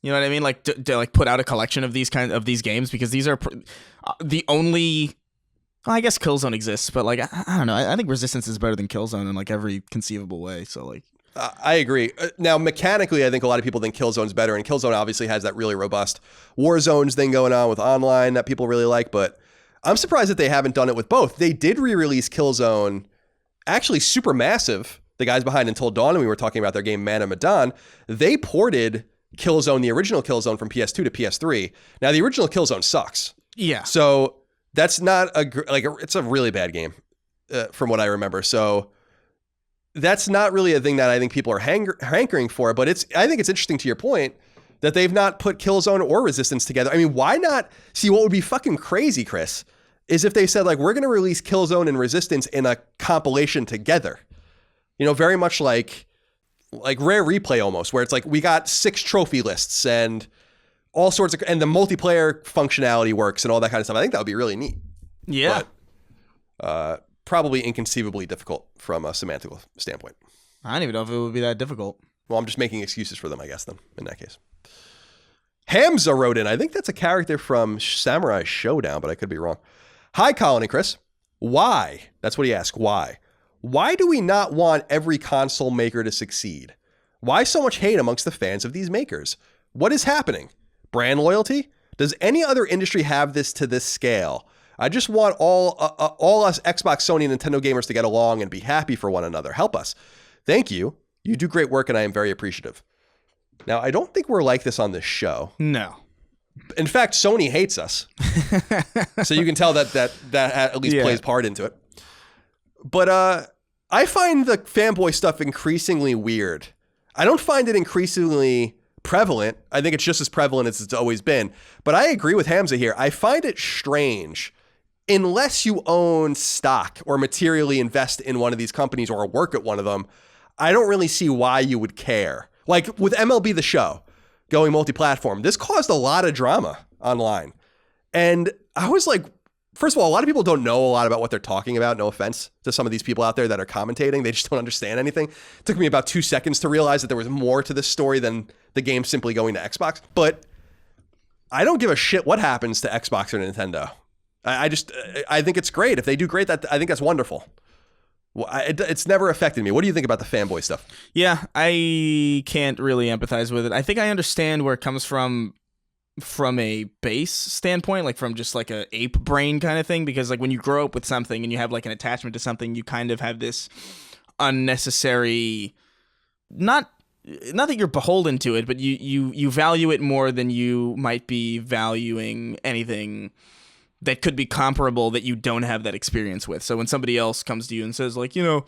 You know what I mean? Like to like put out a collection of these games, because these are the only. Well, I guess Killzone exists, but like I don't know. I think Resistance is better than Killzone in like every conceivable way. So like, I agree. Now, mechanically, I think a lot of people think Killzone's better, and Killzone obviously has that really robust War Zones thing going on with online that people really like, but I'm surprised that they haven't done it with both. They did re-release Killzone, actually Supermassive, the guys behind Until Dawn, and we were talking about their game Man of Medan. They ported Killzone, the original Killzone, from PS2 to PS3. Now, the original Killzone sucks. Yeah. So that's not it's a really bad game from what I remember. So that's not really a thing that I think people are hankering for, but I think it's interesting to your point that they've not put Killzone or Resistance together. I mean, why not? See, what would be fucking crazy, Chris, is if they said, like, we're going to release Killzone and Resistance in a compilation together. You know, very much like Rare Replay almost, where it's like we got 6 trophy lists and all sorts of, and the multiplayer functionality works and all that kind of stuff. I think that would be really neat. Yeah. But, probably inconceivably difficult from a semantical standpoint. I don't even know if it would be that difficult. Well, I'm just making excuses for them, I guess, then, in that case. Hamza wrote in. I think that's a character from Samurai Showdown, but I could be wrong. Hi, Colin and Chris. Why? That's what he asked. Why? Why do we not want every console maker to succeed? Why so much hate amongst the fans of these makers? What is happening? Brand loyalty? Does any other industry have this to this scale? I just want all us Xbox, Sony, and Nintendo gamers to get along and be happy for one another. Help us. Thank you. You do great work, and I am very appreciative. Now, I don't think we're like this on this show. No. In fact, Sony hates us. So you can tell that at least plays part into it. But I find the fanboy stuff increasingly weird. I don't find it increasingly prevalent. I think it's just as prevalent as it's always been. But I agree with Hamza here. I find it strange, unless you own stock or materially invest in one of these companies or work at one of them, I don't really see why you would care. Like with MLB The Show going multi-platform, this caused a lot of drama online. And I was like, first of all, a lot of people don't know a lot about what they're talking about. No offense to some of these people out there that are commentating. They just don't understand anything. It took me about 2 seconds to realize that there was more to this story than the game simply going to Xbox. But I don't give a shit what happens to Xbox or Nintendo. I think it's great. If they do great, I think that's wonderful. Well, it's never affected me. What do you think about the fanboy stuff? Yeah, I can't really empathize with it. I think I understand where it comes from a base standpoint, like from just like a ape brain kind of thing, because like when you grow up with something and you have like an attachment to something, you kind of have this unnecessary, not that you're beholden to it, but you value it more than you might be valuing anything that could be comparable that you don't have that experience with. So when somebody else comes to you and says like, Killzone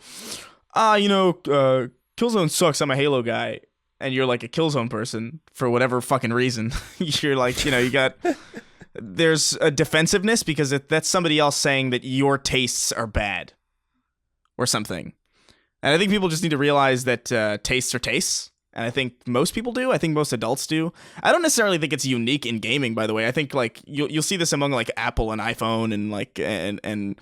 sucks, I'm a Halo guy, and you're like a Killzone person for whatever fucking reason, you're like, there's a defensiveness because that's somebody else saying that your tastes are bad or something. And I think people just need to realize that tastes are tastes. And I think most people do. I think most adults do. I don't necessarily think it's unique in gaming, by the way. I think like you'll see this among like Apple and iPhone and like and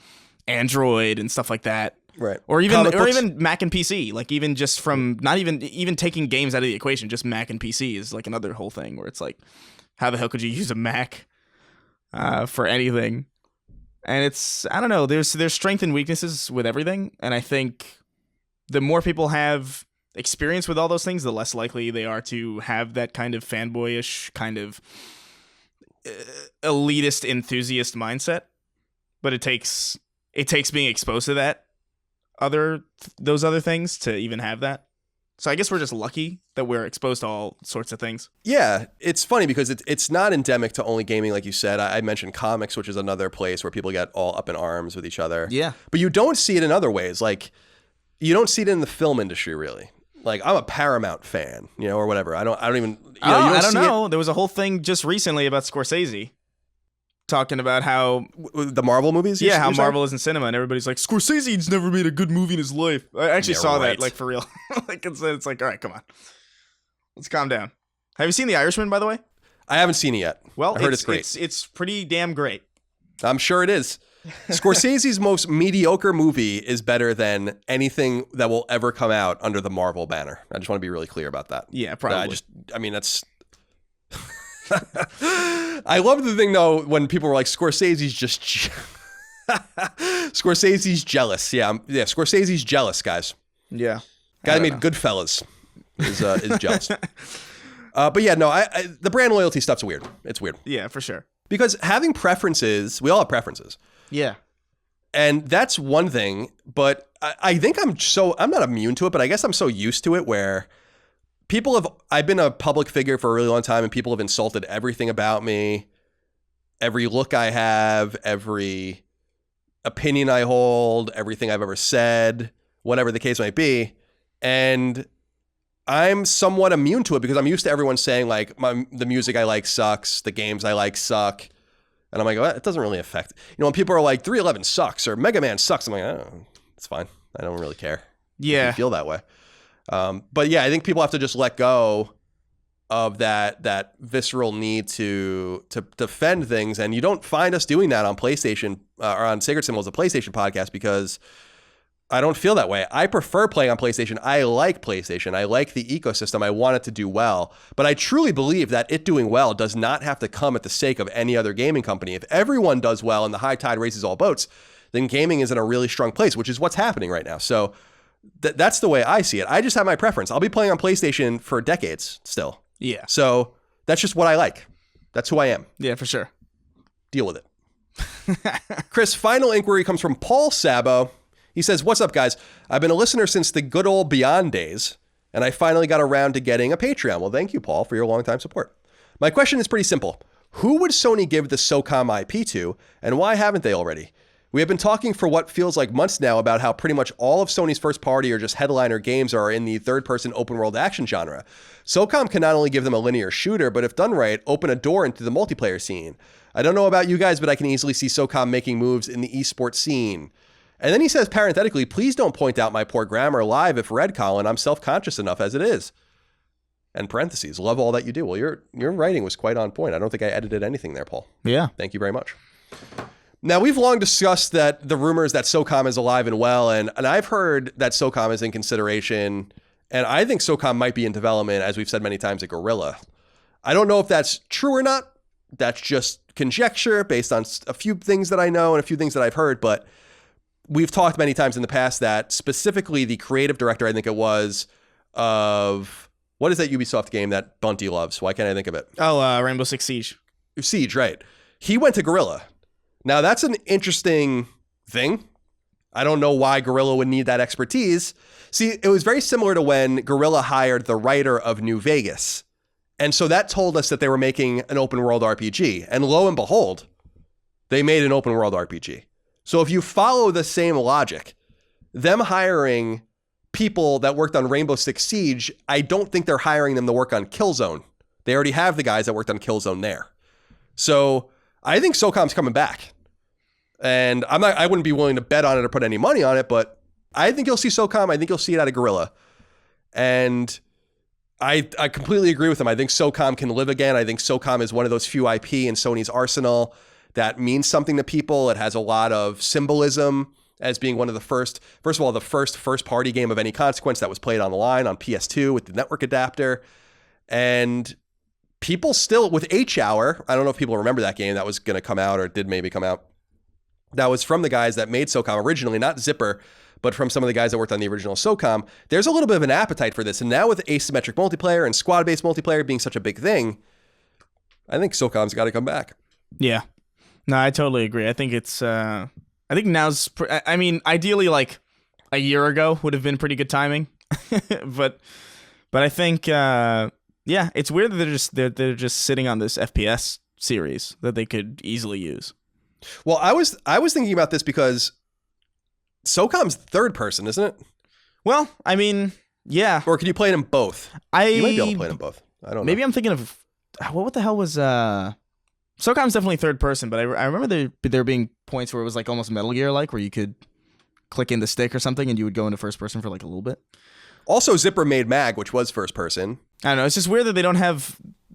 Android and stuff like that. Right. Or even Mac and PC. Like even just from not even taking games out of the equation, just Mac and PC is like another whole thing where it's like, how the hell could you use a Mac for anything? And it's, I don't know, there's strength and weaknesses with everything. And I think the more people have experience with all those things, the less likely they are to have that kind of fanboyish, kind of elitist enthusiast mindset. But it takes being exposed to those other things to even have that. So I guess we're just lucky that we're exposed to all sorts of things. Yeah, it's funny because it's not endemic to only gaming, like you said. I mentioned comics, which is another place where people get all up in arms with each other. Yeah. But you don't see it in other ways. Like, you don't see it in the film industry, really. Like, I'm a Paramount fan, or whatever. I don't even. I don't know. There was a whole thing just recently about Scorsese talking about how the Marvel movies. Yeah, how Marvel is in cinema, and everybody's like, Scorsese's never made a good movie in his life. I actually saw that, like, for real. Like, it's like, all right, come on, let's calm down. Have you seen The Irishman, by the way? I haven't seen it yet. Well, I heard it's great. It's pretty damn great. I'm sure it is. Scorsese's most mediocre movie is better than anything that will ever come out under the Marvel banner. I just want to be really clear about that. Yeah, probably. That's... I love the thing, though, when people were like, Scorsese's just... Scorsese's jealous. Yeah, Scorsese's jealous, guys. Yeah. Guy that made Goodfellas is jealous. But yeah, no, the brand loyalty stuff's weird. It's weird. Yeah, for sure. Because having preferences, we all have preferences. Yeah. And that's one thing, but I think I'm not immune to it, but I guess I'm so used to it where I've been a public figure for a really long time and people have insulted everything about me, every look I have, every opinion I hold, everything I've ever said, whatever the case might be. And I'm somewhat immune to it because I'm used to everyone saying like the music I like sucks, the games I like suck. And I'm like, well, it doesn't really affect. When people are like 311 sucks or Mega Man sucks, I'm like, oh, it's fine. I don't really care. Yeah. I feel that way. But yeah, I think people have to just let go of that visceral need to defend things. And you don't find us doing that on PlayStation or on Sacred Symbols, the PlayStation podcast, because I don't feel that way. I prefer playing on PlayStation. I like PlayStation. I like the ecosystem. I want it to do well. But I truly believe that it doing well does not have to come at the sake of any other gaming company. If everyone does well and the high tide raises all boats, then gaming is in a really strong place, which is what's happening right now. So that's the way I see it. I just have my preference. I'll be playing on PlayStation for decades still. Yeah. So that's just what I like. That's who I am. Yeah, for sure. Deal with it. Chris, final inquiry comes from Paul Sabo. He says, what's up, guys? I've been a listener since the good old Beyond days, and I finally got around to getting a Patreon. Well, thank you, Paul, for your longtime support. My question is pretty simple. Who would Sony give the SOCOM IP to, and why haven't they already? We have been talking for what feels like months now about how pretty much all of Sony's first party or just headliner games are in the third-person open-world action genre. SOCOM can not only give them a linear shooter, but if done right, open a door into the multiplayer scene. I don't know about you guys, but I can easily see SOCOM making moves in the esports scene. And then he says, parenthetically, please don't point out my poor grammar live if read, Colin. I'm self-conscious enough as it is. And parentheses, love all that you do. Well, your writing was quite on point. I don't think I edited anything there, Paul. Yeah. Thank you very much. Now, we've long discussed that the rumors that SOCOM is alive and well, and I've heard that SOCOM is in consideration, and I think SOCOM might be in development, as we've said many times, at Guerrilla. I don't know if that's true or not. That's just conjecture based on a few things that I know and a few things that I've heard, but we've talked many times in the past that specifically the creative director, I think it was, of what is that Ubisoft game that Bunty loves? Why can't I think of it? Oh, Rainbow Six Siege. Siege, right. He went to Guerrilla. Now, that's an interesting thing. I don't know why Guerrilla would need that expertise. See, it was very similar to when Guerrilla hired the writer of New Vegas. And so that told us that they were making an open world RPG. And lo and behold, they made an open world RPG. So if you follow the same logic, them hiring people that worked on Rainbow Six Siege, I don't think they're hiring them to work on Killzone. They already have the guys that worked on Killzone there. So I think SOCOM's coming back. And I wouldn't be willing to bet on it or put any money on it, but I think you'll see SOCOM. I think you'll see it out of Guerrilla. And I completely agree with him. I think SOCOM can live again. I think SOCOM is one of those few IP in Sony's arsenal that means something to people. It has a lot of symbolism as being one of the first of all, the first party game of any consequence that was played online on PS2 with the network adapter. And people still, with H-Hour, I don't know if people remember that game that was going to come out or did maybe come out. That was from the guys that made SOCOM originally, not Zipper, but from some of the guys that worked on the original SOCOM. There's a little bit of an appetite for this. And now with asymmetric multiplayer and squad-based multiplayer being such a big thing, I think SOCOM's got to come back. Yeah. No, I totally agree. I think it's, I think now's, I mean, ideally like a year ago would have been pretty good timing. but I think, yeah, it's weird that they're just sitting on this FPS series that they could easily use. Well, I was thinking about this because SOCOM's third person, isn't it? Well, I mean, yeah. Or can you play it in both? You might be able to play it in both. I don't know. Maybe I'm thinking of, what the hell was, SOCOM's definitely third person, but I remember there being points where it was like almost Metal Gear-like, where you could click in the stick or something and you would go into first person for like a little bit. Also, Zipper made Mag, which was first person. I don't know. It's just weird that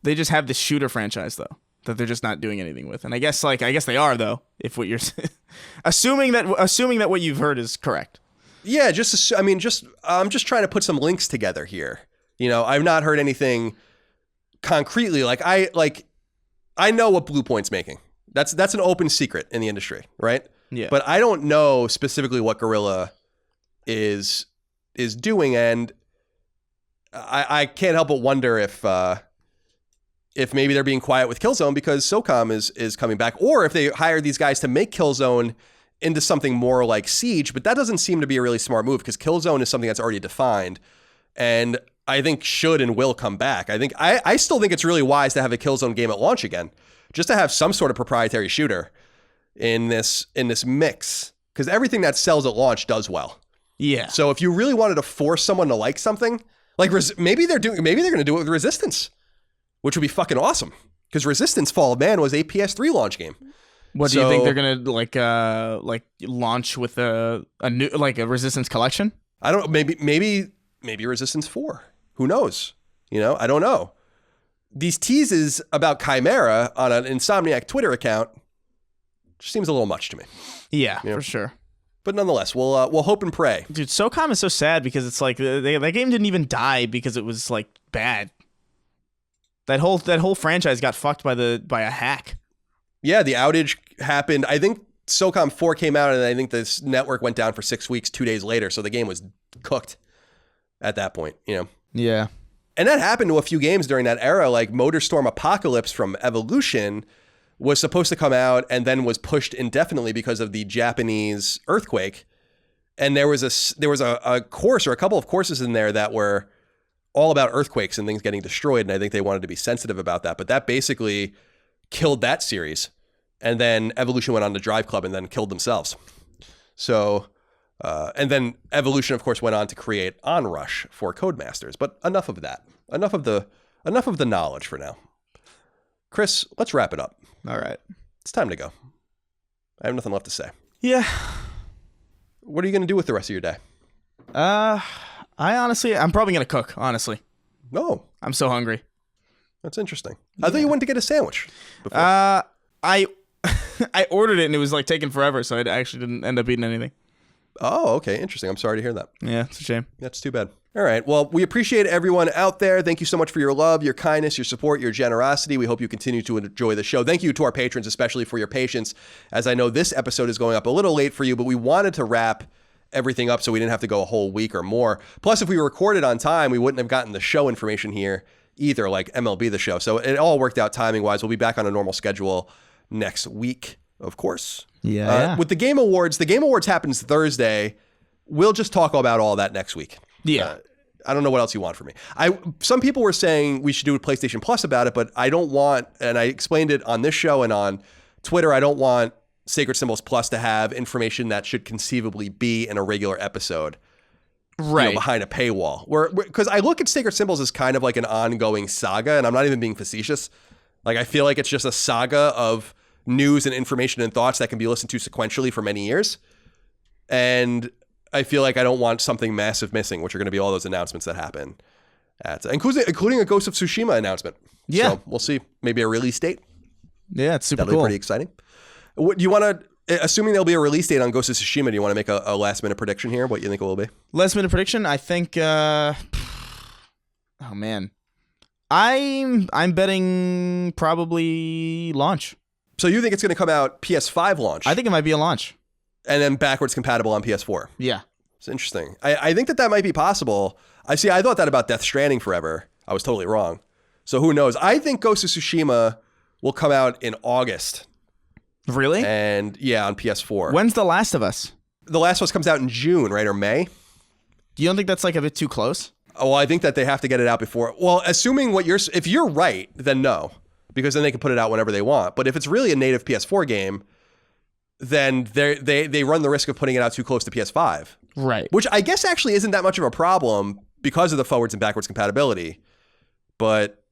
they just have this shooter franchise, though, that they're just not doing anything with. And I guess they are, though, if what you're assuming that what you've heard is correct. Yeah, I'm just trying to put some links together here. I've not heard anything concretely. I know what Blue Point's making. That's an open secret in the industry, right? Yeah. But I don't know specifically what Guerrilla is doing, and I can't help but wonder if maybe they're being quiet with Killzone because SOCOM is coming back, or if they hired these guys to make Killzone into something more like Siege, but that doesn't seem to be a really smart move because Killzone is something that's already defined and I think should and will come back. I still think it's really wise to have a Killzone game at launch again, just to have some sort of proprietary shooter in this mix, because everything that sells at launch does well. Yeah. So if you really wanted to force someone to like something, like maybe they're going to do it with Resistance, which would be fucking awesome. Because Resistance Fall of Man was a PS3 launch game. What do you think they're gonna like launch with a new like a Resistance collection? I don't. Maybe Resistance 4. Who knows? I don't know. These teases about Chimera on an Insomniac Twitter account just seems a little much to me. Yeah, for sure. But nonetheless, we'll hope and pray. Dude, SOCOM is so sad because it's like that game didn't even die because it was like bad. That whole franchise got fucked by a hack. Yeah, the outage happened. I think SOCOM 4 came out, and I think this network went down for 6 weeks, 2 days later. So the game was cooked at that point. Yeah. And that happened to a few games during that era. Like Motorstorm Apocalypse from Evolution was supposed to come out and then was pushed indefinitely because of the Japanese earthquake. And there was a course or a couple of courses in there that were all about earthquakes and things getting destroyed. And I think they wanted to be sensitive about that. But that basically killed that series. And then Evolution went on to Drive Club and then killed themselves. So, and then Evolution, of course, went on to create Onrush for Codemasters. But enough of that. Enough of the knowledge for now. Chris, let's wrap it up. All right. It's time to go. I have nothing left to say. Yeah. What are you going to do with the rest of your day? I'm probably going to cook, honestly. Oh. I'm so hungry. That's interesting. I thought you went to get a sandwich before. I ordered it and it was like taking forever, so I actually didn't end up eating anything. Oh, okay. Interesting. I'm sorry to hear that. Yeah, it's a shame. That's too bad. All right. Well, we appreciate everyone out there. Thank you so much for your love, your kindness, your support, your generosity. We hope you continue to enjoy the show. Thank you to our patrons, especially for your patience, as I know this episode is going up a little late for you, but we wanted to wrap everything up so we didn't have to go a whole week or more. Plus, if we recorded on time, we wouldn't have gotten the show information here either, like MLB The Show. So it all worked out timing-wise. We'll be back on a normal schedule next week, of course. Yeah. With the Game Awards happens Thursday. We'll just talk about all that next week. Yeah. I don't know what else you want from me. Some people were saying we should do a PlayStation Plus about it, but I don't want, and I explained it on this show and on Twitter, I don't want Sacred Symbols Plus to have information that should conceivably be in a regular episode. Right. Behind a paywall. Because I look at Sacred Symbols as kind of like an ongoing saga, and I'm not even being facetious. Like, I feel like it's just a saga of news and information and thoughts that can be listened to sequentially for many years. And I feel like I don't want something massive missing, which are going to be all those announcements that happen, including a Ghost of Tsushima announcement. Yeah. So we'll see. Maybe a release date. Yeah, it's super That'll cool. be pretty exciting. What do you want to, assuming there'll be a release date on Ghost of Tsushima, do you want to make a last minute prediction here? What you think it will be? Last minute prediction? I think, oh man. I'm betting probably launch. So you think it's going to come out PS5 launch? I think it might be a launch. And then backwards compatible on PS4. Yeah. It's interesting. I think that might be possible. I thought that about Death Stranding forever. I was totally wrong. So who knows? I think Ghost of Tsushima will come out in August. Really? And yeah, on PS4. When's The Last of Us? The Last of Us comes out in June, right? Or May? You don't think that's like a bit too close? Oh, well, I think that they have to get it out before. Well, assuming if you're right, then no. Because then they can put it out whenever they want. But if it's really a native PS4 game, then they run the risk of putting it out too close to PS5. Right. Which I guess actually isn't that much of a problem because of the forwards and backwards compatibility. But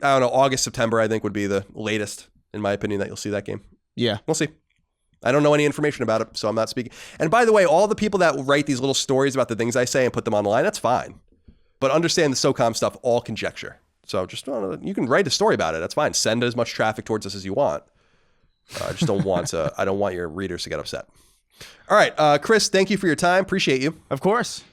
I don't know, August, September, I think would be the latest, in my opinion, that you'll see that game. Yeah. We'll see. I don't know any information about it, so I'm not speaking. And by the way, all the people that write these little stories about the things I say and put them online, that's fine. But understand the SOCOM stuff, all conjecture. So just, you can write a story about it. That's fine. Send as much traffic towards us as you want. I just don't want I don't want your readers to get upset. All right, Chris, thank you for your time. Appreciate you. Of course.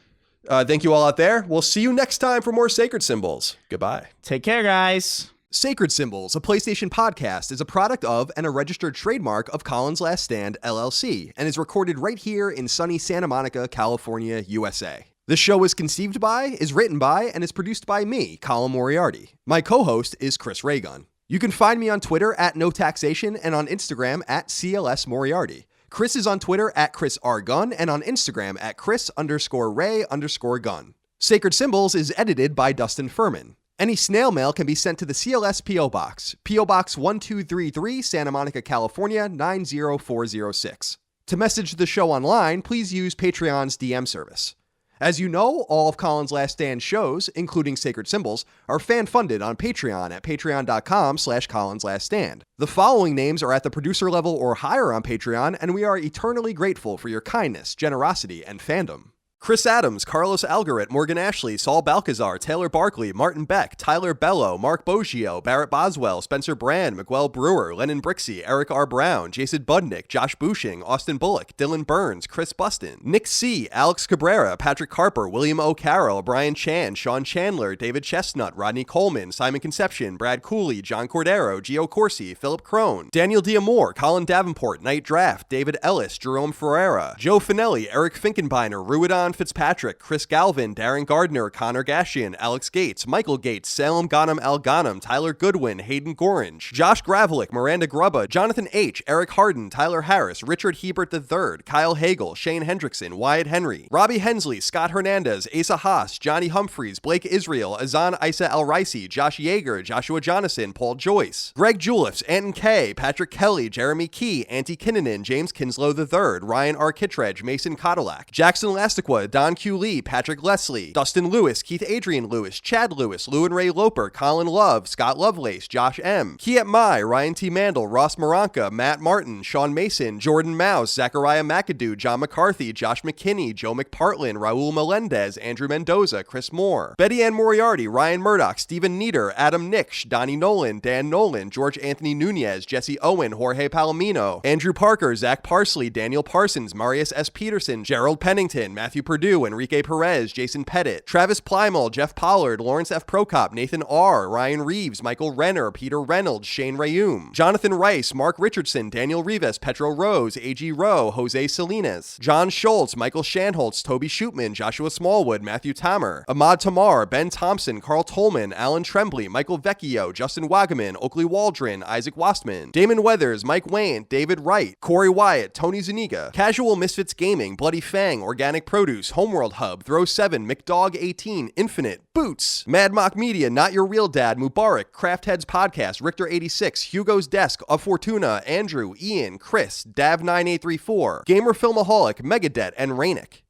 Thank you all out there. We'll see you next time for more Sacred Symbols. Goodbye. Take care, guys. Sacred Symbols, a PlayStation podcast, is a product of and a registered trademark of Colin's Last Stand, LLC, and is recorded right here in sunny Santa Monica, California, USA. The show is conceived by, is written by, and is produced by me, Colin Moriarty. My co-host is Chris Raygun. You can find me on Twitter at NoTaxation and on Instagram at CLS Moriarty. Chris is on Twitter at Chris R. Gunn and on Instagram at Chris_Ray_Gun. Sacred Symbols is edited by Dustin Furman. Any snail mail can be sent to the CLS P.O. Box, P.O. Box 1233, Santa Monica, California, 90406. To message the show online, please use Patreon's DM service. As you know, all of Colin's Last Stand shows, including Sacred Symbols, are fan-funded on Patreon at patreon.com/colinslaststand. The following names are at the producer level or higher on Patreon, and we are eternally grateful for your kindness, generosity, and fandom. Chris Adams, Carlos Algarit, Morgan Ashley, Saul Balcazar, Taylor Barkley, Martin Beck, Tyler Bello, Mark Boggio, Barrett Boswell, Spencer Brand, Miguel Brewer, Lennon Brixey, Eric R. Brown, Jason Budnick, Josh Bushing, Austin Bullock, Dylan Burns, Chris Bustin, Nick C., Alex Cabrera, Patrick Carper, William O. Carroll, Brian Chan, Sean Chandler, David Chestnut, Rodney Coleman, Simon Conception, Brad Cooley, John Cordero, Gio Corsi, Philip Crone, Daniel Diamore, Colin Davenport, Night Draft, David Ellis, Jerome Ferreira, Joe Finelli, Eric Finkenbeiner, Ruidon Fitzpatrick, Chris Galvin, Darren Gardner, Connor Gashian, Alex Gates, Michael Gates, Salem Ghanem Al Ghanem, Tyler Goodwin, Hayden Gorange, Josh Gravelick, Miranda Grubba, Jonathan H., Eric Harden, Tyler Harris, Richard Hebert III, Kyle Hagel, Shane Hendrickson, Wyatt Henry, Robbie Hensley, Scott Hernandez, Asa Haas, Johnny Humphreys, Blake Israel, Azan Isa El Ricey, Josh Yeager, Joshua Jonathan, Paul Joyce, Greg Juliffs, Anton K., Patrick Kelly, Jeremy Key, Auntie Kinnanen, James Kinslow III, Ryan R. Kittredge, Mason Cadillac, Jackson Lastiqua, Don Q. Lee, Patrick Leslie, Dustin Lewis, Keith Adrian Lewis, Chad Lewis, Lou and Ray Loper, Colin Love, Scott Lovelace, Josh M., Kiet Mai, Ryan T. Mandel, Ross Maranka, Matt Martin, Sean Mason, Jordan Mouse, Zachariah McAdoo, John McCarthy, Josh McKinney, Joe McPartlin, Raul Melendez, Andrew Mendoza, Chris Moore, Betty Ann Moriarty, Ryan Murdoch, Stephen Nieder, Adam Nix, Donnie Nolan, Dan Nolan, George Anthony Nunez, Jesse Owen, Jorge Palomino, Andrew Parker, Zach Parsley, Daniel Parsons, Marius S. Peterson, Gerald Pennington, Matthew Purdue, Enrique Perez, Jason Pettit, Travis Plymall, Jeff Pollard, Lawrence F. Prokop, Nathan R., Ryan Reeves, Michael Renner, Peter Reynolds, Shane Rayum, Jonathan Rice, Mark Richardson, Daniel Rivas, Petro Rose, A.G. Rowe, Jose Salinas, John Schultz, Michael Shanholtz, Toby Shootman, Joshua Smallwood, Matthew Tamer, Ahmad Tamar, Ben Thompson, Carl Tolman, Alan Tremblay, Michael Vecchio, Justin Wagaman, Oakley Waldron, Isaac Wastman, Damon Weathers, Mike Wayne, David Wright, Corey Wyatt, Tony Zuniga, Casual Misfits Gaming, Bloody Fang, Organic Produce, Homeworld Hub, Throw 7, McDog 18, Infinite, Boots, Mad Mock Media, Not Your Real Dad, Mubarak, Craft Heads Podcast, Richter 86, Hugo's Desk, Of Fortuna, Andrew, Ian, Chris, Dav9834, Gamer Filmaholic, Megadeth, and Rainick.